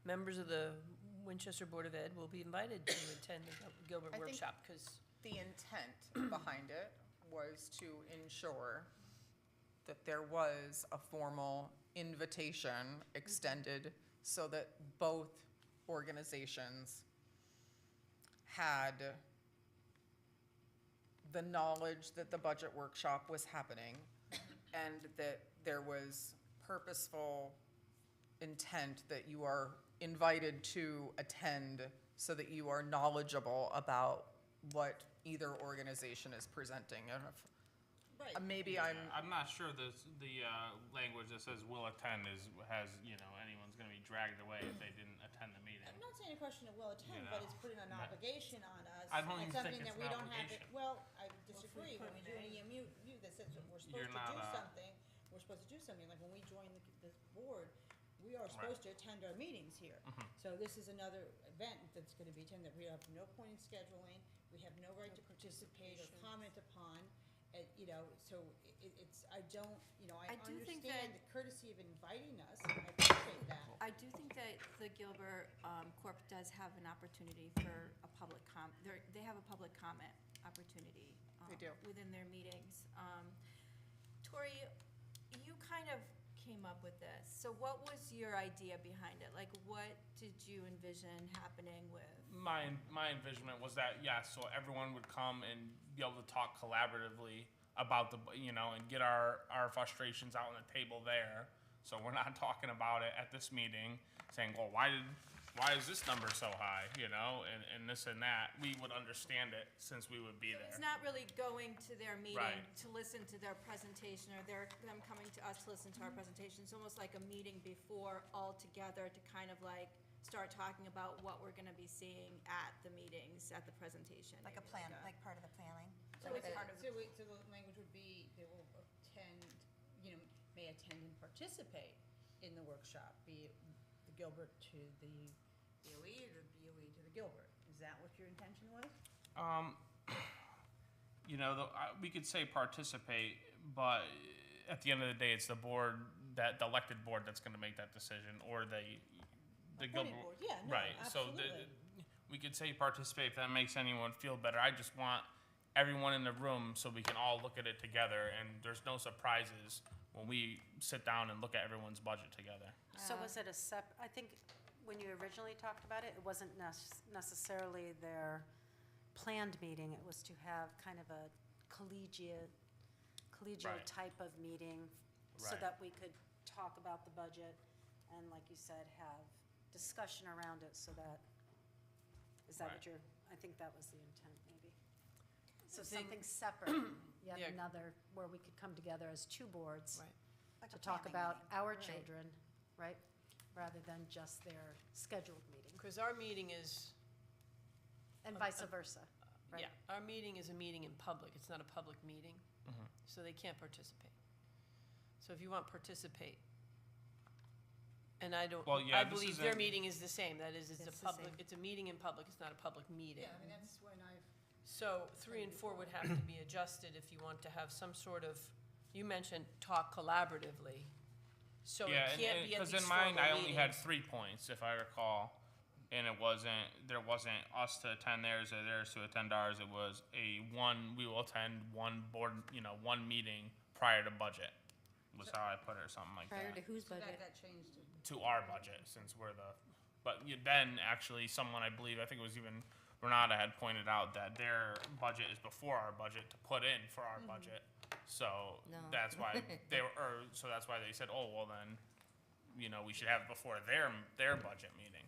Members of the Winchester Board of Ed will be invited to attend the Gilbert I think- workshop, because the intent behind it was to ensure that there was a formal invitation extended so that both organizations had the knowledge that the budget workshop was happening and that there was purposeful intent that you are invited to attend so that you are knowledgeable about what either organization is presenting. And if, Right. maybe I'm, I'm not sure the language that says will attend has, anyone's gonna be dragged away if they didn't attend the meeting. I'm not saying a question of will attend, You but know, it's putting an that- obligation on us. I don't and even something think that it's we an don't have obligation. Well, I disagree. When we do an EMU, that says that we're supposed You're to not do a- something, we're supposed to do something. Like when we join this board, we are supposed to attend our meetings here. So this is another event that's gonna be attended. We have no point in scheduling, we have no right to participate or comment upon. So it's, I don't, I I do think that- understand the courtesy of inviting us, I appreciate that. I do think that the Gilbert Corp does have an opportunity for a public they have a public comment opportunity. They do. Within their meetings. Tori, you kind of came up with this, so what was your idea behind it? Like, what did you envision happening with? My envisionment was that, so everyone would come and be able to talk collaboratively about and get our frustrations out on the table there. So we're not talking about it at this meeting, saying, well, why is this number so high, and this and that. We would understand it since we would be So there. it's not really going to their meeting Right. to listen to their presentation, or them coming to us to listen to our presentation. It's almost like a meeting before all together to kind of like start talking about what we're gonna be seeing at the meetings, at the presentation. Like a maybe plan, a- like part of the planning. So Like it's a- part of, so the language would be, they will attend, may attend and participate in the workshop, be it the Gilbert to the BOE or the BOE to the Gilbert. Is that what your intention was? We could say participate, but at the end of the day, it's the board, the elected board that's gonna make that decision, or the Appointed Gilbert. board, yeah, no, Right, so absolutely. We could say participate if that makes anyone feel better. I just want everyone in the room so we can all look at it together and there's no surprises when we sit down and look at everyone's budget together. So was it I think when you originally talked about it, it wasn't necessarily their planned meeting. It was to have kind of a collegial Right. type of meeting so Right. that we could talk about the budget and, like you said, have discussion around it so that, is that what Right. you're, I think that was the intent, maybe. So The thing- something separate, yet Yeah. another, where we could come together as two boards Right. Like to a talk planning about meeting. our Right. children, right? Rather than just their scheduled meeting, Because our meeting is, and vice versa, right? yeah, our meeting is a meeting in public, it's not a public meeting, Mhm. so they can't participate. So if you want participate, and I don't, Well, yeah, I this believe isn't- their meeting is the same, that is, it's a It's the public, same. it's a meeting in public, it's not a public meeting. Yeah, I mean, that's when I've, So 3 and 4 would have to be adjusted if you want to have some sort of, you mentioned talk collaboratively. So it Yeah, can't be at because these in mine, formal I only had meetings. 3 points, if I recall. And there wasn't us to attend theirs or theirs to attend ours. It was we will attend one board, one meeting prior to budget, was how I put it, or something like Prior that. to whose so budget? that changed it. To our budget, since we're but then actually someone, I believe, I think it was even Renata had pointed out that their budget is before our budget to put in for our budget. So No. that's why that's why they said, oh, well then, we should have it before their budget meeting.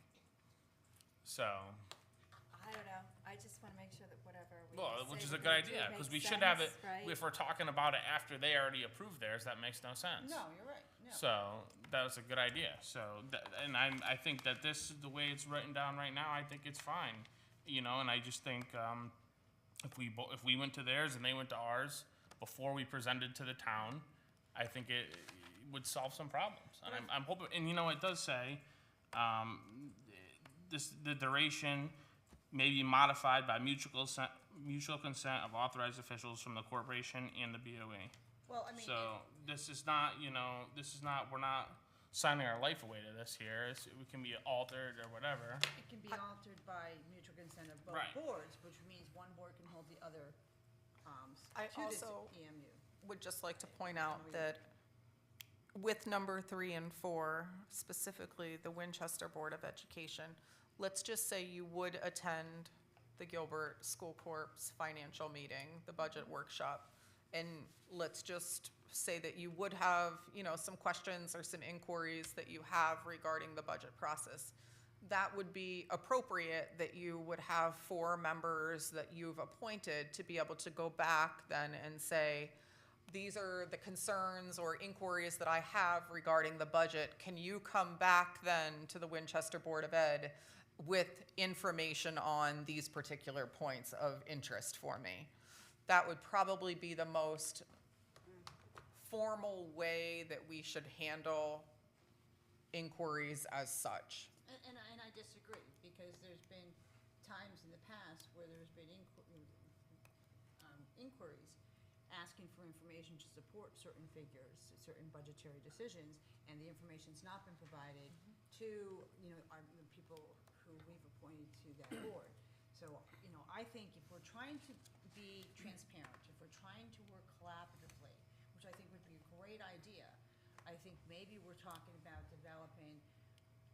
So, I don't know, I just want to make sure that whatever we well, say which is we're a good gonna do idea, because we makes should have it, sense, right? if we're talking about it after they already approved theirs, that makes no sense. No, you're right, no. So that was a good idea. So and I think that the way it's written down right now, I think it's fine. And I just think if we went to theirs and they went to ours before we presented to the town, I think it would solve some problems. And I'm hoping. And it does say the duration may be modified by mutual consent of authorized officials from the corporation and the BOE. Well, I mean, So this is not, we're not signing our life away to this here. We can be altered or whatever. it can be altered by mutual consent of both Right. boards, which means one board can hold the other, I to this also- EMU. Would just like to point out that with number 3 and 4, specifically the Winchester Board of Education, let's just say you would attend the Gilbert School Corp's financial meeting, the budget workshop, and let's just say that you would have, some questions or some inquiries that you have regarding the budget process. That would be appropriate that you would have 4 members that you've appointed to be able to go back then and say, these are the concerns or inquiries that I have regarding the budget. Can you come back then to the Winchester Board of Ed with information on these particular points of interest for me? That would probably be the most formal way that we should handle inquiries as such. And I disagree, because there's been times in the past where there's been inquiries asking for information to support certain figures, certain budgetary decisions, and the information's not been provided to, the people who we've appointed to that board. So, I think if we're trying to be transparent, if we're trying to work collaboratively, which I think would be a great idea, I think maybe we're talking about developing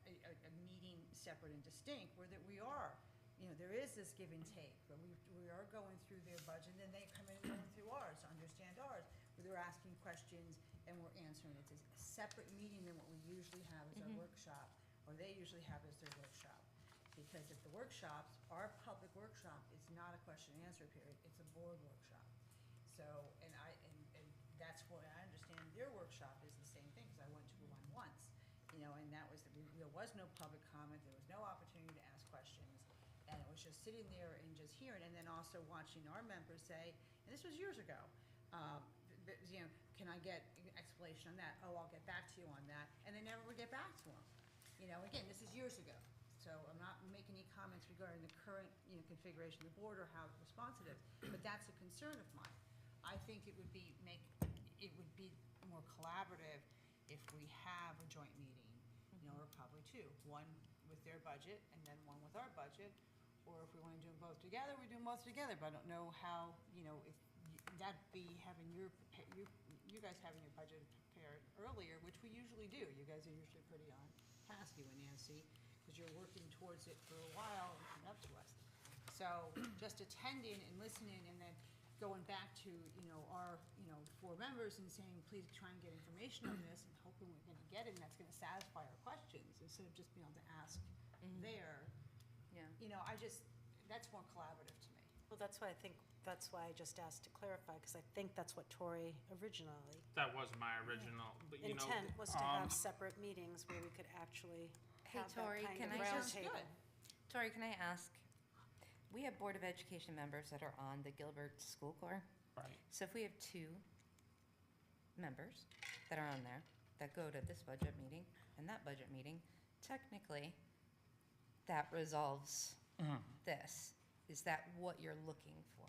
a meeting separate and distinct, where that we are, there is this give and take, but we are going through their budget, and then they come in and going through ours, to understand ours, where they're asking questions and we're answering. It's a separate meeting than what we usually have as our workshop, or they usually have as their workshop. Because if the workshops, our public workshop is not a question and answer period, it's a board workshop. So, and that's what I understand their workshop is the same thing, because I went to one once, and that was, there was no public comment, there was no opportunity to ask questions, and it was just sitting there and just hearing, and then also watching our members say, and this was years ago, can I get an explanation on that? Oh, I'll get back to you on that, and they never would get back to them. Again, this is years ago, so I'm not making any comments regarding the current, configuration of the board or how responsive it is, but that's a concern of mine. I think it would be more collaborative if we have a joint meeting, or probably 2, one with their budget and then one with our budget, or if we want to do them both together, we do them both together, but I don't know how, you know, if that'd be having you guys having your budget prepared earlier, which we usually do. You guys are usually pretty on task, you and Nancy, because you're working towards it for a while and coming up to us. So just attending and listening and then going back to, our, 4 members and saying, please try and get information on this and hoping we're gonna get it and that's gonna satisfy our questions instead of just being able to ask there. Yeah. That's more collaborative to me. Well, that's why I just asked to clarify, because I think that's what Tori originally That was my original, but you know. intent was to have separate meetings where we could actually Hey, have that Tori, kind can of I round just- table. Tori, can I ask, we have Board of Education members that are on the Gilbert School Corps. Right. So if we have 2 members that are on there that go to this budget meeting and that budget meeting, technically, that resolves this. Is that what you're looking for?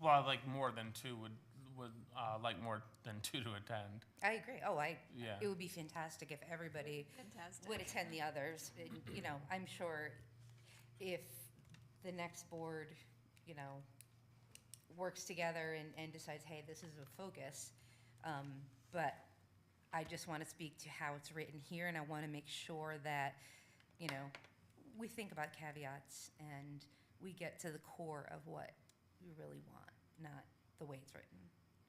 Well, like more than 2 would like more than 2 to attend. I agree. Yeah. It would be fantastic if everybody Fantastic. would attend the others. And, I'm sure if the next board, works together and decides, hey, this is a focus. But I just want to speak to how it's written here, and I want to make sure that, we think about caveats and we get to the core of what we really want, not the way it's written.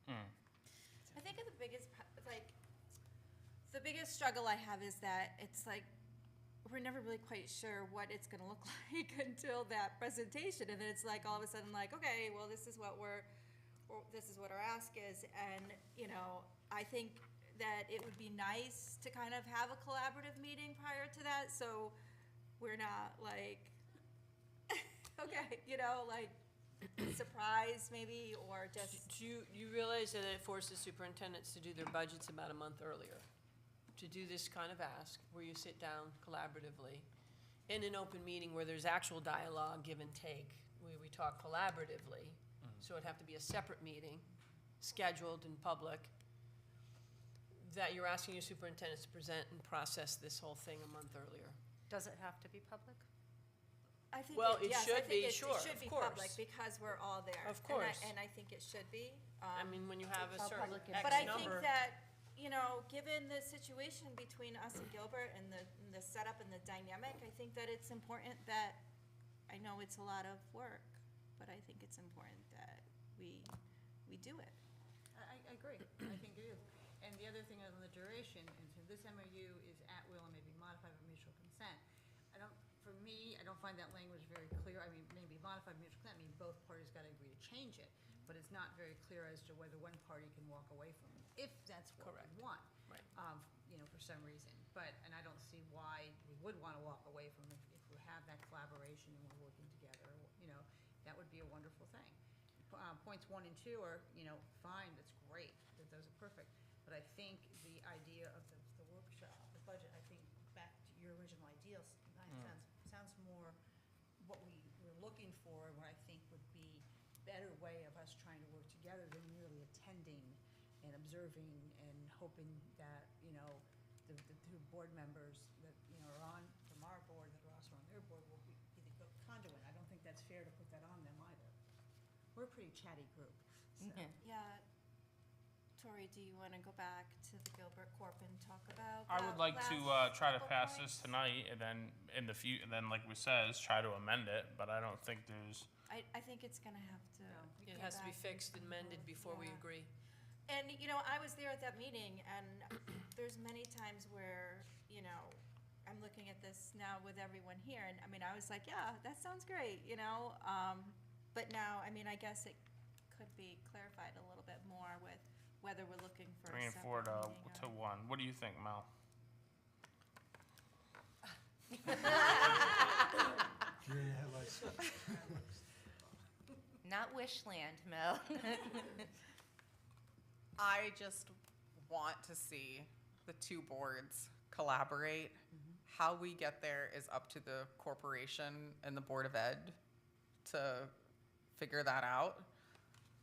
I think the biggest struggle I have is that it's like, we're never really quite sure what it's gonna look like until that presentation, and then it's like, all of a sudden, like, okay, well, this is what our ask is, and, I think that it would be nice to kind of have a collaborative meeting prior to that, so we're not like, okay, like, surprised maybe, or just. Do you realize that it forces superintendents to do their budgets about a month earlier? To do this kind of ask, where you sit down collaboratively in an open meeting where there's actual dialogue, give and take, where we talk collaboratively. So it'd have to be a separate meeting, scheduled in public, that you're asking your superintendents to present and process this whole thing a month earlier. Does it have to be public? I think Well, it, it yes, should I think be, it sure, should of be course. public because we're all there. Of course. And I think it should be. I mean, when you have a How certain public is X But I think number. that, given the situation between us and Gilbert and the setup and the dynamic, I think that it's important that, I know it's a lot of work, but I think it's important that we do it. I agree. I think it is. And the other thing on the duration, and so this MOU is at will and may be modified by mutual consent. For me, I don't find that language very clear. I mean, maybe modified by mutual consent, I mean, both parties got to agree to change it, but it's not very clear as to whether one party can walk away from it, if that's what Correct. we want. Right. For some reason. And I don't see why we would want to walk away from it if we have that collaboration and we're working together, that would be a wonderful thing. Points 1 and 2 are, fine, that's great, those are perfect. But I think the idea of the workshop, the budget, I think back to your original ideals, sounds more what we were looking for and what I think would be better way of us trying to work together than merely attending and observing and hoping that, the 2 board members that, are on from our board that are also on their board will be the conduit. I don't think that's fair to put that on them either. We're a pretty chatty group, so. Yeah. Tori, do you want to go back to the Gilbert Corp and talk about I would like to last try to couple pass points? this tonight, and then in the and then like we says, try to amend it. But I don't think there's. I think it's gonna have to. It go has to be back fixed and mended before we Yeah. agree. And, I was there at that meeting, and there's many times where, I'm looking at this now with everyone here, and, I was like, yeah, that sounds great, but now, I guess it could be clarified a little bit more with whether we're looking for a 3 and separate 4 meeting to or- 1. What do you think, Mel? Deer in the headlights. Not Wishland, Mel. I just want to see the 2 boards collaborate. How we get there is up to the corporation and the Board of Ed to figure that out.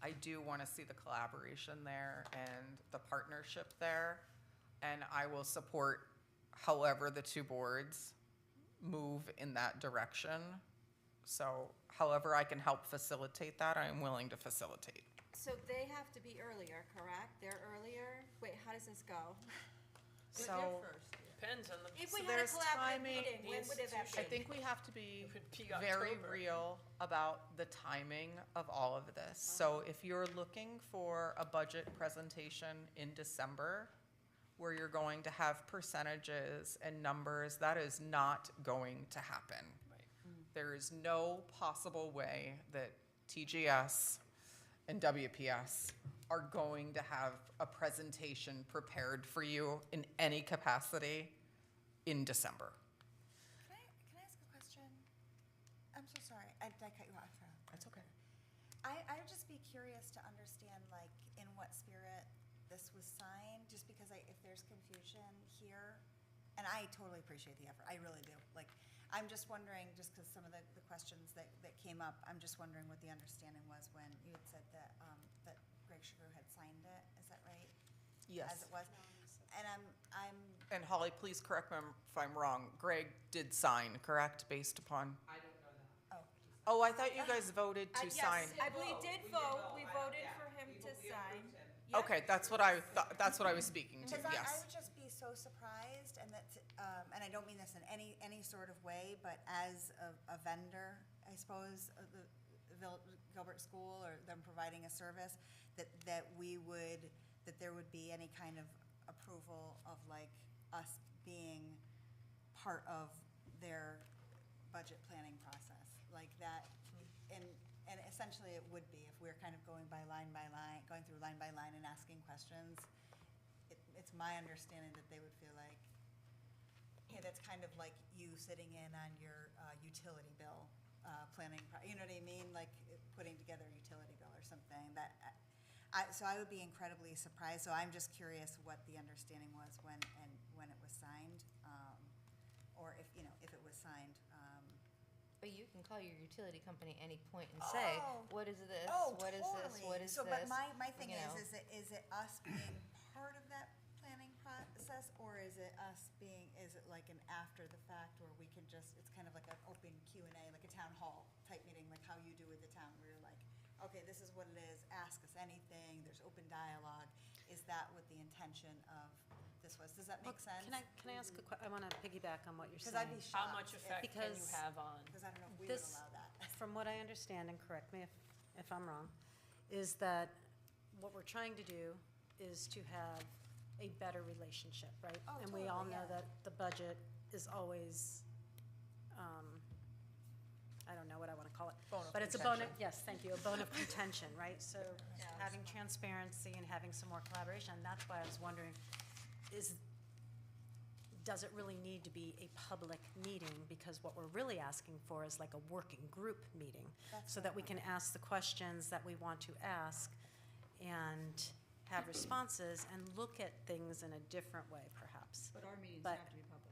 I do want to see the collaboration there and the partnership there, and I will support however the 2 boards move in that direction. So however I can help facilitate that, I am willing to facilitate. So they have to be earlier, correct? They're earlier? Wait, how does this go? So Depends on the. If So we had a there's collaborative timing, meeting, when would it have I been? think we have to be would be very October. real about the timing of all of this. So if you're looking for a budget presentation in December, where you're going to have percentages and numbers, that is not going to happen. There is no possible way that TGS and WPS are going to have a presentation prepared for you in any capacity in December. Can I ask a question? I'm so sorry, I cut you off. That's okay. I would just be curious to understand, like, in what spirit this was signed, just because if there's confusion here, and I totally appreciate the effort, I really do. Like, I'm just wondering, just because some of the questions that came up, I'm just wondering what the understanding was when you had said that, that Greg Sugar had signed it, is that right? Yes. As it was? And I'm, And Holly, please correct me if I'm wrong. Greg did sign, correct, based upon? I don't know that. Oh, I thought you guys voted to Yes, sign. we did vote, we voted for him to sign. Okay, that's what I thought, that's what I was speaking to, because I yes. would just be so surprised, and and I don't mean this in any sort of way, but as a vendor, I suppose, of the Gilbert School, or them providing a service, that there would be any kind of approval of, like, us being part of their budget planning process, like that. And essentially it would be, if we're kind of going through line by line and asking questions. It's my understanding that they would feel like, hey, that's kind of like you sitting in on your utility bill planning, you know what I mean? Like putting together a utility bill or something. So I would be incredibly surprised. So I'm just curious what the understanding was when it was signed, or if it was signed. But you can call your utility company any point and say, Oh. what is this? Oh, What is this? totally. What is So, this? but my thing You know. is it us being part of that planning process, or is it like an after the fact where we can just, it's kind of like an open Q&A, like a town hall type meeting, like how you do with the town, where you're like, okay, this is what it is, ask us anything, there's open dialogue. Is that what the intention of this was? Does that make sense? Can I ask I want to piggyback on what you're Because saying. I'd be shocked. How much effect can you Because- have on? Because I don't know if we would This, allow that. from what I understand, and correct me if I'm wrong, is that what we're trying to do is to have a better relationship, right? Oh, And we all totally, know yeah. that the budget is always, I don't know what I want to call it. Bone of But it's a bone, contention. yes, thank you, a bone of contention, right? So having transparency and having some more collaboration, that's why I was wondering, does it really need to be a public meeting? Because what we're really asking for is like a working group meeting, That's so that we can ask the questions that we want to ask and have responses and look at things in a different way, perhaps. But our meetings But- have to be public.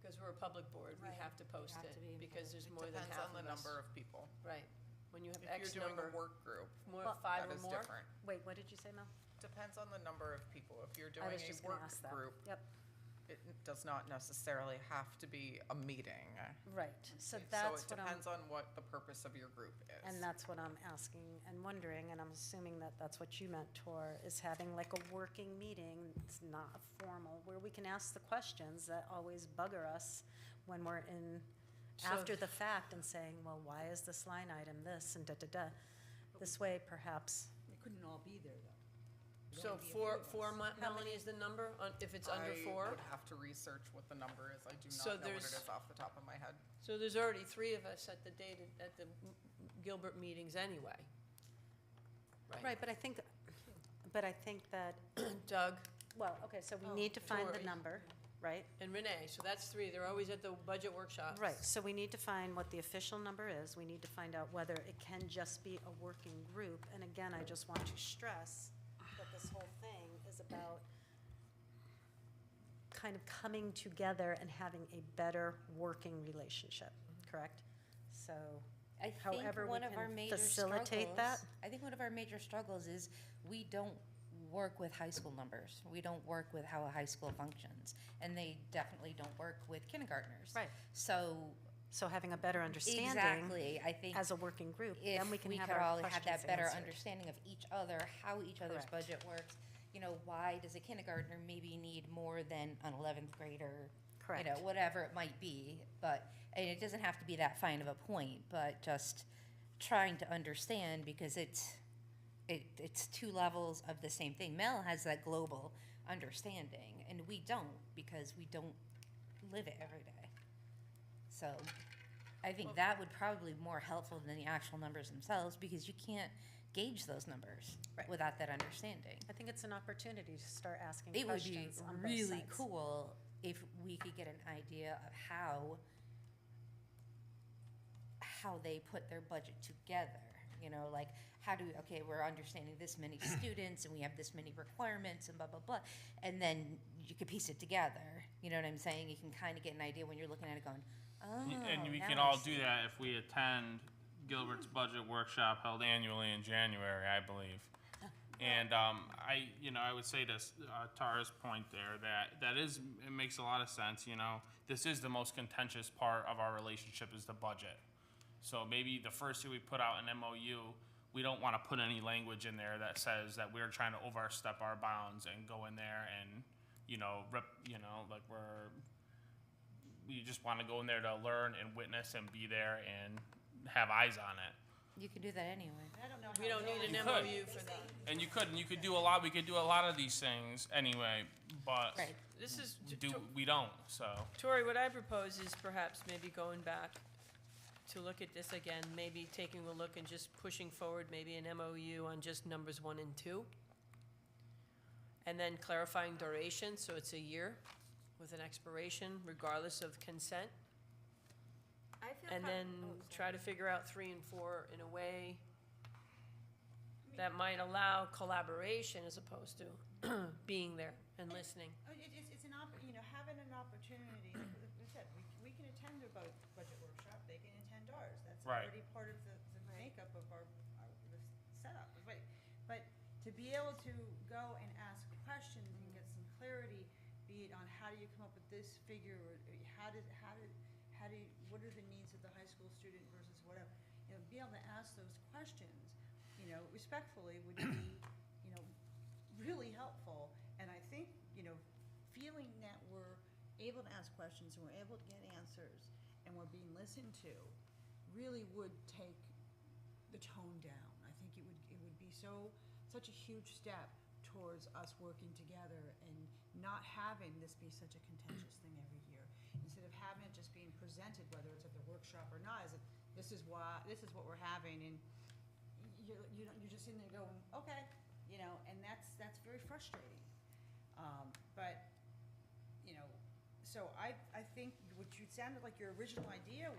Because we're a public board, we Right. have to post Have it, to be in because there's It more than depends half on of the us. number of people. Right. When you have If X you're doing number, a work group, more Well, five that or is more. different. Wait, what did you say, Mel? Depends on the number of people. If you're I doing was a just gonna work ask that. group, Yep, it does not necessarily have to be a meeting. right. So So that's it what I'm. depends on what the purpose of your group is. And that's what I'm asking and wondering, and I'm assuming that that's what you meant, Tor, is having like a working meeting, it's not formal, where we can ask the questions that always bugger us when we're in, So- after the fact, and saying, well, why is this line item this, and da-da-da. This way, perhaps, They couldn't all be there, though. There'd So only be a few of four, us. Melanie, is the number, if it's under I 4? would have to research what the number is. I do So not know what it there's- is off the top of my head. So there's already 3 of us at the Gilbert meetings anyway. right, but I think that, Doug well, okay, so we Oh, need to find the Tori. number, right? and Renee, so that's 3, they're always at the budget workshops. Right, so we need to find what the official number is, we need to find out whether it can just be a working group, and again, I just want to stress that this whole thing is about kind of coming together and having a better working relationship, correct? So, I think however we one of can our major facilitate that. struggles- I think one of our major struggles is we don't work with high school numbers. We don't work with how a high school functions, and they definitely don't work with kindergartners. Right. So So having a better understanding Exactly, I think as a working group, if then we can we have could our all have questions that better answered. understanding of each other, how each other's Correct. budget works, you know, why does a kindergartner maybe need more than an 11th grader? You know, Correct. whatever it might be, but, and it doesn't have to be that fine of a point, but just trying to understand, because it's two levels of the same thing. Mel has that global understanding, and we don't, because we don't live it every day. So I think that would probably be more helpful than the actual numbers themselves, because you can't gauge those numbers Right. without that understanding. I think it's an opportunity to start asking It would be questions on both really sides. cool if we could get an idea of how they put their budget together. You know, like, how do, okay, we're understanding this many students and we have this many requirements and blah, blah, blah. And then you could piece it together. You know what I'm saying? You can kind of get an idea when you're looking at it going, oh, And we now can I all see do that if we attend Gilbert's budget workshop held annually in January, I believe. And I would say to Tara's point there, it makes a lot of sense. You know, this is the most contentious part of our relationship is the budget. So maybe the first year we put out an MOU, we don't want to put any language in there that says that we're trying to overstep our bounds and go in there and, we just want to go in there to learn and witness and be there and have eyes on it. You can do that anyway. I don't know We don't need an You could. MOU for that. And you could do a lot. We could do a lot of these things anyway, but Right. This is, we don't. So Tori, what I propose is perhaps maybe going back to look at this again, maybe taking a look and just pushing forward maybe an MOU on just numbers 1 and 2. And then clarifying duration, so it's a year with an expiration regardless of consent. I feel And then try to figure out 3 and 4 in a way that might allow collaboration as opposed to being there and listening. It's having an opportunity, like I said, we can attend a budget workshop, they can attend ours. That's Right. already part of the makeup of our the setup. But to be able to go and ask questions and get some clarity, be it on how do you come up with this figure, or what are the needs of the high school student versus whatever, be able to ask those questions, respectfully would be, really helpful. And I think, feeling that we're able to ask questions and we're able to get answers and we're being listened to really would take the tone down. I think it would be such a huge step towards us working together and not having this be such a contentious thing every year. Instead of having it just being presented, whether it's at the workshop or not, this is what we're having, and you're just in there going, okay, and that's very frustrating. So I think what you sounded like your original idea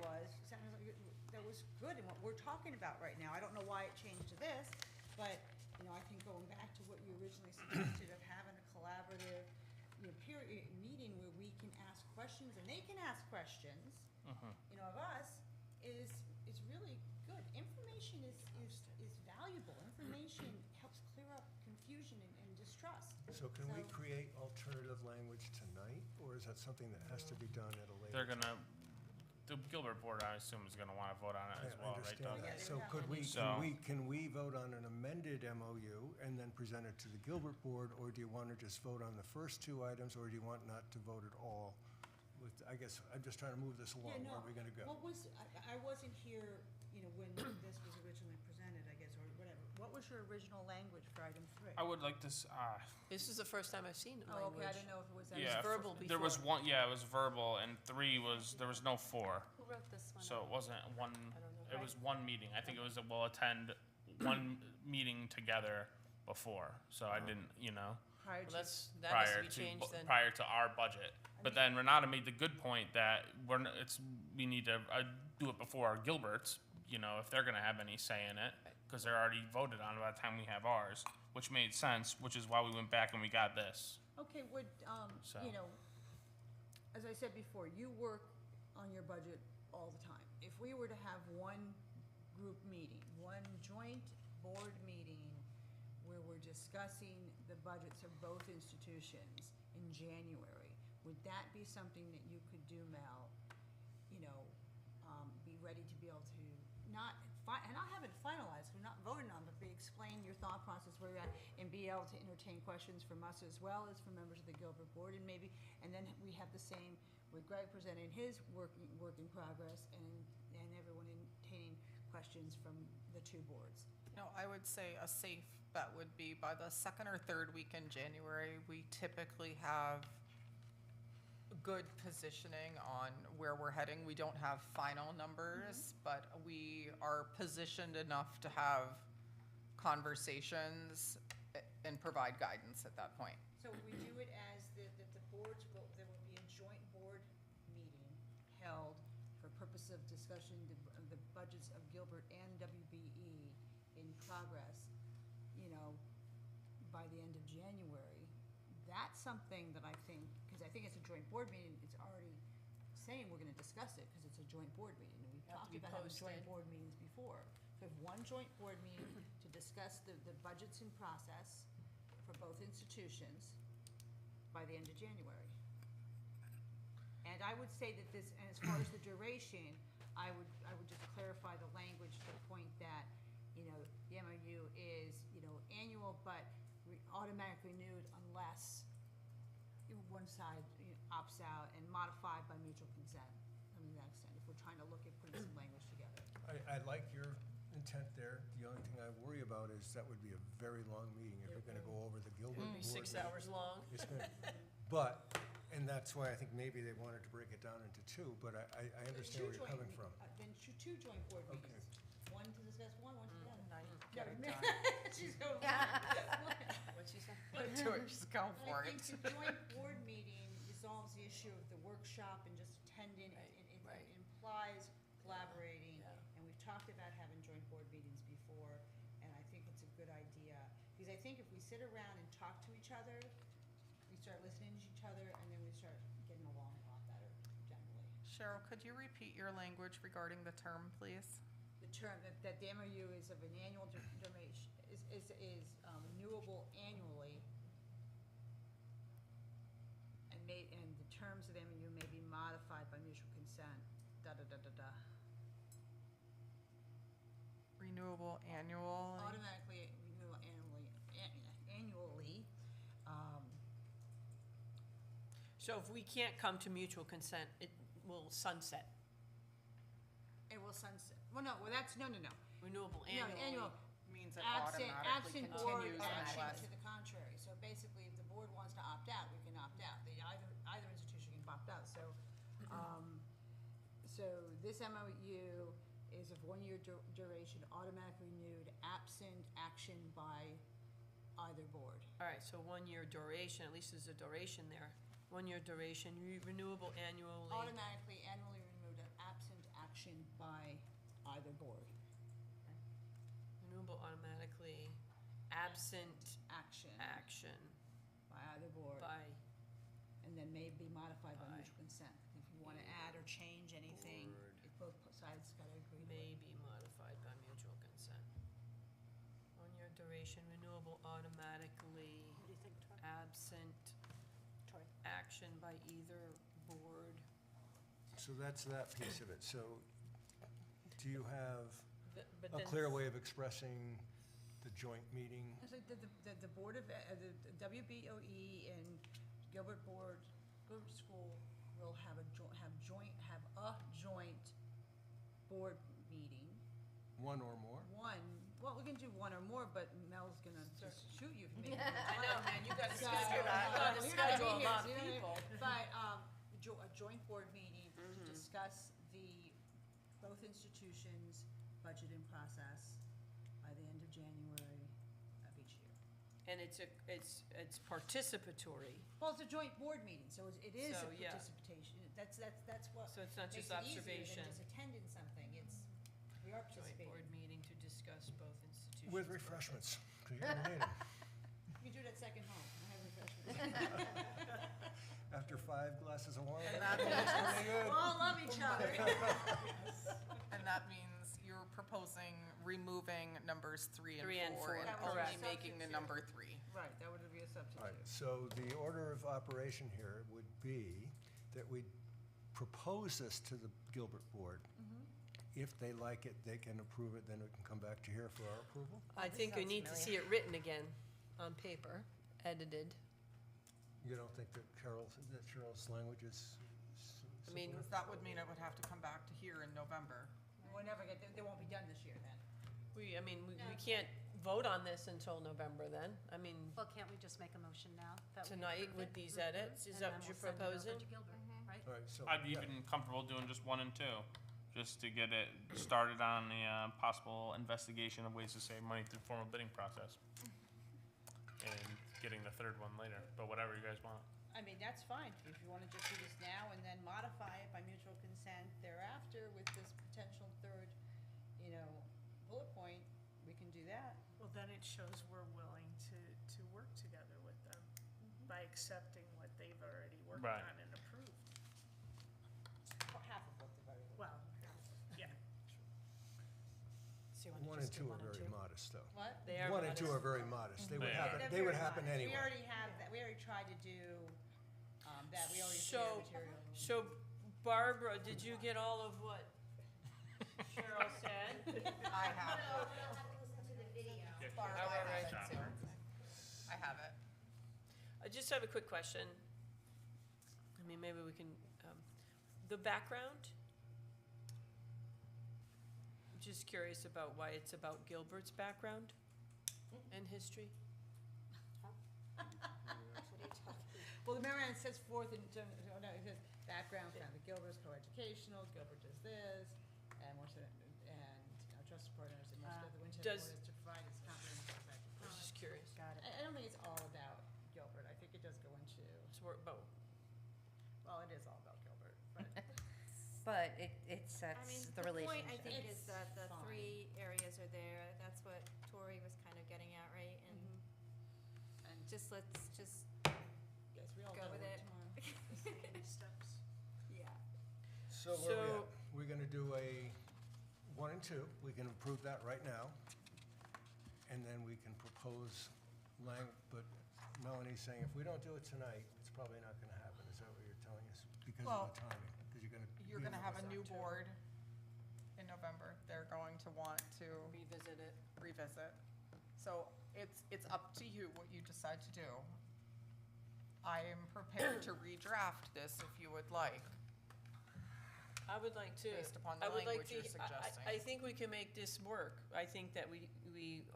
that was good, and what we're talking about right now. I don't know why it changed to this, but I think going back to what you originally suggested of having a collaborative, meeting where we can ask questions and they can ask questions, of us is really good. Information is valuable. Information helps clear up confusion and distrust. So can we create alternative language tonight, or is that something that has to be done at a later? the Gilbert board, I assume, is going to want to vote on it as I well, right, understand Doug? that. So can we vote on an amended MOU and then present it to the Gilbert board, or do you want to just vote on the first two items, or do you want not to vote at all? I guess I'm just trying to move this along. Where are we going to go? I wasn't here, when this was originally presented, I guess, or whatever. What was your original language for item 3? I would like to. This is the first time I've seen Oh, language. okay, I didn't know if it was. Yeah, verbal there was before. one. Yeah, it was verbal, and 3 was there was no 4, Who wrote this one? so it wasn't one. I don't know. It was one meeting. I think it was we'll attend one meeting together before. So I didn't, Prior Well, to, that has to be changed then. prior to our budget. But then Renata made the good point that we need to do it before our Gilberts, if they're going to have any say in it, because they're already voted on by the time we have ours, which made sense, which is why we went back and we got this. okay, So. As I said before, you work on your budget all the time. If we were to have one group meeting, one joint board meeting where we're discussing the budgets of both institutions in January, would that be something that you could do, Mel, be ready to be able to not have it finalized, we're not voting on, but explain your thought process where you're at, and be able to entertain questions from us as well as from members of the Gilbert Board, and then we have the same with Greg presenting his work in progress, and everyone entertaining questions from the two boards. No, I would say a safe bet would be by the second or third week in January, we typically have good positioning on where we're heading. We don't have final numbers, but we are positioned enough to have conversations and provide guidance at that point. So we do it as that the boards there will be a joint board meeting held for purpose of discussion of the budgets of Gilbert and WBE in progress, by the end of January. That's something that I think, because I think it's a joint board meeting, it's already saying we're gonna discuss it, because it's a joint board meeting, and we've Have to talked be about having joint posted. board meetings before. So we have one joint board meeting to discuss the budgets in process for both institutions by the end of January. And I would say that this, and as far as the duration, I would just clarify the language to the point that, the MOU is, annual, but automatically renewed unless one side opts out, and modified by mutual consent, to that extent, if we're trying to look at putting some language together. I like your intent there. The only thing I worry about is that would be a very long meeting if you're gonna go over the Gilbert It'll Board. be 6 meeting. hours long. It's gonna- But, and that's why I think maybe they wanted to break it down into two, but I understand where you're coming from. Then two joint board Okay. meetings, one to discuss one to the other. Now you No, get it done. She's going. What'd she say? Do it, just go I for think it. the joint board meeting resolves the issue of the workshop and just attending, Right, it right. implies collaborating. Yeah. And we've talked about having joint board meetings before, and I think it's a good idea. Because I think if we sit around and talk to each other, we start listening to each other, and then we start getting along a lot better, generally. Cheryl, could you repeat your language regarding the term, please? The term, that the MOU is of an annual duration, is renewable annually, and the terms of the MOU may be modified by mutual consent, da-da-da-da-da. Renewable annual. Automatically renewal annually. So if we can't come to mutual consent, it will sunset. It will sunset, no, Renewable No, annual. Means it Absent automatically board continues action unless. to the contrary. So basically, if the board wants to opt out, we can opt out. Either institution can opt out. So, so this MOU is of 1-year duration, automatically renewed, absent action by either board. All right, so 1-year duration, at least there's a duration there. 1-year duration, renewable annually. Automatically annually renewed, absent action by either board. Renewable automatically, absent Action action by either board. by And then may be modified by By mutual consent. If you want to add or change anything, board. if both sides got to agree. may be modified by mutual consent. 1-year duration, renewable automatically, What do you think, Troy? absent Troy? action by either board. So that's that piece of it. So do you have But a then- clear way of expressing the joint meeting? I think the Board of, the WBOE and Gilbert School will have a joint board meeting. One or more? Well, we can do one or more, but Mel's gonna just shoot you if you make it. I know, man, you gotta So, schedule, you gotta you're not schedule gonna a be lot of here, so you people. know, But, a joint board meeting to discuss both institutions' budgeting process by the end of January of each year. And it's participatory, Well, it's a joint board meeting, so it is So, a yeah. participation. That's what so it's not makes just it easier observation. than just attending something. We are Joint participating. board meeting to discuss both institutions. With budgets. refreshments, because you're gonna need them. You do it at second home. I have refreshments. After 5 glasses of wine. And that that's means- pretty good. We all love each other. And that means you're proposing removing numbers 3 Three and and 4 four, and That was only correct. making the number 3. Right, that would be a All right, substitute. so the order of operation here would be that we propose this to the Gilbert Board. If they like it, they can approve it, then it can come back to here for our approval? I think we sounds need to see it written again on paper, edited. You don't think that Cheryl's language is I mean, similar? That would mean it would have to come back to here in November. We'll never get, they won't be done this year then. we can't vote on this until November then. I mean, Well, can't we just make a motion now? that we tonight approve with it? these edits, is And that then what you're we'll send it over proposing? to Gilbert, right? All right, so. I'd yeah. even comfortable doing just 1 and 2, just to get it started on the possible investigation of ways to save money through formal bidding process. And getting the third one later, but whatever you guys want. I mean, that's fine, if you wanna just do this now and then modify it by mutual consent thereafter with this potential third, bullet point, we can do that. Well, then it shows we're willing to work together with them by accepting what they've already worked Right. on and approved. Half of what they've already. Well, yeah. So you wanna 1 and just do 2 are one and very two? modest, though. What? They are 1 and 2 modest. are very modest. They would They happen, are. they would happen anyway. We already have that, we already tried to do, that, we already see our material. So Barbara, did you get all of what Cheryl said? I have it. You'll have to listen to the video. Barb, Oh, I right, have it right. too. I have it. I just have a quick question. I mean, maybe we can, the background? Just curious about why it's about Gilbert's background and history. Well, the memorandum sets forth in terms, it says background, kind of Gilbert's co-educational, Gilbert does this, and trusted partners, and most of the Winchester Does- Board is to provide its comprehensive effective I was just curious. Got it. I don't think it's all about Gilbert, I think it does go into, So we're, but well, it is all about Gilbert, but But it I mean, sets the the point, I relationship. think, is It's that the fine. 3 areas are there. That's what Tori was kind of getting at, right? And and let's just yes, we all go gotta with work it. tomorrow. Steps. Yeah. So where we So- at? We're gonna do a 1 and 2, we can approve that right now. And then we can propose but Melanie's saying if we don't do it tonight, it's probably not gonna happen, is that what you're telling us? Because Well, of the timing, because you're gonna. You're be gonna in have a November. new board in November. They're going to want to revisit it. revisit. So it's up to you what you decide to do. I am prepared to redraft this if you would like. I would like to. Based upon the I would like language you're to- suggesting. I think we can make this work. I think that we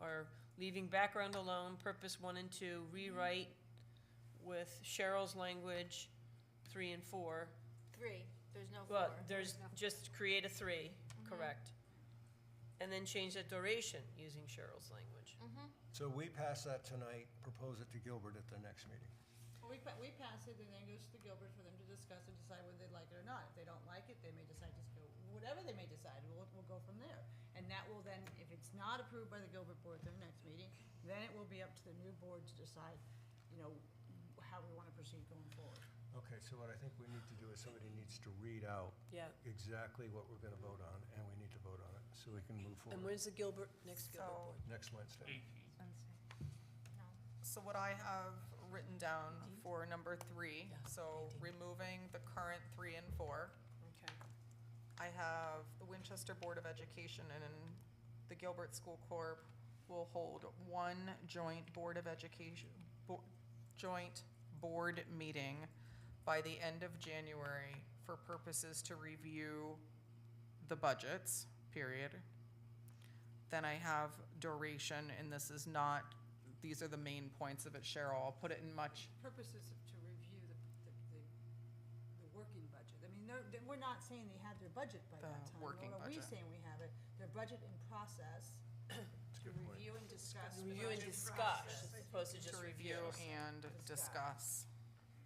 are leaving background alone, purpose 1 and 2, rewrite with Cheryl's language, 3 and 4. 3, there's no 4. Well, there's, just create a 3, correct. And then change the duration using Cheryl's language. So we pass that tonight, propose it to Gilbert at the next meeting. Well, we pass it, and then it goes to Gilbert for them to discuss and decide whether they like it or not. If they don't like it, they may decide to go, whatever they may decide, we'll go from there. And that will then, if it's not approved by the Gilbert Board at their next meeting, then it will be up to the new board to decide, how we wanna proceed going forward. Okay, so what I think we need to do is somebody needs to read out Yeah. exactly what we're gonna vote on, and we need to vote on it, so we can move And forward where's the next Gilbert So- board? next Wednesday. 18. So what I have written down for number 3, Yeah, so 18. removing the current 3 and 4. Okay. I have the Winchester Board of Education and the Gilbert School Corp will hold one joint Board of Education, joint board meeting by the end of January for purposes to review the budgets, period. Then I have duration, and this is not, these are the main points of it, Cheryl. I'll put it in much, Purposes to review the working budget. I mean, we're not saying they have their budget by The that time. working Nor are we budget. saying we have it, their budget in process to good point. review and discuss. Review and budget discuss, process. as opposed to to just review review. and discuss.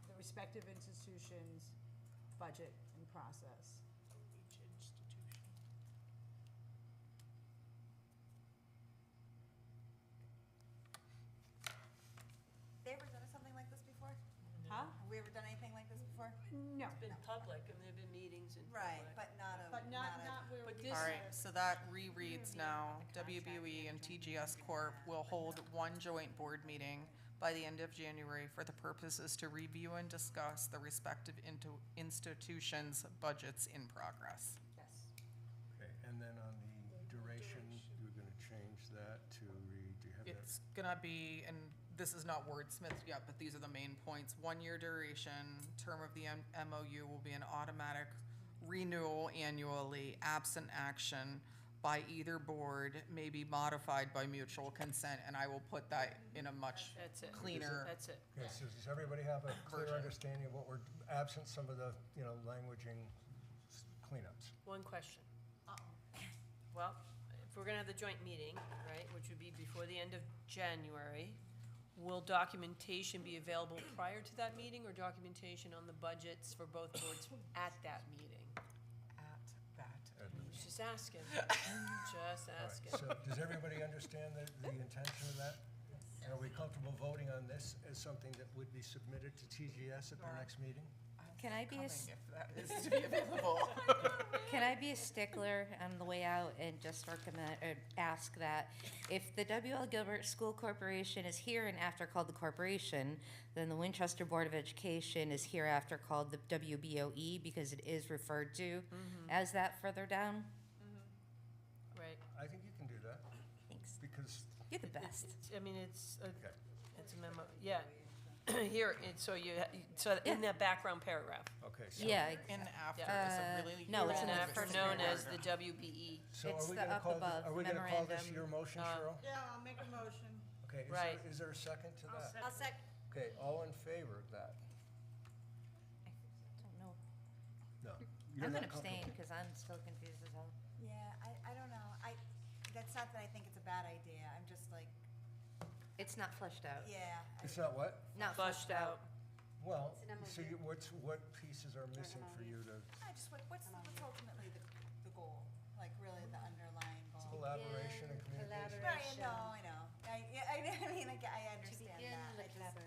The respective institutions' budget and process. Each institution. They ever done something like this before? Huh? Have we ever done anything like this before? No. It's been public, and there've been meetings in Right, public. but not a. But not a- where But we. this- All right, so that rereads now. WBUE and TGS Corp. will hold one joint board meeting by the end of January for the purposes to review and discuss the respective institutions' budgets in progress. Yes. Okay, and then on the duration, you're gonna change that to read, do you have that? It's gonna be, and this is not wordsmithed yet, but these are the main points. 1-year duration, term of the MOU will be an automatic renewal annually, absent action by either board, may be modified by mutual consent, and I will put that in a much That's it. cleaner. That's it. Okay, so does everybody have a clear Version. understanding of what we're, absent some of the, languaging cleanups? One question. Well, if we're gonna have the joint meeting, right, which would be before the end of January, will documentation be available prior to that meeting, or documentation on the budgets for both boards at that meeting? Just asking, just All right, asking. so does everybody understand the intention of that? And are we comfortable voting on this as something that would be submitted to TGS at their next meeting? Can I be a, Coming if that is to be available. can I be a stickler on the way out and just recommend, or ask that if the W.L. Gilbert School Corporation is hereinafter called the corporation, then the Winchester Board of Education is hereafter called the WBOE because it is referred to as that further down? Right. I think you can do that, Thanks. because, You're the best. I mean, it's a okay, memo, yeah. Here, so in that background paragraph. okay, so. Yeah, In after Yeah. is a really. no, it's in the Hereafter first known as paragraph. the WBE. So are It's we the gonna up call above are we gonna call this memorandum. your motion, Cheryl? Yeah, I'll make a motion. Okay, Right. is there a second to that? I'll sec, Okay, all in favor of that? Don't know. No. I'm gonna abstain because I'm still confused as hell. yeah, I don't know, that's not that I think it's a bad idea, I'm just like, It's not fleshed out. yeah. It's not what? Not Flushed out. Well, It's an so what pieces are missing for you to What's ultimately the goal, like really the underlying goal? collaboration and communication? Right, I know, I mean, I understand begin that, the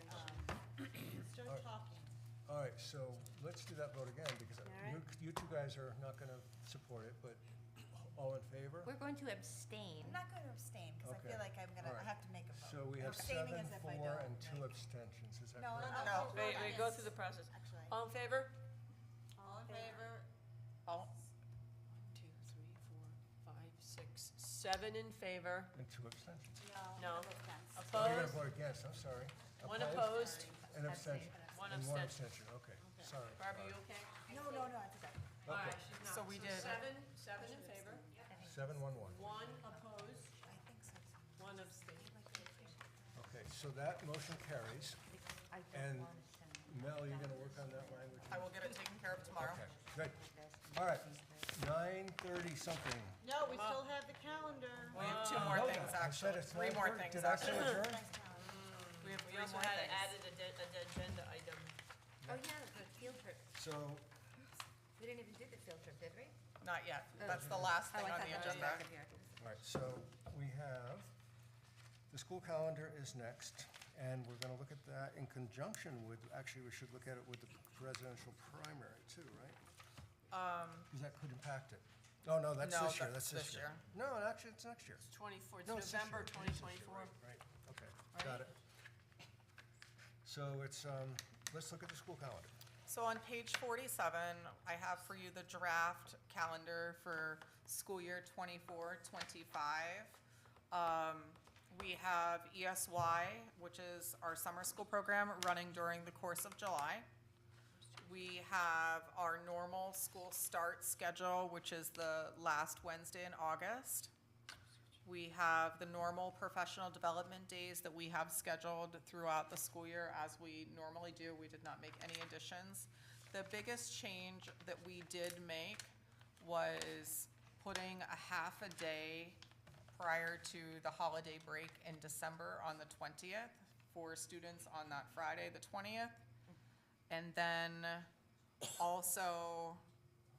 Start talking. All right, so let's do that vote again, because right. you two guys are not gonna support it, but all in favor? We're going to abstain. I'm not going to abstain, because I Okay. feel like I All right. have to make a vote. So we have Abstaining 7, as if I 4, don't, and 2 like- abstentions, is that No, correct? I'll vote Wait, yes, go through the process. actually. All in favor? All in favor? All, 1, 2, 3, 4, 5, 6, 7 in favor. And 2 abstentions. No. Against. Oh, you're gonna Opposed? vote against, I'm sorry. One opposed? An abstention. One And 1 abstention. abstention, okay, sorry. Barbie, you okay? No, it's okay. All Okay, right, she's not. So we did- Seven in favor, 7, 1, 1. 1 opposed, I think so. 1 abstained. Okay, so that motion carries. I And- don't want to send. Mel, you're gonna work on that language? I will get it taken care of tomorrow. Okay, good. All right, 9:30 something. No, we still have the calendar. We have 2 I more know things, that. I said actually. it's 3 more 9:30. things, Did I say actually. adjourn? We have We 3 also more had things. added an agenda item. Oh, yeah, the field trip. So, We didn't even do the field trip, did we? Not yet. That's the last Oh, thing I on thought the that was agenda. back in here. all right, so we have, the school calendar is next, and we're gonna look at that in conjunction with, actually, we should look at it with the presidential primary too, right? Because that could impact it. Oh, no, that's No, this year, that's that's this this year. year. No, actually, it's next year. 24, it's No, it's this November year. It is this year, 2024. Right, okay, got it. So it's, let's look at the school calendar. So on page 47, I have for you the draft calendar for school year 24-25. We have ESY, which is our summer school program, running during the course of July. We have our normal school start schedule, which is the last Wednesday in August. We have the normal professional development days that we have scheduled throughout the school year as we normally do. We did not make any additions. The biggest change that we did make was putting a half a day prior to the holiday break in December on the 20th for students on that Friday, the 20th. And then also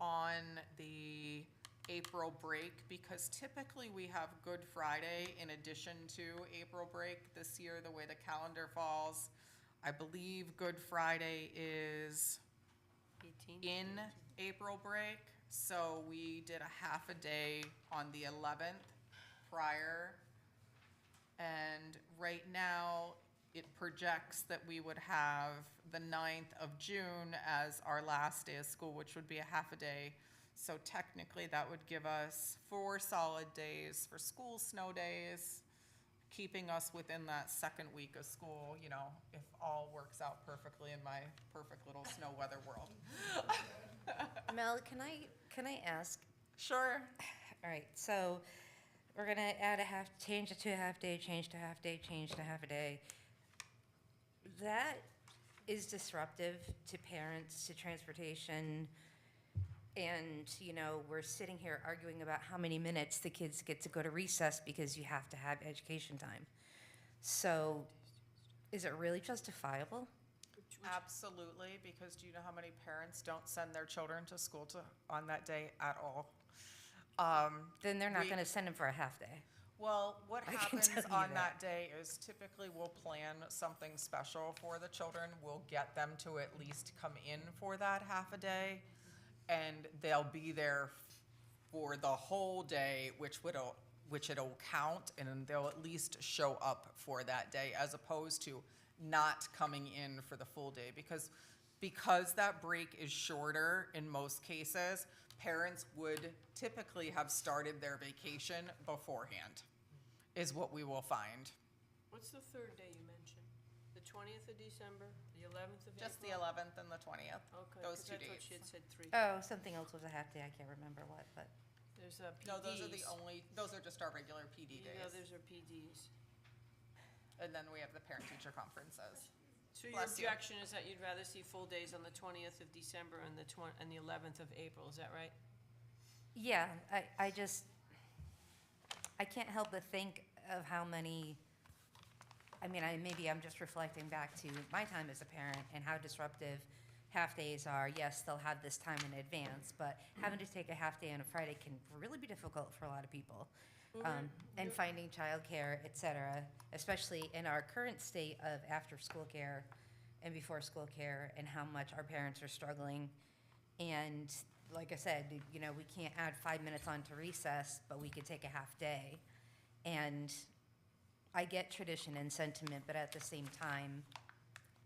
on the April break, because typically we have Good Friday in addition to April break. This year, the way the calendar falls, I believe Good Friday is 18. in April break, so we did a half a day on the 11th prior. And right now, it projects that we would have the 9th of June as our last day of school, which would be a half a day. So technically, that would give us 4 solid days for school snow days, keeping us within that second week of school, you know, if all works out perfectly in my perfect little snow weather world. Mel, can I ask? Sure. All right, so we're gonna add change it to a half day, change to half day, change to half a day. That is disruptive to parents, to transportation, and, you know, we're sitting here arguing about how many minutes the kids get to go to recess because you have to have education time. So, is it really justifiable? Absolutely, because do you know how many parents don't send their children to school on that day at all? Then they're not we- gonna send them for a half day. Well, what I can happens tell you on that. that day is typically we'll plan something special for the children. We'll get them to at least come in for that half a day, and they'll be there for the whole day, which it'll count, and they'll at least show up for that day, as opposed to not coming in for the full day. Because that break is shorter in most cases, parents would typically have started their vacation beforehand, is what we will find. What's the third day you mentioned? The 20th of December, the 11th of April? Just the 11th and the 20th, Okay, those 'cause 2 I thought days. she had said 3. Oh, something else was a half day, I can't remember what, but. There's PDs. No, those are just our regular PD The days. others are PDs. And then we have the parent-teacher conferences. So your Bless you. objection is that you'd rather see full days on the 20th of December and the 11th of April, is that right? Yeah, I can't help but think of how many, maybe I'm just reflecting back to my time as a parent and how disruptive half-days are. Yes, they'll have this time in advance, but having to take a half-day on a Friday can really be difficult for a lot of people. And finding childcare, et cetera, especially in our current state of after-school care and before-school care, and how much our parents are struggling. And like I said, you know, we can't add 5 minutes onto recess, but we could take a half day. And I get tradition and sentiment, but at the same time,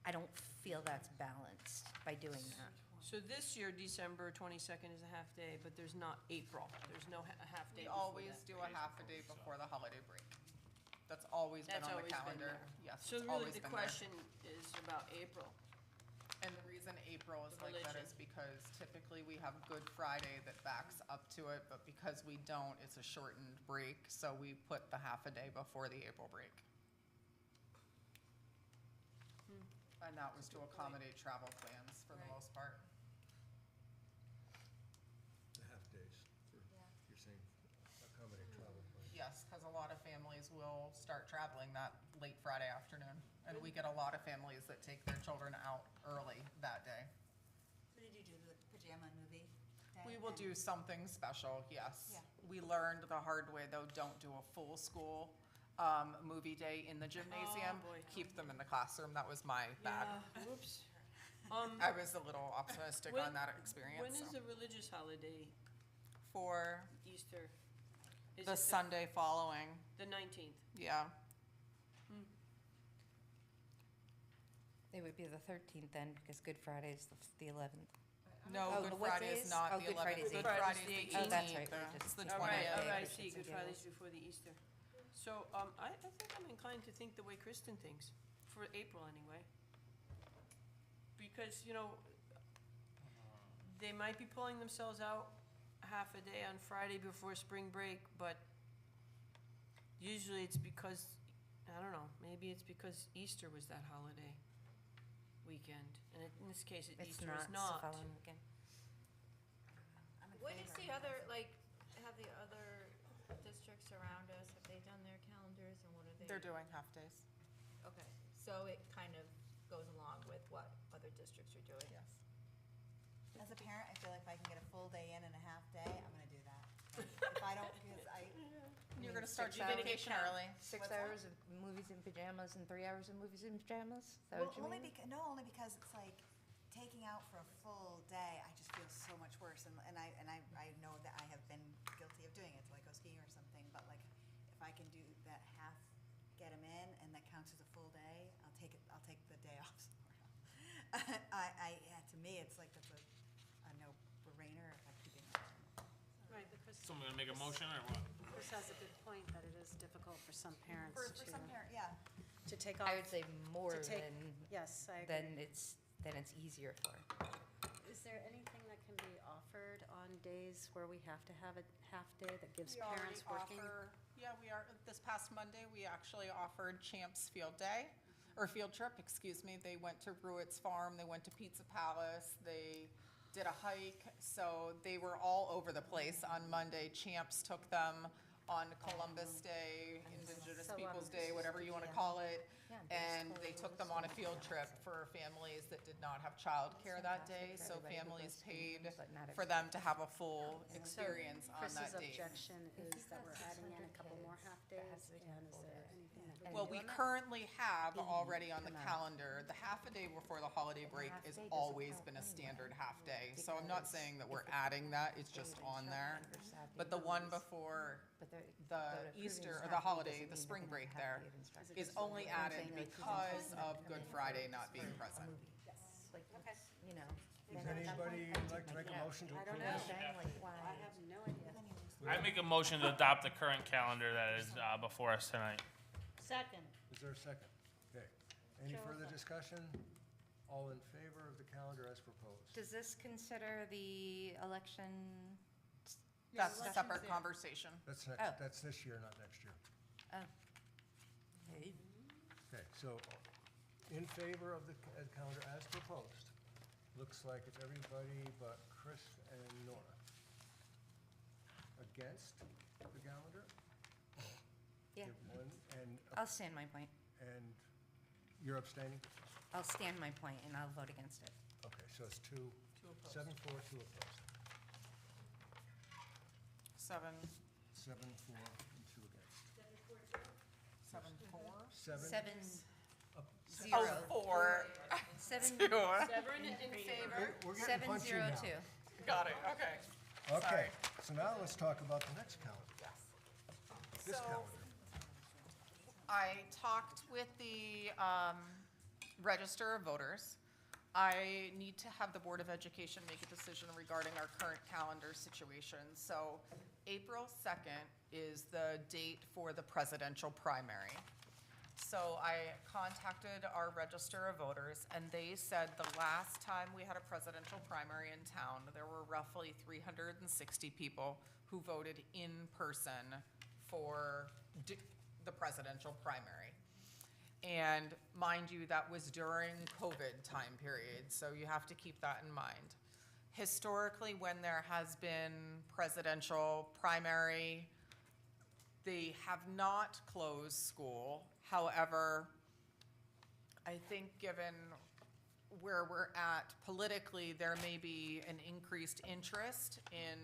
I don't feel that's balanced by doing that. So this year, December 22nd is a half day, but there's not April. There's no half day We before always that. do a half a day before the holiday break. That's always been That's on the always been calendar. there. Yes, So it's really, always the been there. question is about April. And the reason April is The like that religion. is because typically we have Good Friday that backs up to it, but because we don't, it's a shortened break, so we put the half a day before the April break. And that was to accommodate travel plans for the Right. most part. The half days, you're saying accommodate travel plans. Yes, because a lot of families will start traveling that late Friday afternoon. And we get a lot of families that take their children out early that day. So did you do the pajama movie day? We will do something special, yes. Yeah. We learned the hard way, though, don't do a full school movie day in the gymnasium. boy. Keep them in the classroom. That was my bad. Yeah, whoops. I was a little optimistic When- on that experience. When is so. the religious holiday, For Easter? Is the it Sunday following, The 19th. yeah. It would be the 13th then, because Good Friday is the 11th. No, Oh, Good what Friday day is is- not oh, the Good 11th. Friday's Good the 18th. Friday's the 18th. Oh, that's right, we're just It's the thinking All right, 20th. all right, Christians see, and Good Gills. Friday's before the Easter. So, I think I'm inclined to think the way Kristen thinks, for April anyway. Because, you know, they might be pulling themselves out half a day on Friday before spring break, but usually it's because, I don't know, maybe it's because Easter was that holiday weekend. And in this case, It's Easter not, is it's the not. following weekend. I'm in What is favor. the other, like, have the other districts around us, have they done their calendars and what are they? They're doing half days, Okay, so it kind of goes along with what other districts are doing? yes. As a parent, I feel like if I can get a full day in and a half day, I'm gonna do that. If I don't, because You're gonna start your You're gonna vacation count. early. 6 What's that? hours of movies in pajamas and 3 hours of movies in pajamas? Is that well, what you only mean? only because it's like taking out for a full day, I just feel so much worse. And I know that I have been guilty of doing it, to like go skiing or something, but like if I can do that half, get them in, and that counts as a full day, I'll I'll take the day off somewhere else. To me, it's like, that's a no-brainer if I'm keeping it. Right, but Chris, So I'm gonna make a motion or what? Chris has a good point that it is difficult for some parents For some parent, yeah. to take off. I would say more to take- than, Yes, I than agree. it's easier for. Is there anything that can be offered on days where we have to have a half-day that gives We already parents working? Yeah, we are, this past Monday, we actually offered Champs Field Day, or Field Trip, excuse me. They went to Ruitt's Farm, they went to Pizza Palace, they did a hike, so they were all over the place on Monday. Champs took them on Columbus Day, Indigenous So, Peoples' Day, whatever you want to call it. And they took them on a field trip for families that did not have childcare that day, so families paid for them to have a full experience on that Chris's day. objection is that we're adding in a couple more half-days, and is there anything that? Well, we currently have already on the calendar, the half-a-day before the holiday break has always been a standard half-day. So I'm not saying that we're adding that, it's just on there. But the one before the Easter, or the holiday, the spring break there, is only added because of Good Friday not being present. Like, you know. Does anybody like to make a motion to I don't approve? know. I have no idea. I make a motion to adopt the current calendar that is before us tonight. Second. Is there a second? Okay. Any further discussion? All in favor of the calendar as proposed? Does this consider the election? That's a separate conversation. That's Oh. next, that's this year, not next year. Oh. Okay, so in favor of the calendar as proposed, looks like it's everybody but Chris and Nora. Against the calendar? Yeah, Give one, I'll stand my point. and you're abstaining? I'll stand my point and I'll vote against it. Okay, so it's two, opposed. 7-4, 2 opposed. 7, 7-4, and 2 against. 7-4? 7? Seven, up- Oh, zero. 4, Seven, 2. Seven in favor. We're getting seven, punchy zero, now. two. Got it, okay. Okay, so now let's talk about the next calendar, this So- calendar. I talked with the Register of Voters. I need to have the Board of Education make a decision regarding our current calendar situation. So April 2nd is the date for the presidential primary. So I contacted our Register of Voters, and they said the last time we had a presidential primary in town, there were roughly 360 people who voted in person for the presidential primary. And mind you, that was during COVID time period, so you have to keep that in mind. Historically, when there has been presidential primary, they have not closed school. However, I think given where we're at politically, there may be an increased interest in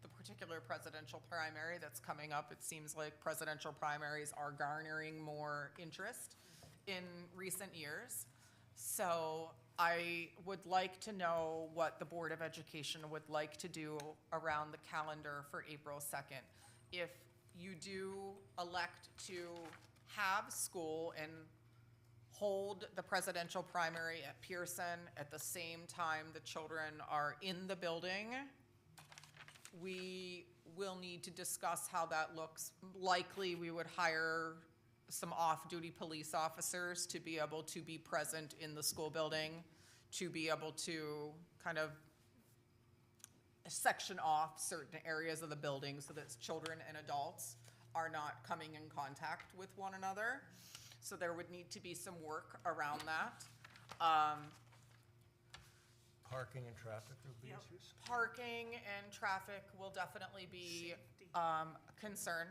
the particular presidential primary that's coming up. It seems like presidential primaries are garnering more interest in recent years. So I would like to know what the Board of Education would like to do around the calendar for April 2nd. If you do elect to have school and hold the presidential primary at Pearson at the same time the children are in the building, we will need to discuss how that looks. Likely, we would hire some off-duty police officers to be able to be present in the school building, to be able to kind of section off certain areas of the building so that children and adults are not coming in contact with one another. So there would need to be some work around that. Parking and traffic will be issues? Parking and traffic will definitely be a concern.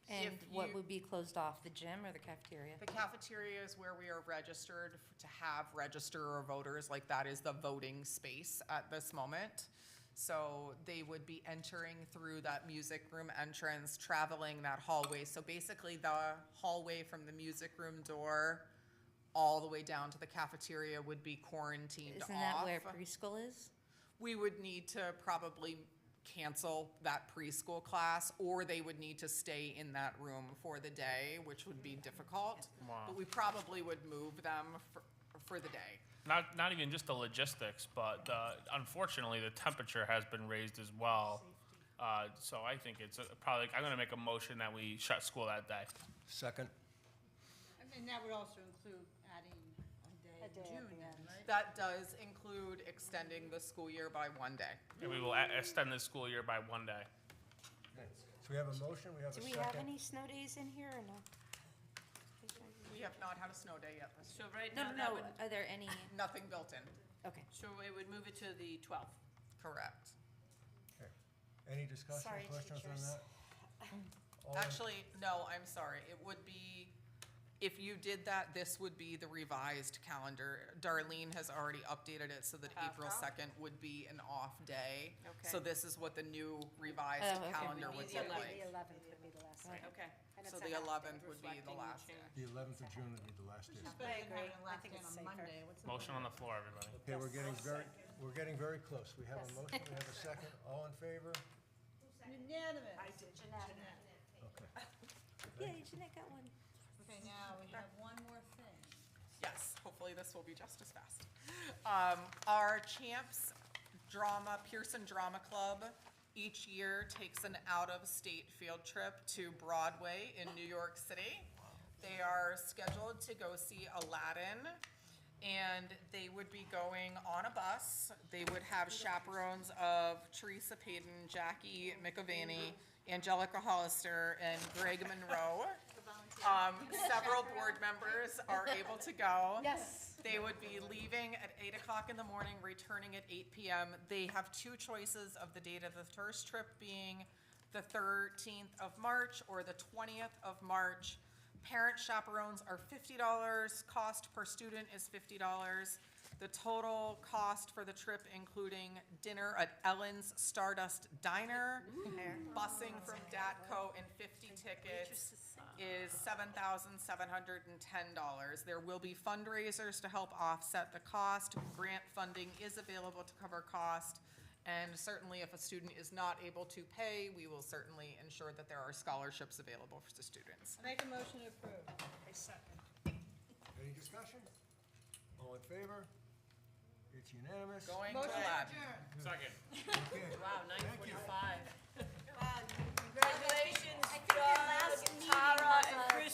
And If what you- would be closed off, the gym or the cafeteria? The cafeteria is where we are registered to have register our voters, like that is the voting space at this moment. So they would be entering through that music room entrance, traveling that hallway. So basically the hallway from the music room door all the way down to the cafeteria would be quarantined off. Isn't that where preschool is? We would need to probably cancel that preschool class, or they would need to stay in that room for the day, which would be difficult. Wow. But we probably would move them for the day. Not even just the logistics, but unfortunately, the temperature has been raised as well. So I think it's probably, I'm gonna make a motion that we shut school that day. Second. And that would also include adding a day in June then, right? That does include extending the school year by 1 day. And we will extend the school year by 1 day. Okay. So we have a motion, we have a Do second. we have any snow days in here or no? We have not had a snow day yet this So year. right No, now, no, that no, would, are there any, Nothing built in, okay. so it would move it to the 12th. correct. Okay. Any discussion, Sorry, questions on teachers. that? All in- Actually, no, I'm sorry. It would be, if you did that, this would be the revised calendar. Darlene has already updated it so that April 2nd would be an off day. So Okay. this is what the new revised Oh, okay. calendar We would need look the like. The 11th would be the last day. Okay. And So it's a the half day. 11th would be the Reflecting the last day. change. The 11th of June would be the last day. It's better than agree. having a I last think day it's on a safer. Monday. What's the Motion on the floor, everybody. Okay, we're getting very close. We have a Yes. motion, we have a second. All in favor? Unanimous. I did. Okay. Yay, Jeanette got one. Okay, now we have one more thing. Yes, hopefully this will be just as fast. Our Champs Drama, Pearson Drama Club, each year takes an out-of-state field trip to Broadway in New York City. They are scheduled to go see Aladdin, and they would be going on a bus. They would have chaperones of Teresa Payton, Jackie McAvaney, Angelica Hollister, and Greg Monroe. Several board members are able to go. Yes. They would be leaving at 8 o'clock in the morning, returning at 8 p.m. They have two choices of the date of the first trip being the 13th of March or the 20th of March. Parent chaperones are $50. Cost per student is $50. The total cost for the trip, including dinner at Ellen's Stardust Diner, busing from DATCO, and 50 tickets, is $7,710. There will be fundraisers to help offset the cost. Grant funding is available to cover cost. And certainly if a student is not able to pay, we will certainly ensure that there are scholarships available for the students. Make a motion to approve. I second. Any discussion? All in favor? It's unanimous. Going to Motion Aladdin. adjourned. Second. Okay. Wow, Thank you. 9:45. Wow, Congratulations, I think your last John, meeting Tara, was and a Chris